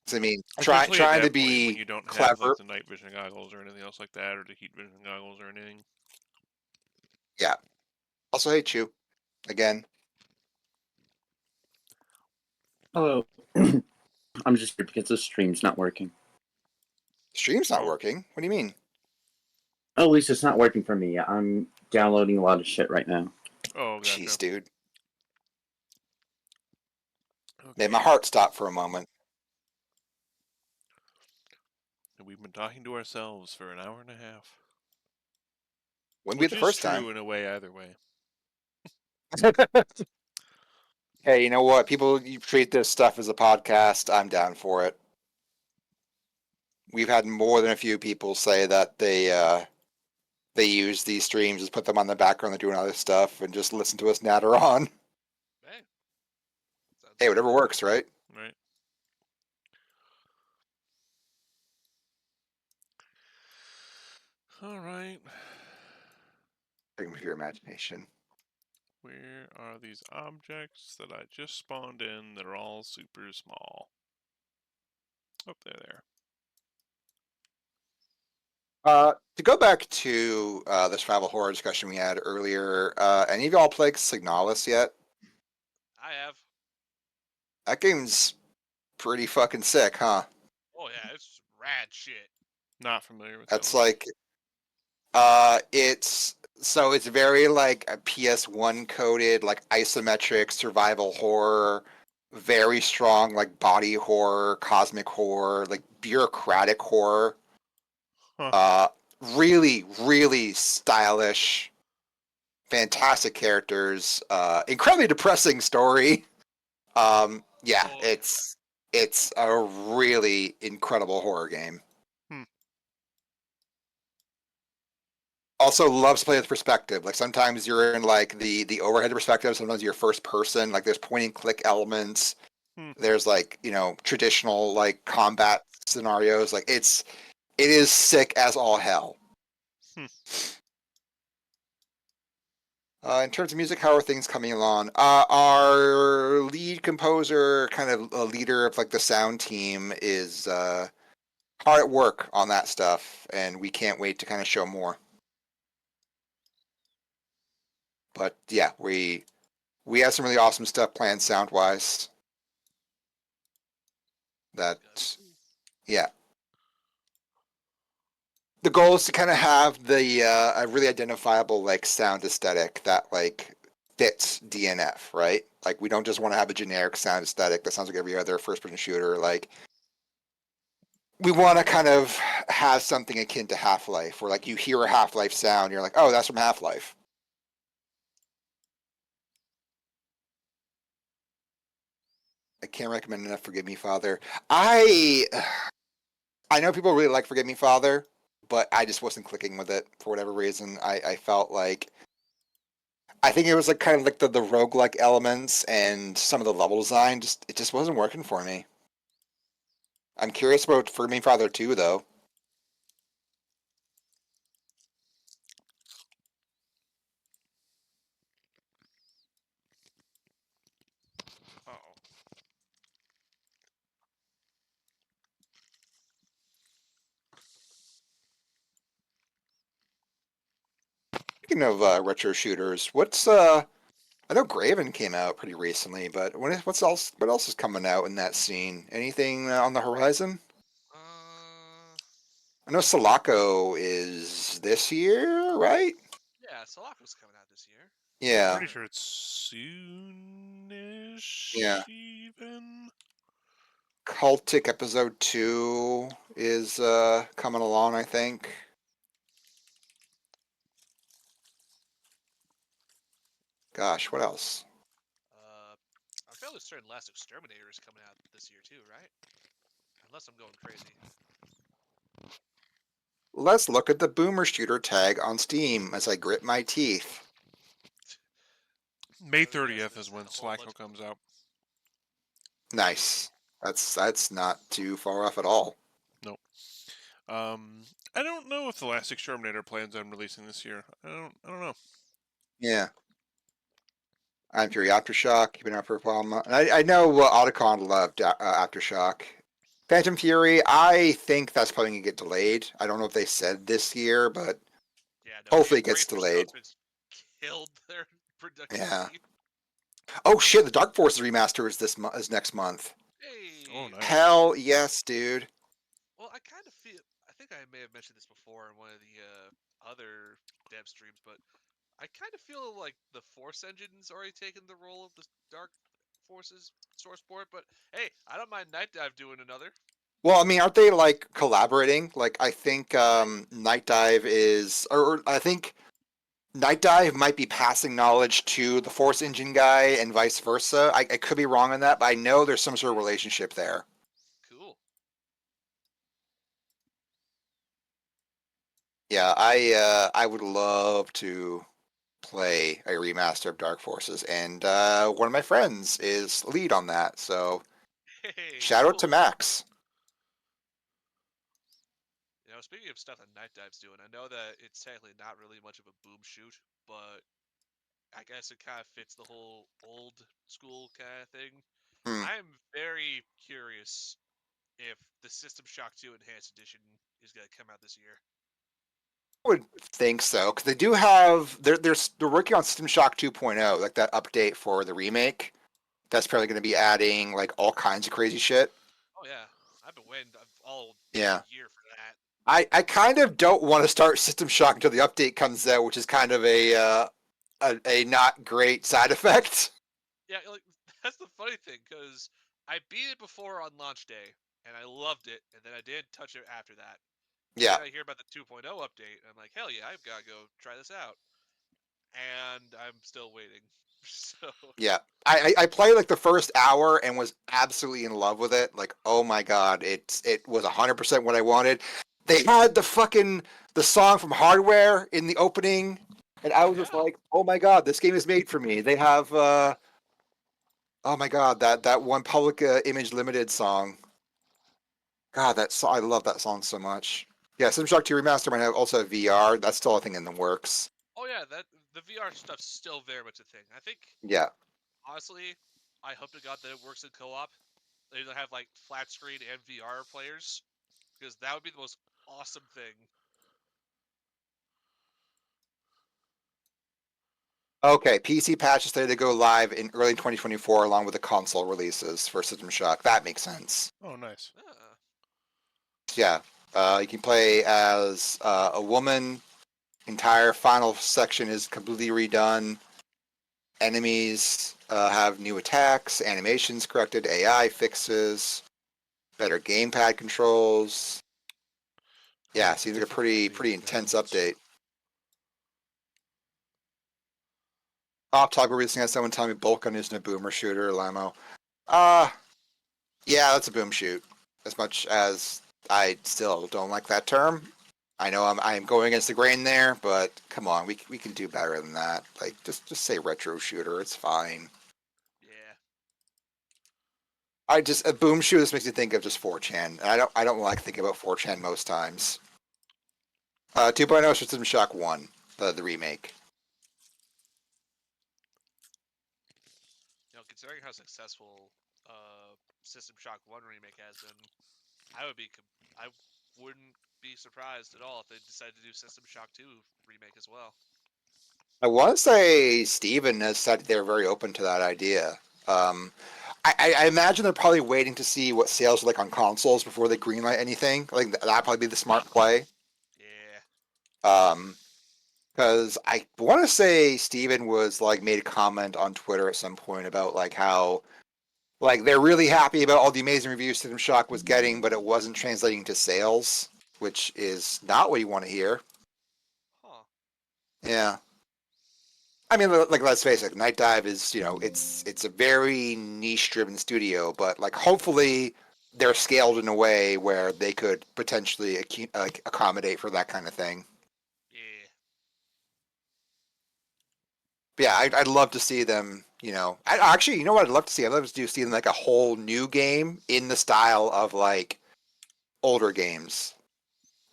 So, I mean, Especially at trying that to point when be you don't have clever. like the night vision goggles or anything else like that, or the heat vision goggles or anything. Yeah. Also, hey, Chew. Again. Hello. I'm just here because the stream's not working. Stream's not Oh. working. What do you mean? Oh, at least it's not working for me. I'm downloading a lot of shit right now. Oh, gotcha. Jeez, dude. Okay. Made my heart stop for a moment. And we've been talking to ourselves for an hour and a half. Wouldn't be Which the is first true time. in a way either way. Hey, you know what? People, you treat this stuff as a podcast. I'm down for it. We've had more than a few people say that they use these streams, just put them on the background, they're doing other stuff, and just listen to us natter on. Hey. Sounds Hey, good. whatever works, right? Right. All right. Bring with your imagination. Where are these objects that I just spawned in that are all super small? Oh, they're there. To go back to the survival horror discussion we had earlier, any of y'all played Signalis yet? I have. That game's pretty fucking sick, huh? Oh yeah, it's rad shit. Not familiar with That's that one. like, it's very like a PS1 coded, like isometric survival horror, very strong like body horror, cosmic horror, like bureaucratic horror. Huh. Really, really stylish, fantastic characters, incredibly depressing story. Yeah, Oh, yeah. it's a really incredible horror game. Hmm. Also loves to play with perspective. Like sometimes you're in like the overhead perspective, sometimes you're first person. Like there's point and click elements. Hmm. There's like traditional like combat scenarios. Like it is sick as all hell. Hmm. In terms of music, how are things coming along? Our lead composer, kind of a leader of like the sound team, is hard at work on that stuff, and we can't wait to kind of show more. But yeah, we We have some really awesome stuff planned sound-wise. That, yeah. The goal is to kind of have the a really identifiable like sound aesthetic that like fits DNF, right? Like we don't just want to have a generic sound aesthetic that sounds like every other first-person shooter. Like we want to kind of have something akin to Half-Life, where like you hear a Half-Life sound, you're like, oh, that's from Half-Life. I can't recommend enough Forgive Me Father. I know people really like Forgive Me Father, but I just wasn't clicking with it for whatever reason. I felt like I think it was like kind of like the roguelike elements and some of the level design it just wasn't working for me. I'm curious about Forgive Me Father 2 though. Uh-oh. Speaking of retro shooters, what's I know Graven came out pretty recently, but what's else? What else is coming out in that scene? Anything on the horizon? I know Sulaco is this year, right? Yeah, Sulaco's coming out this year. Yeah. Pretty sure it's soonish. Yeah. Even. Cultic episode 2 is coming along, I think. Gosh, what else? I'm fairly certain Last Exterminator is coming out this year too, right? Unless I'm going crazy. Let's look at the Boomer Shooter tag on Steam as I grit my teeth. May Oh, yes, 30th there's is when a whole bunch Slacko of comes out. Nice. That's not too far off at all. Nope. I don't know if the Last Exterminator plans on releasing this year. I don't know. Yeah. I'm Fury Aftershock. You've been out for a while. I know Otacon loved Aftershock. Phantom Fury, I think that's probably going to get delayed. I don't know if they said this year, but Yeah, no. hopefully it gets Great delayed. Stuff killed their production Yeah. team. Oh shit, the Dark Forces remaster is next month. Hey. Oh, nice. Hell yes, dude. Well, I kind of feel. I think I may have mentioned this before in one of the other dev streams, but I kind of feel like the Force Engine's already taken the role of the Dark Forces source board. But hey, I don't mind Night Dive doing another. Well, I mean, aren't they like collaborating? Like, I think Night Dive is, or I think Night Dive might be passing knowledge to the Force Engine guy and vice versa. I could be wrong on that, but I know there's some sort of relationship there. Cool. Yeah, I would love to play a remaster of Dark Forces, and one of my friends is lead on that. So Hey, shout out to cool. Max. You know, speaking of stuff that Night Dive's doing, I know that it's technically not really much of a boom shoot, but I guess it kind of fits the whole old school kind of thing. Hmm. I'm very curious if the System Shock 2 Enhanced Edition is going to come out this year. I would think so because they do have they're working on System Shock 2.0, like that update for the remake. That's probably going to be adding like all kinds of crazy shit. Oh yeah, I've been waiting all Yeah. year for that. I kind of don't want to start System Shock until the update comes out, which is kind of a not great side effect. Yeah, like that's the funny thing because I beat it before on launch day and I loved it, and then I didn't touch it after that. Yeah. Then I hear about the 2.0 update, and I'm like, hell yeah, I've got to go try this out. And I'm still waiting. So Yeah. I played like the first hour and was absolutely in love with it. Like, oh my god, it was 100% what I wanted. They had the song from Hardware in the opening, and I was just like, oh my god, this game is made for me. They have oh my god, that one Public Image Limited song. God, I love that song so much. Yeah, System Shock 2 Remaster might also have VR. That's still a thing in the works. oh yeah, that the VR stuff's still very much a thing. I think Yeah. honestly, I hope to God that it works in co-op. They either have like flat screen and VR players, because that would be the most awesome thing. Okay, PC patch is slated to go live in early 2024 along with the console releases for System Shock. That makes sense. Oh, nice. Yeah, you can play as a woman. Entire final section is completely redone. Enemies have new attacks, animations corrected, AI fixes, better gamepad controls. Yeah, seems like a pretty intense update. Off topic, recently had someone tell me Bolkan isn't a boomer shooter, Lamo. Yeah, that's a boom shoot. As much as I still don't like that term. I know I'm going against the grain there, but come on, we can do better than that. Like just say retro shooter, it's fine. Yeah. A boom shoot just makes me think of just 4chan. And I don't like thinking about 4chan most times. 2.0 System Shock 1, the remake. You know, considering how successful System Shock 1 remake has been, I wouldn't be surprised at all if they decided to do System Shock 2 remake as well. I want to say Steven has said they're very open to that idea. I imagine they're probably waiting to see what sales are like on consoles before they greenlight anything. I think that'd probably be the smart play. Yeah. Because I want to say Steven was like made a comment on Twitter at some point about like how like they're really happy about all the amazing reviews System Shock was getting, but it wasn't translating to sales, which is not what you want to hear. Huh. Yeah. I mean, like let's face it, Night Dive is it's a very niche-driven studio, but like hopefully they're scaled in a way where they could potentially like accommodate for that kind of thing. Yeah. But yeah, I'd love to see them. Actually, you know what I'd love to see? I'd love to see them like a whole new game in the style of like older games.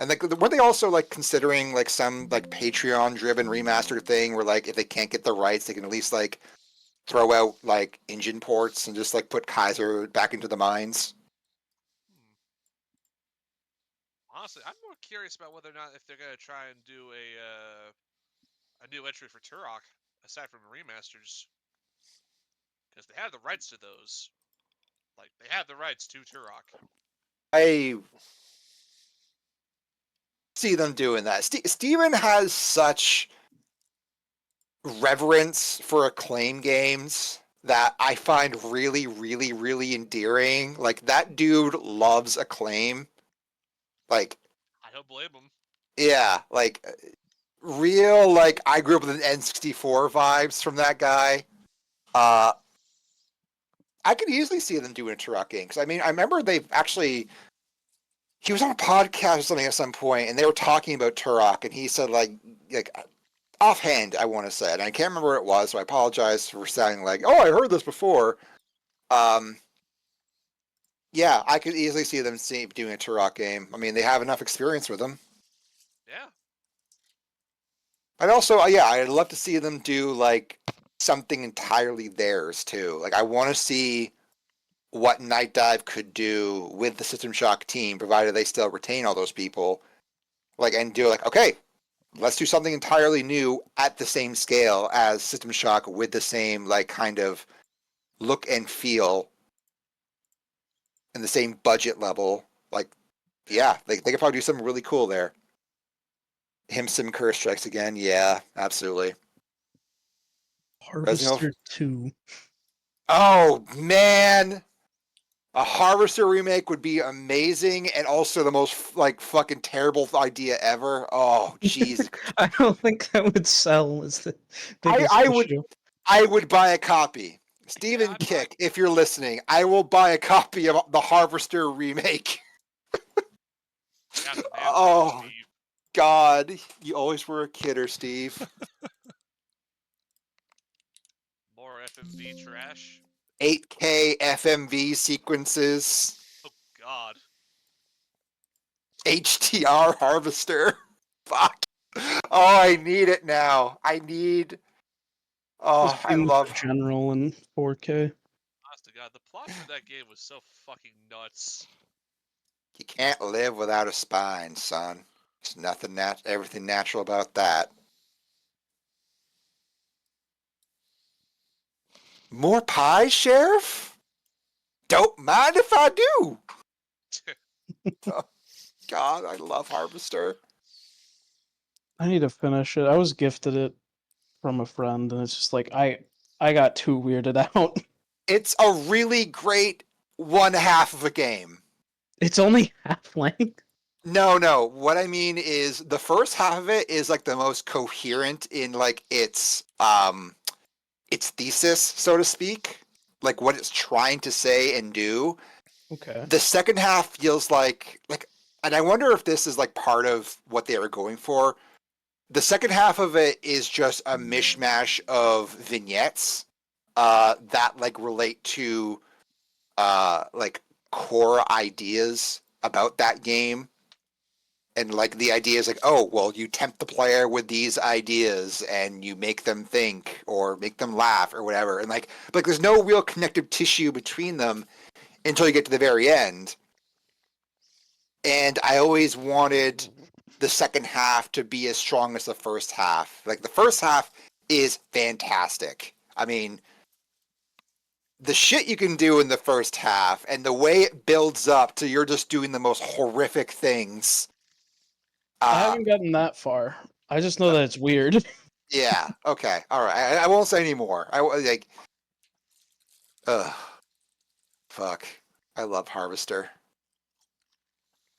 And like, were they also like considering like some like Patreon-driven remastered thing where like if they can't get the rights, they can at least like throw out like engine ports and just like put Kaiser back into the mines? Honestly, I'm more curious about whether or not if they're gonna try and do a new entry for Turok aside from remasters, because they have the rights to those. Like they have the rights to Turok. I see them doing that. Steven has such reverence for Acclaim games that I find really, really, really endearing. Like that dude loves Acclaim. Like, I don't blame them. yeah, like real. Like I grew up with an N64 vibes from that guy. I could easily see them doing a Turok game because I mean I remember he was on a podcast or something at some point and they were talking about Turok and he said like offhand, I want to say, and I can't remember what it was, so I apologize for sounding like, oh, I heard this before. Yeah, I could easily see them doing a Turok game. I mean, they have enough experience with them. Yeah. I'd also, yeah, I'd love to see them do like something entirely theirs too. Like, I want to see what Night Dive could do with the System Shock team, provided they still retain all those people. Like, and do like, okay, let's do something entirely new at the same scale as System Shock with the same like kind of look and feel and the same budget level. Like, yeah, they could probably do something really cool there. Sim Curse Strikes Again, yeah, absolutely. Harvester 2. Oh man, a Harvester remake would be amazing, and also the most like fucking terrible idea ever. Oh jeez, I don't think that would sell as the biggest I issue. would buy a copy. Stephen I'd Kick, if you're listening, I will buy a copy of the Harvester remake. I got the man Oh Steve. God, you always were a kidder, Steve. More FMV trash. 8K FMV sequences. Oh God. HDR Harvester. Fuck. Oh, I need it now. I love. General in 4K. Honest to God, the plot for that game was so fucking nuts. You can't live without a spine, son. There's nothing everything natural about that. More pies, Sheriff? Don't mind if I do. Oh, God, I love Harvester. I need to finish it. I was gifted it from a friend, and it's just like I got too weirded out. It's a really great one half of a game. It's only half length. No. What I mean is the first half of it is like the most coherent in like its thesis, so to speak, like what it's trying to say and do. Okay. The second half feels like, and I wonder if this is like part of what they were going for. The second half of it is just a mishmash of vignettes that like relate to like core ideas about that game. And like the idea is like, oh, well, you tempt the player with these ideas and you make them think or make them laugh or whatever. And like there's no real connective tissue between them until you get to the very end. And I always wanted the second half to be as strong as the first half. Like the first half is fantastic. I mean, the shit you can do in the first half and the way it builds up to you're just doing the most horrific things. I haven't gotten that far. I just know that it's weird. Yeah. Okay. All right. I won't say any more. Fuck. I love Harvester.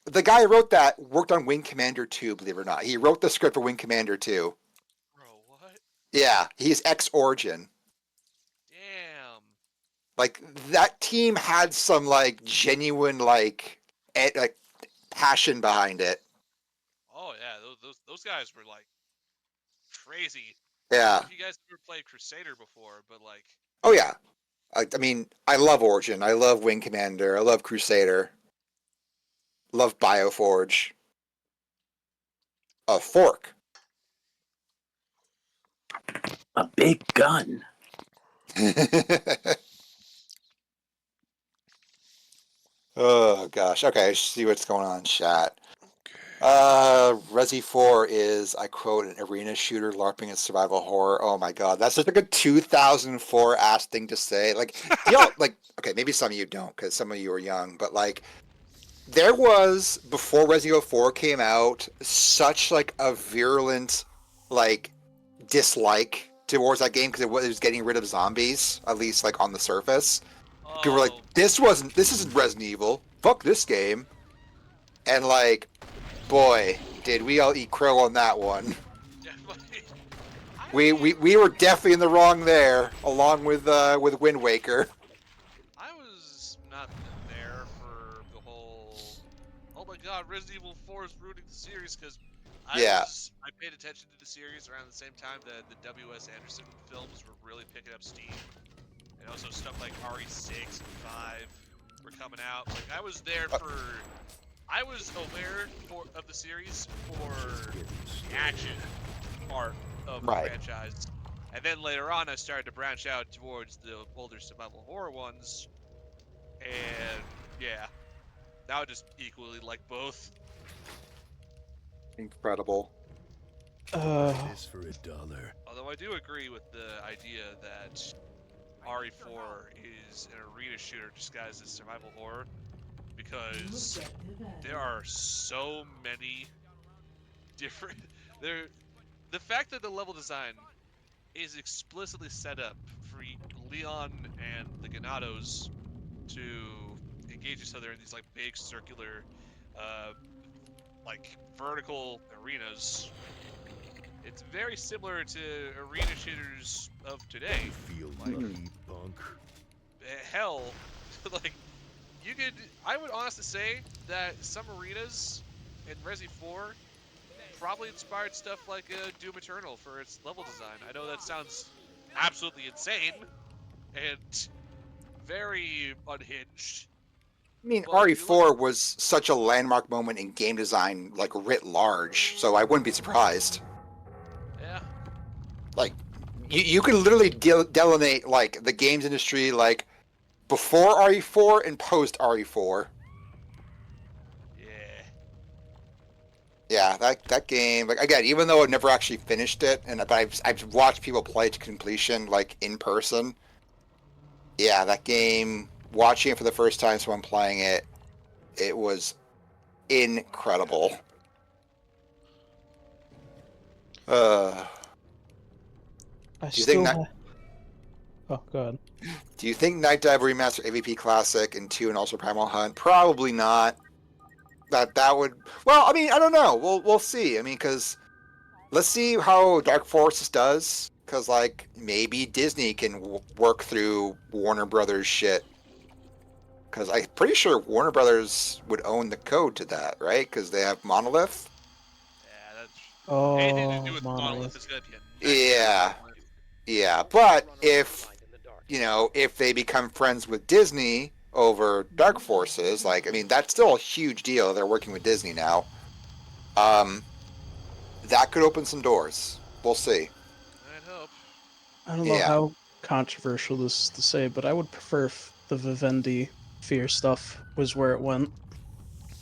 The guy who wrote that worked on Wing Commander 2, believe it or not. He wrote the script for Wing Commander 2. Bro, what? Yeah, he's ex-Origin. Damn. Like, that team had some, like, genuine, like passion behind it. Oh yeah, those guys were like crazy. Yeah. If you guys ever played Crusader before, but like. Oh, yeah. I mean, I love Origin. I love Wing Commander. I love Crusader. Love Bioforge. Fork. A big gun. Oh gosh. Okay, let's see what's going on in chat. Resi 4 is, I quote, an arena shooter LARPing and survival horror. Oh my god, that's just like a 2004 ass thing to say. Like, y'all, like, okay, maybe some of you don't because some of you are young, but like, there was, before Resi 4 came out, such like a virulent, like, dislike towards that game because it was getting rid of zombies, at least like on the surface. People were like, this isn't Resident Evil. Fuck this game. And like, boy, did we all eat crow on that one. Definitely. We were definitely in the wrong there, along with Wind Waker. I was not there for the whole. Oh my God, Resident Evil 4 is ruining the series because I paid attention to the series around the same time that the W.S. Anderson films were really picking up steam, and also stuff like RE6 and 5 were coming out. Like I was there for. I was aware of the series for the action part of the franchise. And then later on, I started to branch out towards the older survival horror ones. And yeah, now I just equally like both. Incredible. This for $1. Although I do agree with the idea that RE4 is an arena shooter disguised as survival horror. Because there are so many different. The fact that the level design is explicitly set up for Leon and the Ganados to engage each other in these like big circular, like vertical arenas. It's very similar to arena shooters of today. Feel like punk. hell, like. I would honestly say that some arenas in Resi 4 probably inspired stuff like Doom Eternal for its level design. I know that sounds absolutely insane and very unhinged. I mean, RE4 was such a landmark moment in game design, like writ large, so I wouldn't be surprised. Yeah. Like, you can literally delineate like the games industry, like before RE4 and post RE4. Yeah. Yeah, that game, like again, even though I've never actually finished it, but I've watched people play it to completion, like in person. Yeah, that game, watching it for the first time, so I'm playing it, it was incredible. I Do you still think have. Oh, God. Do you think Night Dive Remaster AVP Classic and 2 and also Primal Hunt? Probably not. That would. Well, I mean, I don't know. We'll see. I mean, because let's see how Dark Forces does. Because like maybe Disney can work through Warner Brothers shit. Because I'm pretty sure Warner Brothers would own the code to that, right? Because they have Monolith. Yeah, that's anything to do Oh, with Monolith Monolith. is gonna be a nightmare. Yeah, to work with. yeah. But if they become friends with Disney over Dark Forces, like I mean, that's still a huge deal. They're working with Disney now. Um, that could open some doors. We'll see. I'd hope. I don't know Yeah. how controversial this is to say, but I would prefer if the Vivendi Fear stuff was where it went.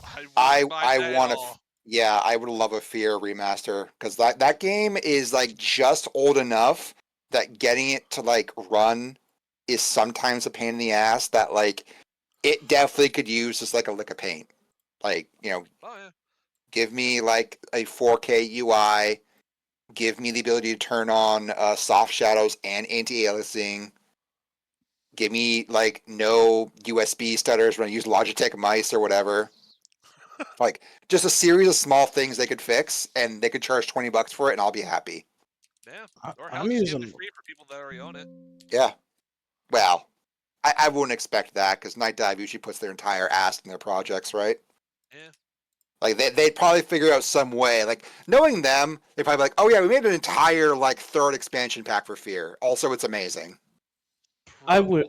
I I wouldn't mind I that at want to. all. Yeah, I would love a Fear remaster because that game is like just old enough that getting it to like run is sometimes a pain in the ass. That like it definitely could use just like a lick of paint. Like Oh yeah. give me like a 4K UI. Give me the ability to turn on soft shadows and anti-aliasing. Give me like no USB stutters when I use Logitech mice or whatever. Like just a series of small things they could fix, and they could charge $20 for it, and I'll be happy. Yeah. I, Or hell, I'm just give it using. free for people that already own it. Yeah. Well, I wouldn't expect that because Night Dive usually puts their entire ass in their projects, right? Yeah. Like they'd probably figure out some way. Like knowing them, they'd probably be like, "Oh yeah, we made an entire like third expansion pack for Fear. Also, it's amazing." I Probably. would.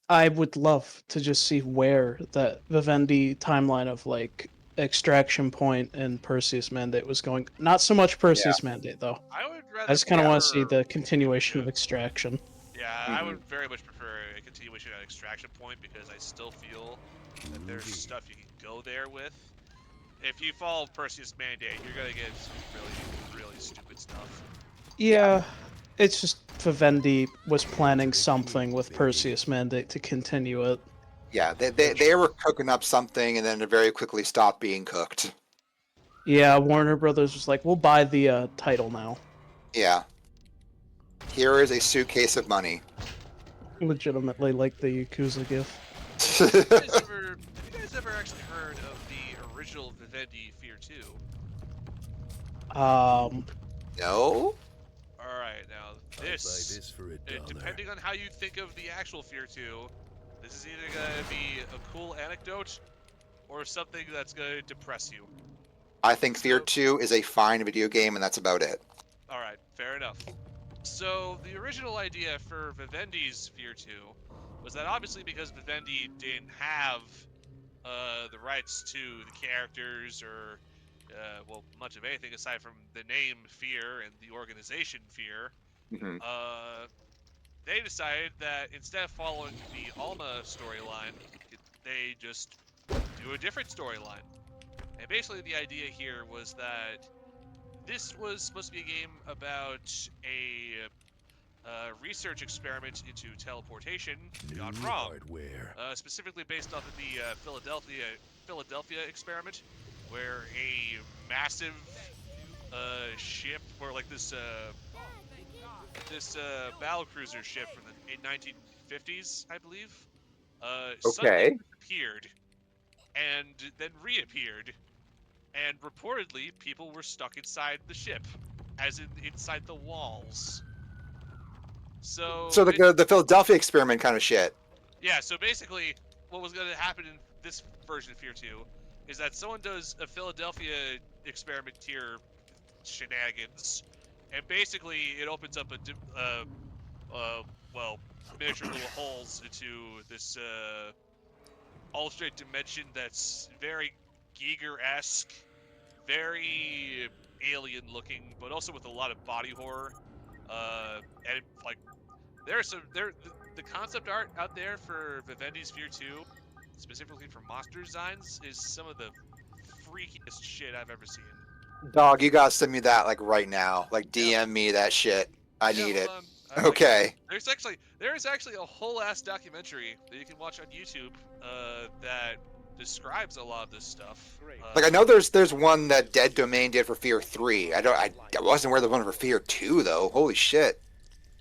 I would love to just see where that Vivendi timeline of like Extraction Point and Perseus Mandate was going. Not so much Perseus Mandate though. I would I rather just kind of want to see prefer. the continuation Yeah. of Extraction. Yeah, I Mhm. would very much prefer a continuation at Extraction Point because I still feel that there's stuff you can go there with. If you follow Perseus Mandate, you're gonna get some really, really stupid stuff. Yeah, it's just Vivendi was planning something with Perseus Mandate to continue it. Yeah, they were cooking up something, and then it very quickly stopped being cooked. Yeah, Warner Brothers was like, "We'll buy the title now." Yeah. Here is a suitcase of money. Legitimately, like the Yakuza gif. Have you guys ever actually heard of the original Vivendi Fear 2? No? Alright, now I'll buy this for $1. depending on how you think of the actual Fear 2, this is either gonna be a cool anecdote or something that's gonna depress you. I think Fear 2 is a fine video game, and that's about it. Alright, fair enough. So, the original idea for Vivendi's Fear 2 was that obviously because Vivendi didn't have the rights to the characters or, well, much of anything aside from the name Fear and the organization Fear, Mhm. they decided that instead of following the Alma storyline, they just do a different storyline. And basically the idea here was that this was supposed to be a game about a research experiment into teleportation gone New wrong. hardware. Specifically based off of the Philadelphia experiment, where a massive ship, or like this battle cruiser ship from the 1950s, I believe, suddenly Okay. disappeared and then reappeared, and reportedly people were stuck inside the ship, as in inside the walls. So So the Philadelphia experiment kind of shit. yeah, so basically, what was going to happen in this version of Fear 2 is that someone does a Philadelphia experiment tier shenanigans, and basically it opens up well, miniature little holes into this alternate dimension that's very Giger-esque, very alien-looking, but also with a lot of body horror. And like, the concept art out there for Vivendi's Fear 2, specifically for monster designs, is some of the freakiest shit I've ever seen. Dog, you gotta send me that like right now. Like Yeah. DM me that shit. I Yeah, need hold it. on. Okay. There's actually a whole ass documentary that you can watch on YouTube that describes a lot of this stuff. Like I know there's one that Dead Domain did for Fear 3. I wasn't aware there was one for Fear 2 though. Holy shit.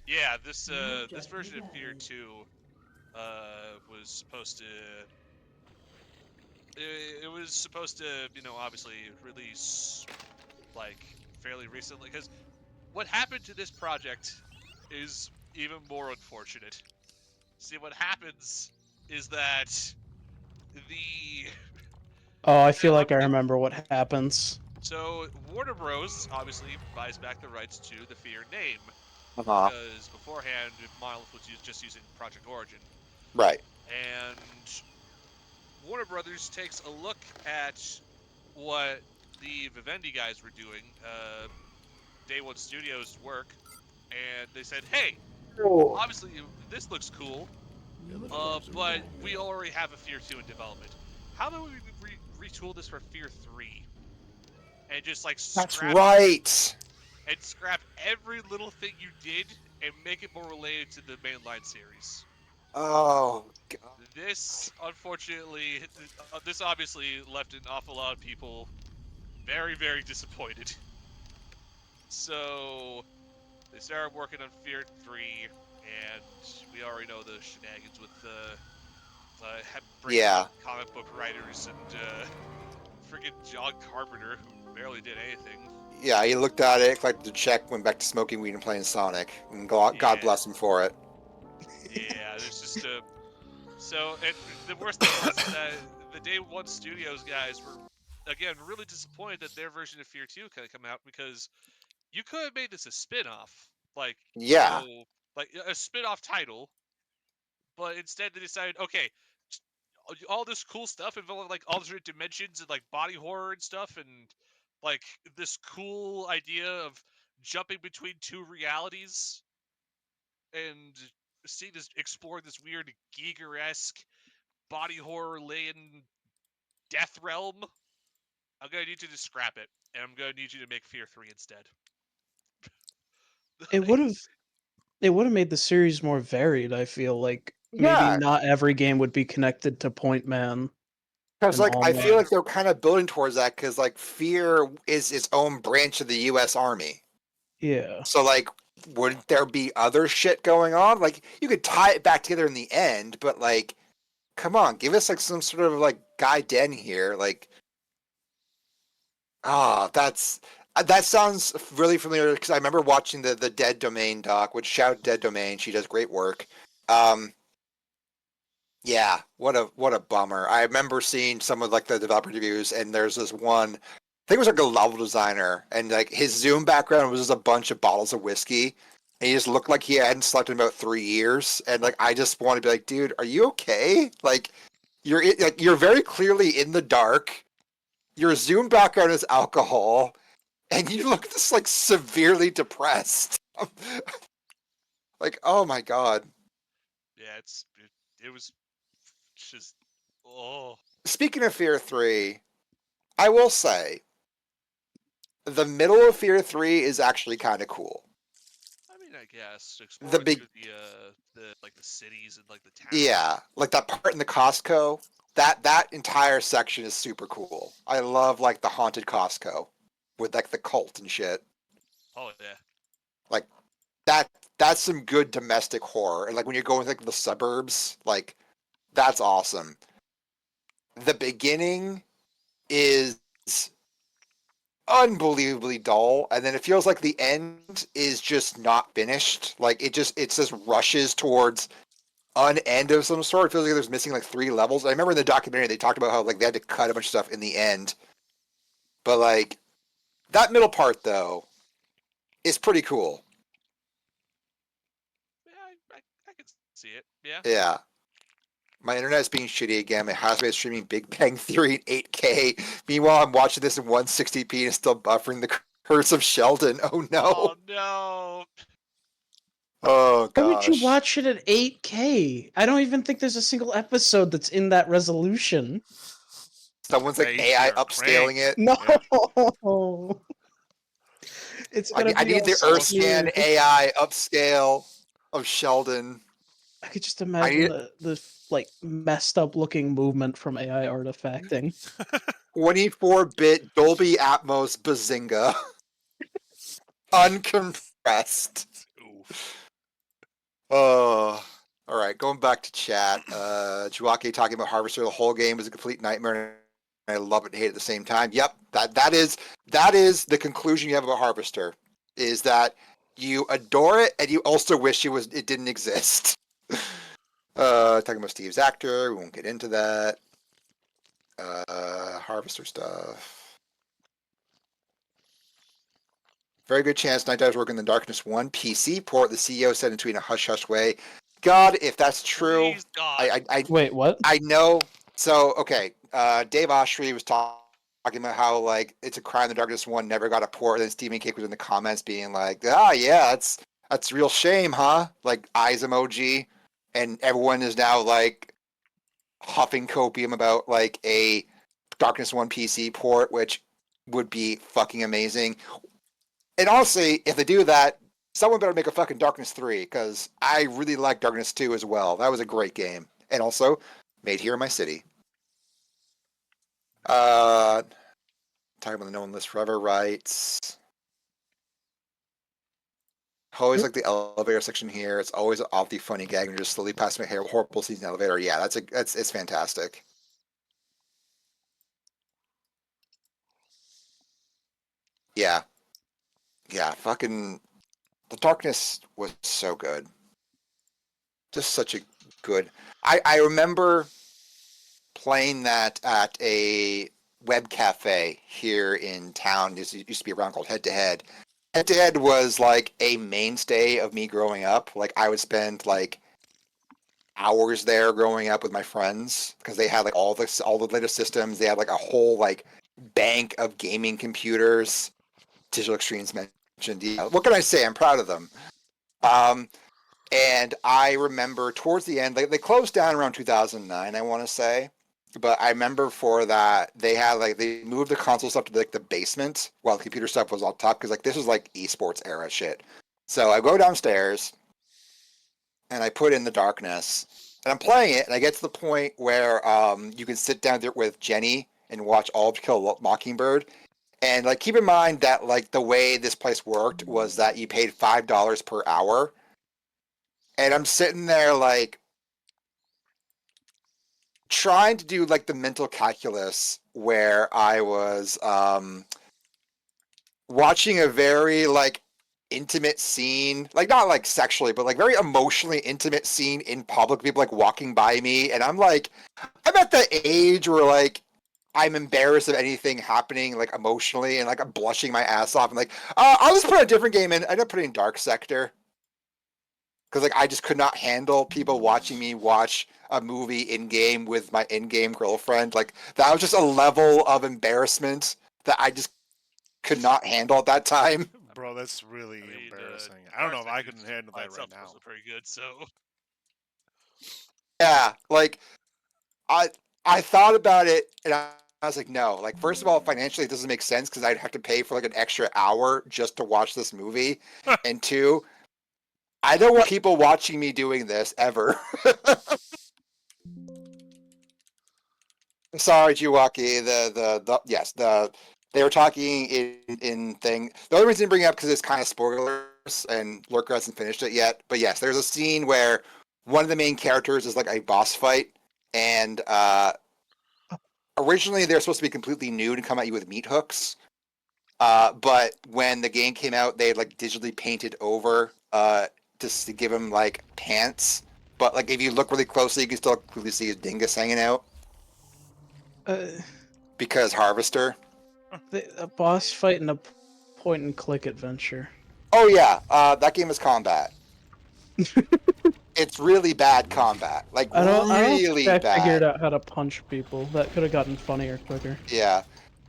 Yeah, this version of Fear 2 was supposed to it was supposed to, obviously release like fairly recently, because what happened to this project is even more unfortunate. See, what happens is that the Oh, I feel like I obviously, remember what happens. so Warner Bros. Obviously buys back the rights to the Fear name, Uh-huh. because beforehand Monolith was just using Project Origin, Right. and Warner Brothers takes a look at what the Vivendi guys were doing, Day One Studios' work, and they said, "Hey, obviously this looks cool, but we already have a Fear 2 in development. How about we retool this for Fear 3 and just like That's scrap right. every little thing you did and make it more related to the mainline series?" Oh God. This, unfortunately, this obviously left an awful lot of people very, very disappointed. So they started working on Fear 3, and we already know the shenanigans with bringing Yeah. in comic book writers and friggin' John Carpenter, who barely did anything. Yeah, he looked at it, collected the check, went back to smoking weed and playing Sonic. And God Yeah. bless him for it. Yeah, there's just a... So, and the worst thing was that the Day One Studios guys were, again, really disappointed that their version of Fear 2 couldn't come out, because you could have made this a spin-off. Like, Yeah. like a spin-off title, but instead they decided, okay, all this cool stuff involving like alternate dimensions and like body horror and stuff, and like this cool idea of jumping between two realities and seeing this, explore this weird Giger-esque body horror laying death realm. I'm gonna need you to scrap it, and I'm gonna need you to make Fear 3 instead. It would have made the series more varied, I feel like. Maybe Yeah. not every game would be connected to Point Man Because and like All I feel Man. like they're kind of building towards that because like Fear is its own branch of the U.S. Army. Yeah. So like, wouldn't there be other shit going on? Like you could tie it back together in the end, but like, come on, give us like some sort of like Guy Den here. Like, that sounds really familiar because I remember watching the Dead Domain doc, which shout Dead Domain, she does great work. Yeah, what a bummer. I remember seeing some of like the developer reviews, and there's this one, I think it was like a level designer, and like his Zoom background was just a bunch of bottles of whiskey, and he just looked like he hadn't slept in about 3 years, and like I just want to be like, dude, are you okay? Like you're very clearly in the dark. Your Zoom background is alcohol, and you look just like severely depressed. Like, oh my god. Yeah, it was just, oh. Speaking of Fear 3, I will say the middle of Fear 3 is actually kind of cool. I mean, I guess exploring The big, through the like the cities and like the towns. yeah, like that part in the Costco. That entire section is super cool. I love like the haunted Costco with like the cult and shit. Oh yeah. Like that's some good domestic horror. And like when you're going like the suburbs, like that's awesome. The beginning is unbelievably dull, and then it feels like the end is just not finished. Like it just rushes towards an end of some sort. It feels like there's missing like 3 levels. I remember in the documentary they talked about how like they had to cut a bunch of stuff in the end. But like that middle part though is pretty cool. Yeah, I can see it. Yeah. Yeah. My internet's being shitty again. My housemate's streaming Big Bang Theory in 8K. Meanwhile, I'm watching this in 160p and it's still buffering the Curse of Sheldon. Oh no. Oh no. Oh Why would you gosh. watch it at 8K? I don't even think there's a single episode that's in that resolution. Someone's like Face AI your upscaling it. No. It's gonna I be need all the so Earthscan weird. AI upscale. of Sheldon. I could just imagine the like messed up looking movement from AI artifacting. 24-bit Dolby Atmos Bazinga. Uncompressed. Oof. Oh. All right, going back to chat. Chiwake talking about Harvester. The whole game was a complete nightmare. And I love it and hate it at the same time. Yep, that is the conclusion you have about Harvester. Is that you adore it and you also wish it didn't exist. Talking about Steve's actor. We won't get into that. Harvester stuff. Very good chance Night Dive's working the Darkness 1 PC port. The CEO said in a hush-hush way. God, if that's true, Please, God. I Wait, what? I know. So, okay, Dave Oshry was talking about how, like, it's a crime the Darkness 1 never got a port, and then Stephen Cake was in the comments being like, yeah, that's real shame, huh? Like, eyes emoji. And everyone is now, like, huffing copium about, like, a Darkness 1 PC port, which would be fucking amazing. And honestly, if they do that, someone better make a fucking Darkness 3, because I really like Darkness 2 as well. That was a great game. And also, made here in my city. Talking about the No One Lives Forever rights. Always like the elevator section here. It's always an awfully funny gag and just slowly passing my hair. Horrible scenes in the elevator. Yeah, it's fantastic. Yeah. Yeah, fucking The Darkness was so good. Just such a good. I remember playing that at a web cafe here in town. It used to be around called Head to Head. Head to Head was like a mainstay of me growing up. Like I would spend like hours there growing up with my friends because they had like all the latest systems. They had like a whole like bank of gaming computers. Digital Extremes mentioned. Yeah, what can I say? I'm proud of them. And I remember towards the end, they closed down around 2009, I want to say. But I remember for that, they moved the console stuff to like the basement while the computer stuff was on top. Because like this was like esports era shit. So I go downstairs and I put in The Darkness and I'm playing it. And I get to the point where you can sit down there with Jenny and watch All to Kill Mockingbird. And like keep in mind that like the way this place worked was that you paid $5 per hour. And I'm sitting there like trying to do like the mental calculus where I was watching a very like intimate scene, like not like sexually, but like very emotionally intimate scene in public, people like walking by me. And I'm like, I'm at the age where like I'm embarrassed of anything happening like emotionally and like I'm blushing my ass off. And like, I'll just put a different game in. I ended up putting Dark Sector. Because like I just could not handle people watching me watch a movie in game with my in-game girlfriend. Like that was just a level of embarrassment that I just could not handle at that time. Bro, that's really I mean, embarrassing. I don't know if I Dark couldn't handle by that right itself now. wasn't very good, so Yeah, like I thought about it and I was like, no. Like first of all, financially it doesn't make sense because I'd have to pay for like an extra hour just to watch this movie, and two, I don't want people watching me doing this ever. Sorry, Jiwaki. Yes, they were talking in thing. The only reason I didn't bring it up because it's kind of spoilers and Lurker hasn't finished it yet. But yes, there's a scene where one of the main characters is like a boss fight, and originally they're supposed to be completely nude and come at you with meat hooks. But when the game came out, they like digitally painted over just to give him like pants. But like if you look really closely, you can still clearly see his dingus hanging out because Harvester. A boss fight in a point-and-click adventure. Oh yeah, that game is combat. It's really bad combat, like I don't really think I figured bad. out how to punch people. That could have gotten funnier quicker. Yeah.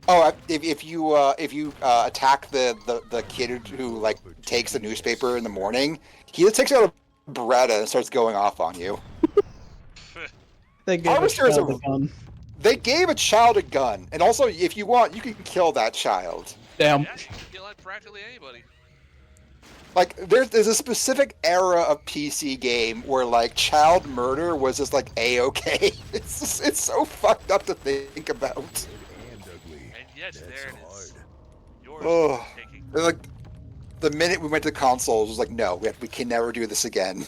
Oh, if you attack the kid who like takes the newspaper in the morning, he just takes out a Beretta and starts going off on you. They gave Harvester is a gun. They gave a child a gun, and also if you want, you can kill that child. Damn. yeah, you can kill practically anybody. Like there's a specific era of PC game where like child murder was just like a-okay. It's so fucked up to think about. And ugly. And yet, That's there it hard. is. Yours Oh, taking. like the minute we went to consoles, it was like, no, we can never do this again.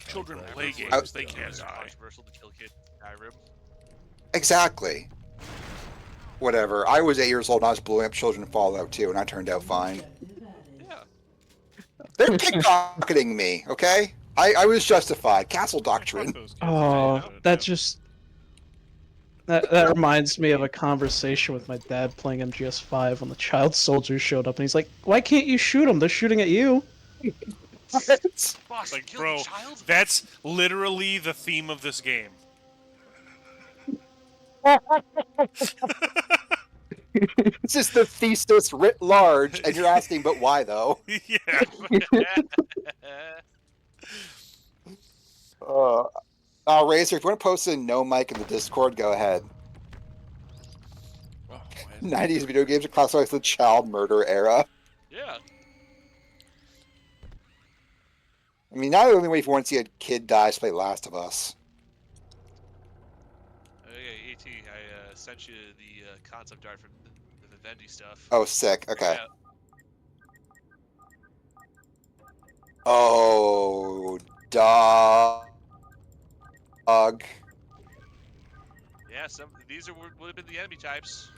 Children I play prefer games; it they that It can't was way. die. controversial to kill kids in Skyrim. Exactly. Whatever. I was 8 years old and I was blowing up children in Fallout 2, and I turned out fine. Yeah. They're pickpocketing me, okay? I was justified. Castle Yeah, fuck Doctrine. those kids. Oh, But, that yeah. just that reminds me of a conversation with my dad playing MGS5 when the child soldiers showed up, and he's like, "Why can't you shoot them? They're shooting at you." Boss, Like, kill bro, the child? that's literally the theme of this game. It's just the thesis writ large, and you're asking, but why though? Yeah. Razor, if you want to post a no mic in the Discord, go ahead. Oh, 90s video games are classified as the child murder era. Yeah. I mean, now the only way if you want to see a kid die is to play Last of Us. Okay, ET, I sent you the concept art from the Vivendi stuff. Oh, sick. Okay. Yeah. Oh, dog. Yeah, these would have been the enemy types.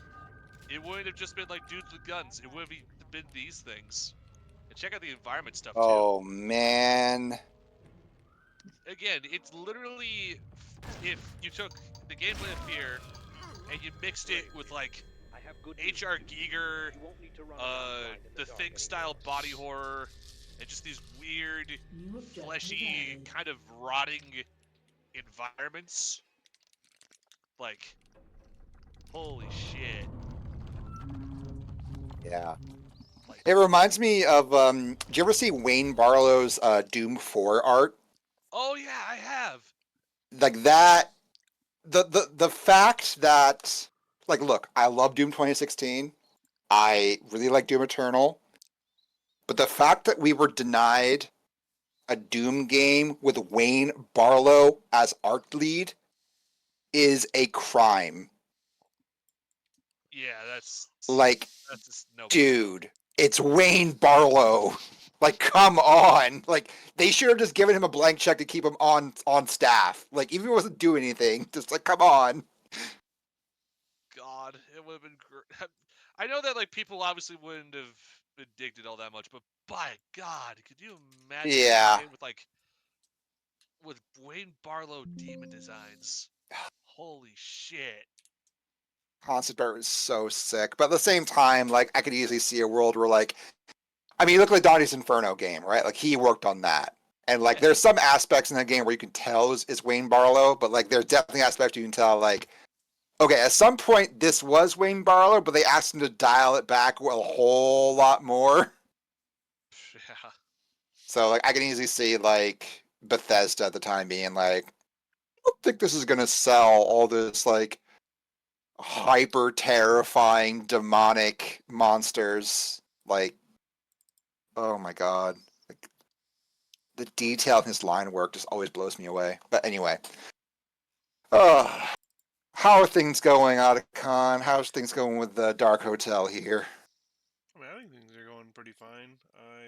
It wouldn't have just been like dudes with guns. It would have been these things. And check out the environment stuff too. Oh, man. Again, it's literally if you took the gameplay of Fear and you mixed it with like H.R. Giger, the Thing style body horror, and just these weird, fleshy, kind of rotting environments. Like, holy shit. Yeah. Like, It reminds me of, do you ever see Wayne Barlow's Doom 4 art? oh yeah, I have. Like that, the fact that, like, look, I love Doom 2016. I really like Doom Eternal. But the fact that we were denied a Doom game with Wayne Barlow as art lead is a crime. Yeah, that's just no. Dude, it's Wayne Barlow. Like, come on. Like, they should have just given him a blank check to keep him on staff. Like, even if he wasn't doing anything, just like, come on. God, it would have been great. I know that like people obviously wouldn't have addicted all that much, but by God, could you imagine Yeah. playing with Wayne Barlow demon designs? Holy shit! Concept art was so sick. But at the same time, like, I could easily see a world where, like, I mean, look at Dante's Inferno game, right? Like, he worked on that. And, like, there's some aspects in that game where you can tell is Wayne Barlow, but, like, there's definitely aspects you can tell, like, okay, at some point this was Wayne Barlow, but they asked him to dial it back a whole lot more. Yeah. So, like, I can easily see, like, Bethesda at the time being like, I don't think this is going to sell all this, like, hyper terrifying demonic monsters. Like, oh my god. Like, the detail in his line work just always blows me away. But anyway. How are things going, Otacon? How's things going with the Dark Hotel here? I mean, I think things are going pretty fine. I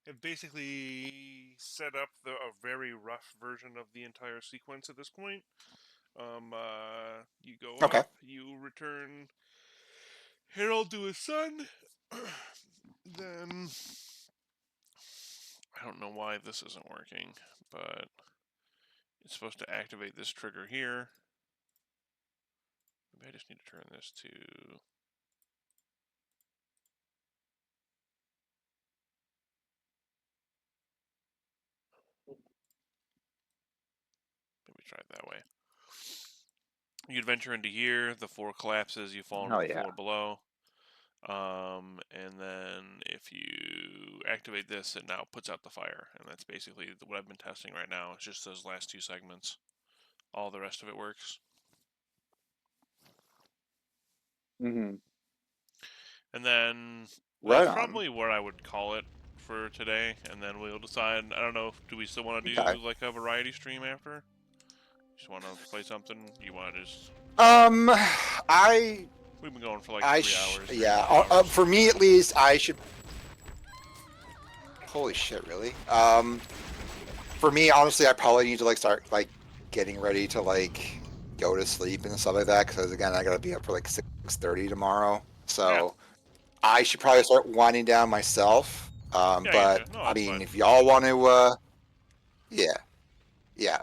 have basically set up a very rough version of the entire sequence at this point. You go Okay. up, you return Harold to his son, then I don't know why this isn't working, but it's supposed to activate this trigger here. Maybe I just need to turn this to... Maybe try it that way. You'd venture into here, the floor collapses, you fall into the floor below. And then if you activate this, it now puts out the fire. And that's basically what I've been testing right now. It's just those last two segments. All the rest of it works. Mm-hmm. And then Right that's on. probably where I would call it for today, and then we'll decide. I don't know. Do we still want to do Okay. like a variety stream after? Just want to play something? You want to just? We've been going for like I 3 hours. yeah. 3.5 hours. For me at least, I should. Holy shit! Really? For me, honestly, I probably need to like start like getting ready to like go to sleep and stuff like that because again, I gotta be up for like 6:30 tomorrow. So Yeah. I should probably start winding down myself. Yeah, But no, I that's mean, fine. if y'all want to, yeah.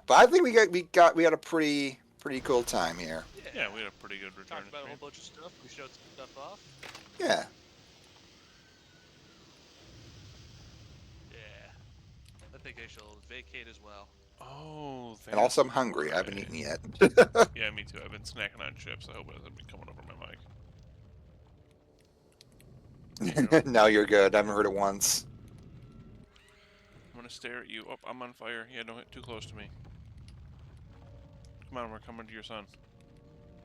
But I think we had a pretty cool time here. Yeah, we had a pretty good return. Talked about a whole bunch of stuff. We showed some stuff off. Yeah. Yeah. I think I shall vacate as well. Oh, And also, I'm that's hungry. I haven't right. eaten yet. Yeah, me too. I've been snacking on chips. I hope it hasn't been coming over my mic. No, you're good. I haven't heard it once. I'm gonna stare at you. Oh, I'm on fire. Yeah, don't get too close to me. Come on, we're coming to your son.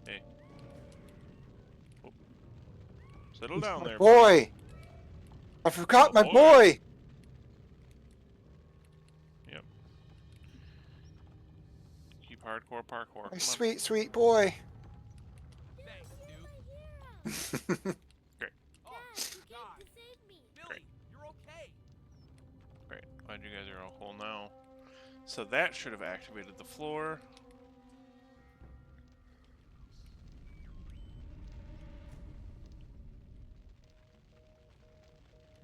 Hey. Oh. Settle down there, buddy. Boy! I forgot my boy. boy! Yep. Keep hardcore parkour. My Come sweet, sweet boy. Great. Oh, God. Great. You're okay. Great. Glad you guys are all whole now. So that should have activated the floor.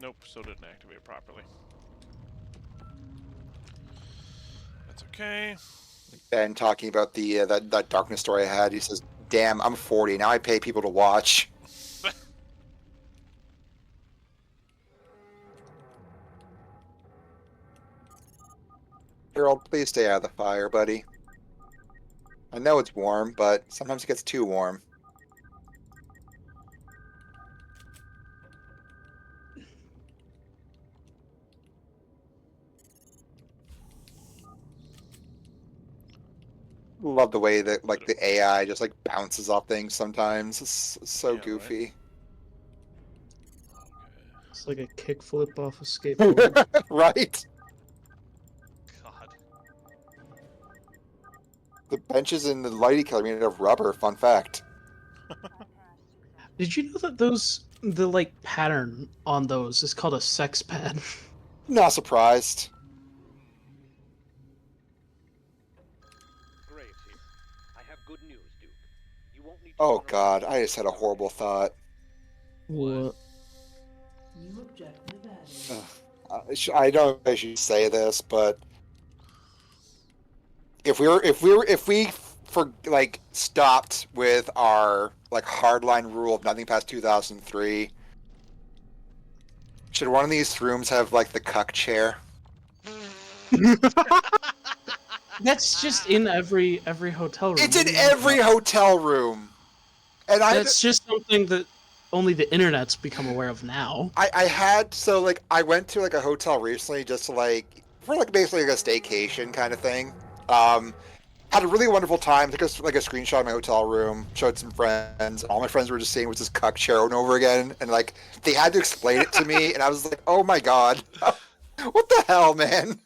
Nope, still didn't activate properly. That's okay. Ben talking about the that darkness story I had. He says, "Damn, I'm 40 now. I pay people to watch." Harold, please stay out of the fire, buddy. I know it's warm, but sometimes it gets too warm. Love the way that like the AI just like bounces off things sometimes. It's so Yeah, right? goofy. It's like a kickflip off a skateboard. Right? God. The benches in the lighting killer are made of rubber. Fun fact. Did you know that the like pattern on those is called a sex pad? Not surprised. Graves here. I have good news, Duke. You won't need to Oh run around God, with I just had a horrible thought. What? You objective added. I don't know if I should say this, but if we for like stopped with our like hardline rule of nothing past 2003, should one of these rooms have like the cuck chair? That's just in every hotel room. It's What in do you want every about- hotel room, and That's just something that only the internet's become aware of now. I had so like I went to like a hotel recently just to like for like basically like a staycation kind of thing. Had a really wonderful time. Took us like a screenshot of my hotel room, showed some friends. All my friends were just saying it was this cuck chair over and over again, and like they had to explain it to me, and I was like, oh my God, what the hell, man?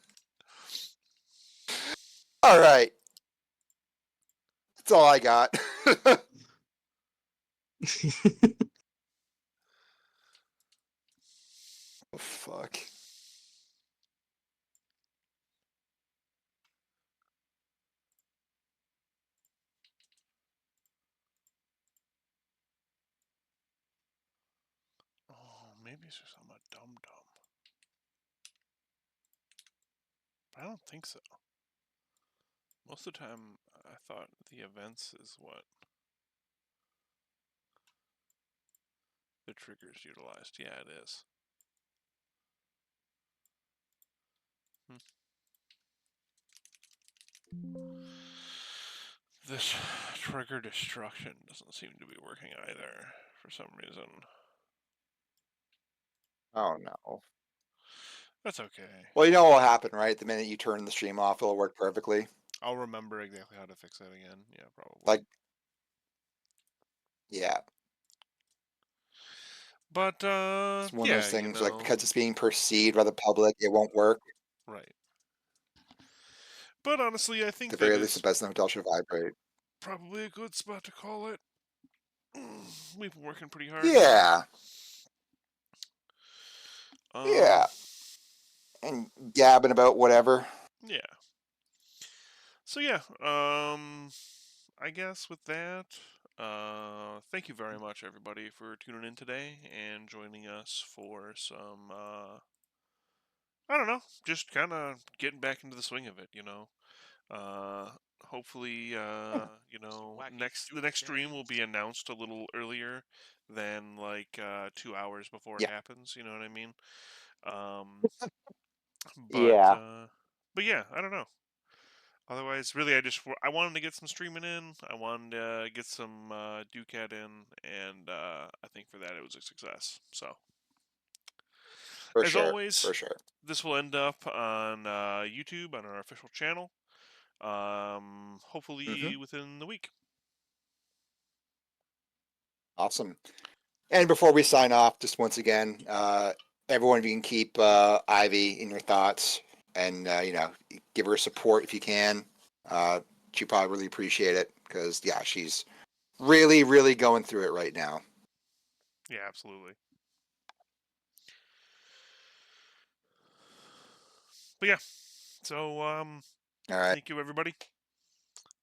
All right, that's all I got. Oh, fuck. Oh, maybe it's just I'm a dum-dum. But I don't think so. Most of the time, I thought the events is what the triggers utilized. Yeah, it is. This trigger destruction doesn't seem to be working either for some reason. Oh no. That's okay. Well, you know what will happen, right? The minute you turn the stream off, it'll work perfectly. I'll remember exactly how to fix that again. Yeah, probably. Like, yeah. But It's one yeah, of those things you like know, because it's being perceived by the public, it won't work. right. But honestly, I At think the that very least, the is best in the hotel should vibrate. probably a good spot to call it. We've been working pretty hard. Yeah, Um, yeah, and gabbing about whatever. yeah. So yeah, I guess with that, thank you very much everybody for tuning in today and joining us for some I don't know, just kind of getting back into the swing of it, you know. Uh hopefully you know, wacky the Duke next stream will shenanigans. be announced a little earlier than like 2 hours before it Yeah, happens, you know what I mean? Um but yeah, yeah, I don't know. Otherwise, really, I wanted to get some streaming in. I wanted to get some Ducat in, and I think for that it was a success. So, for as sure, always, for sure. this will end up on YouTube on our official channel. Hmm. Hopefully within the week. Awesome. And before we sign off, just once again, everyone, if you can keep Ivy in your thoughts, and you know, give her support if you can. She probably really appreciate it because yeah, she's really, really going through it right now. Yeah, absolutely. But yeah, so All right. thank you everybody.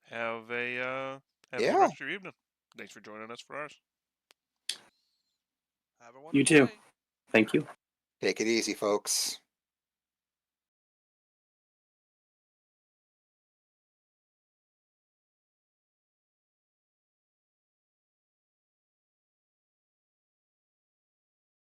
Have a good Yeah. rest of your evening. Thanks for joining us for ours. Have a You wonderful too. day. Thank you. Take it easy, folks.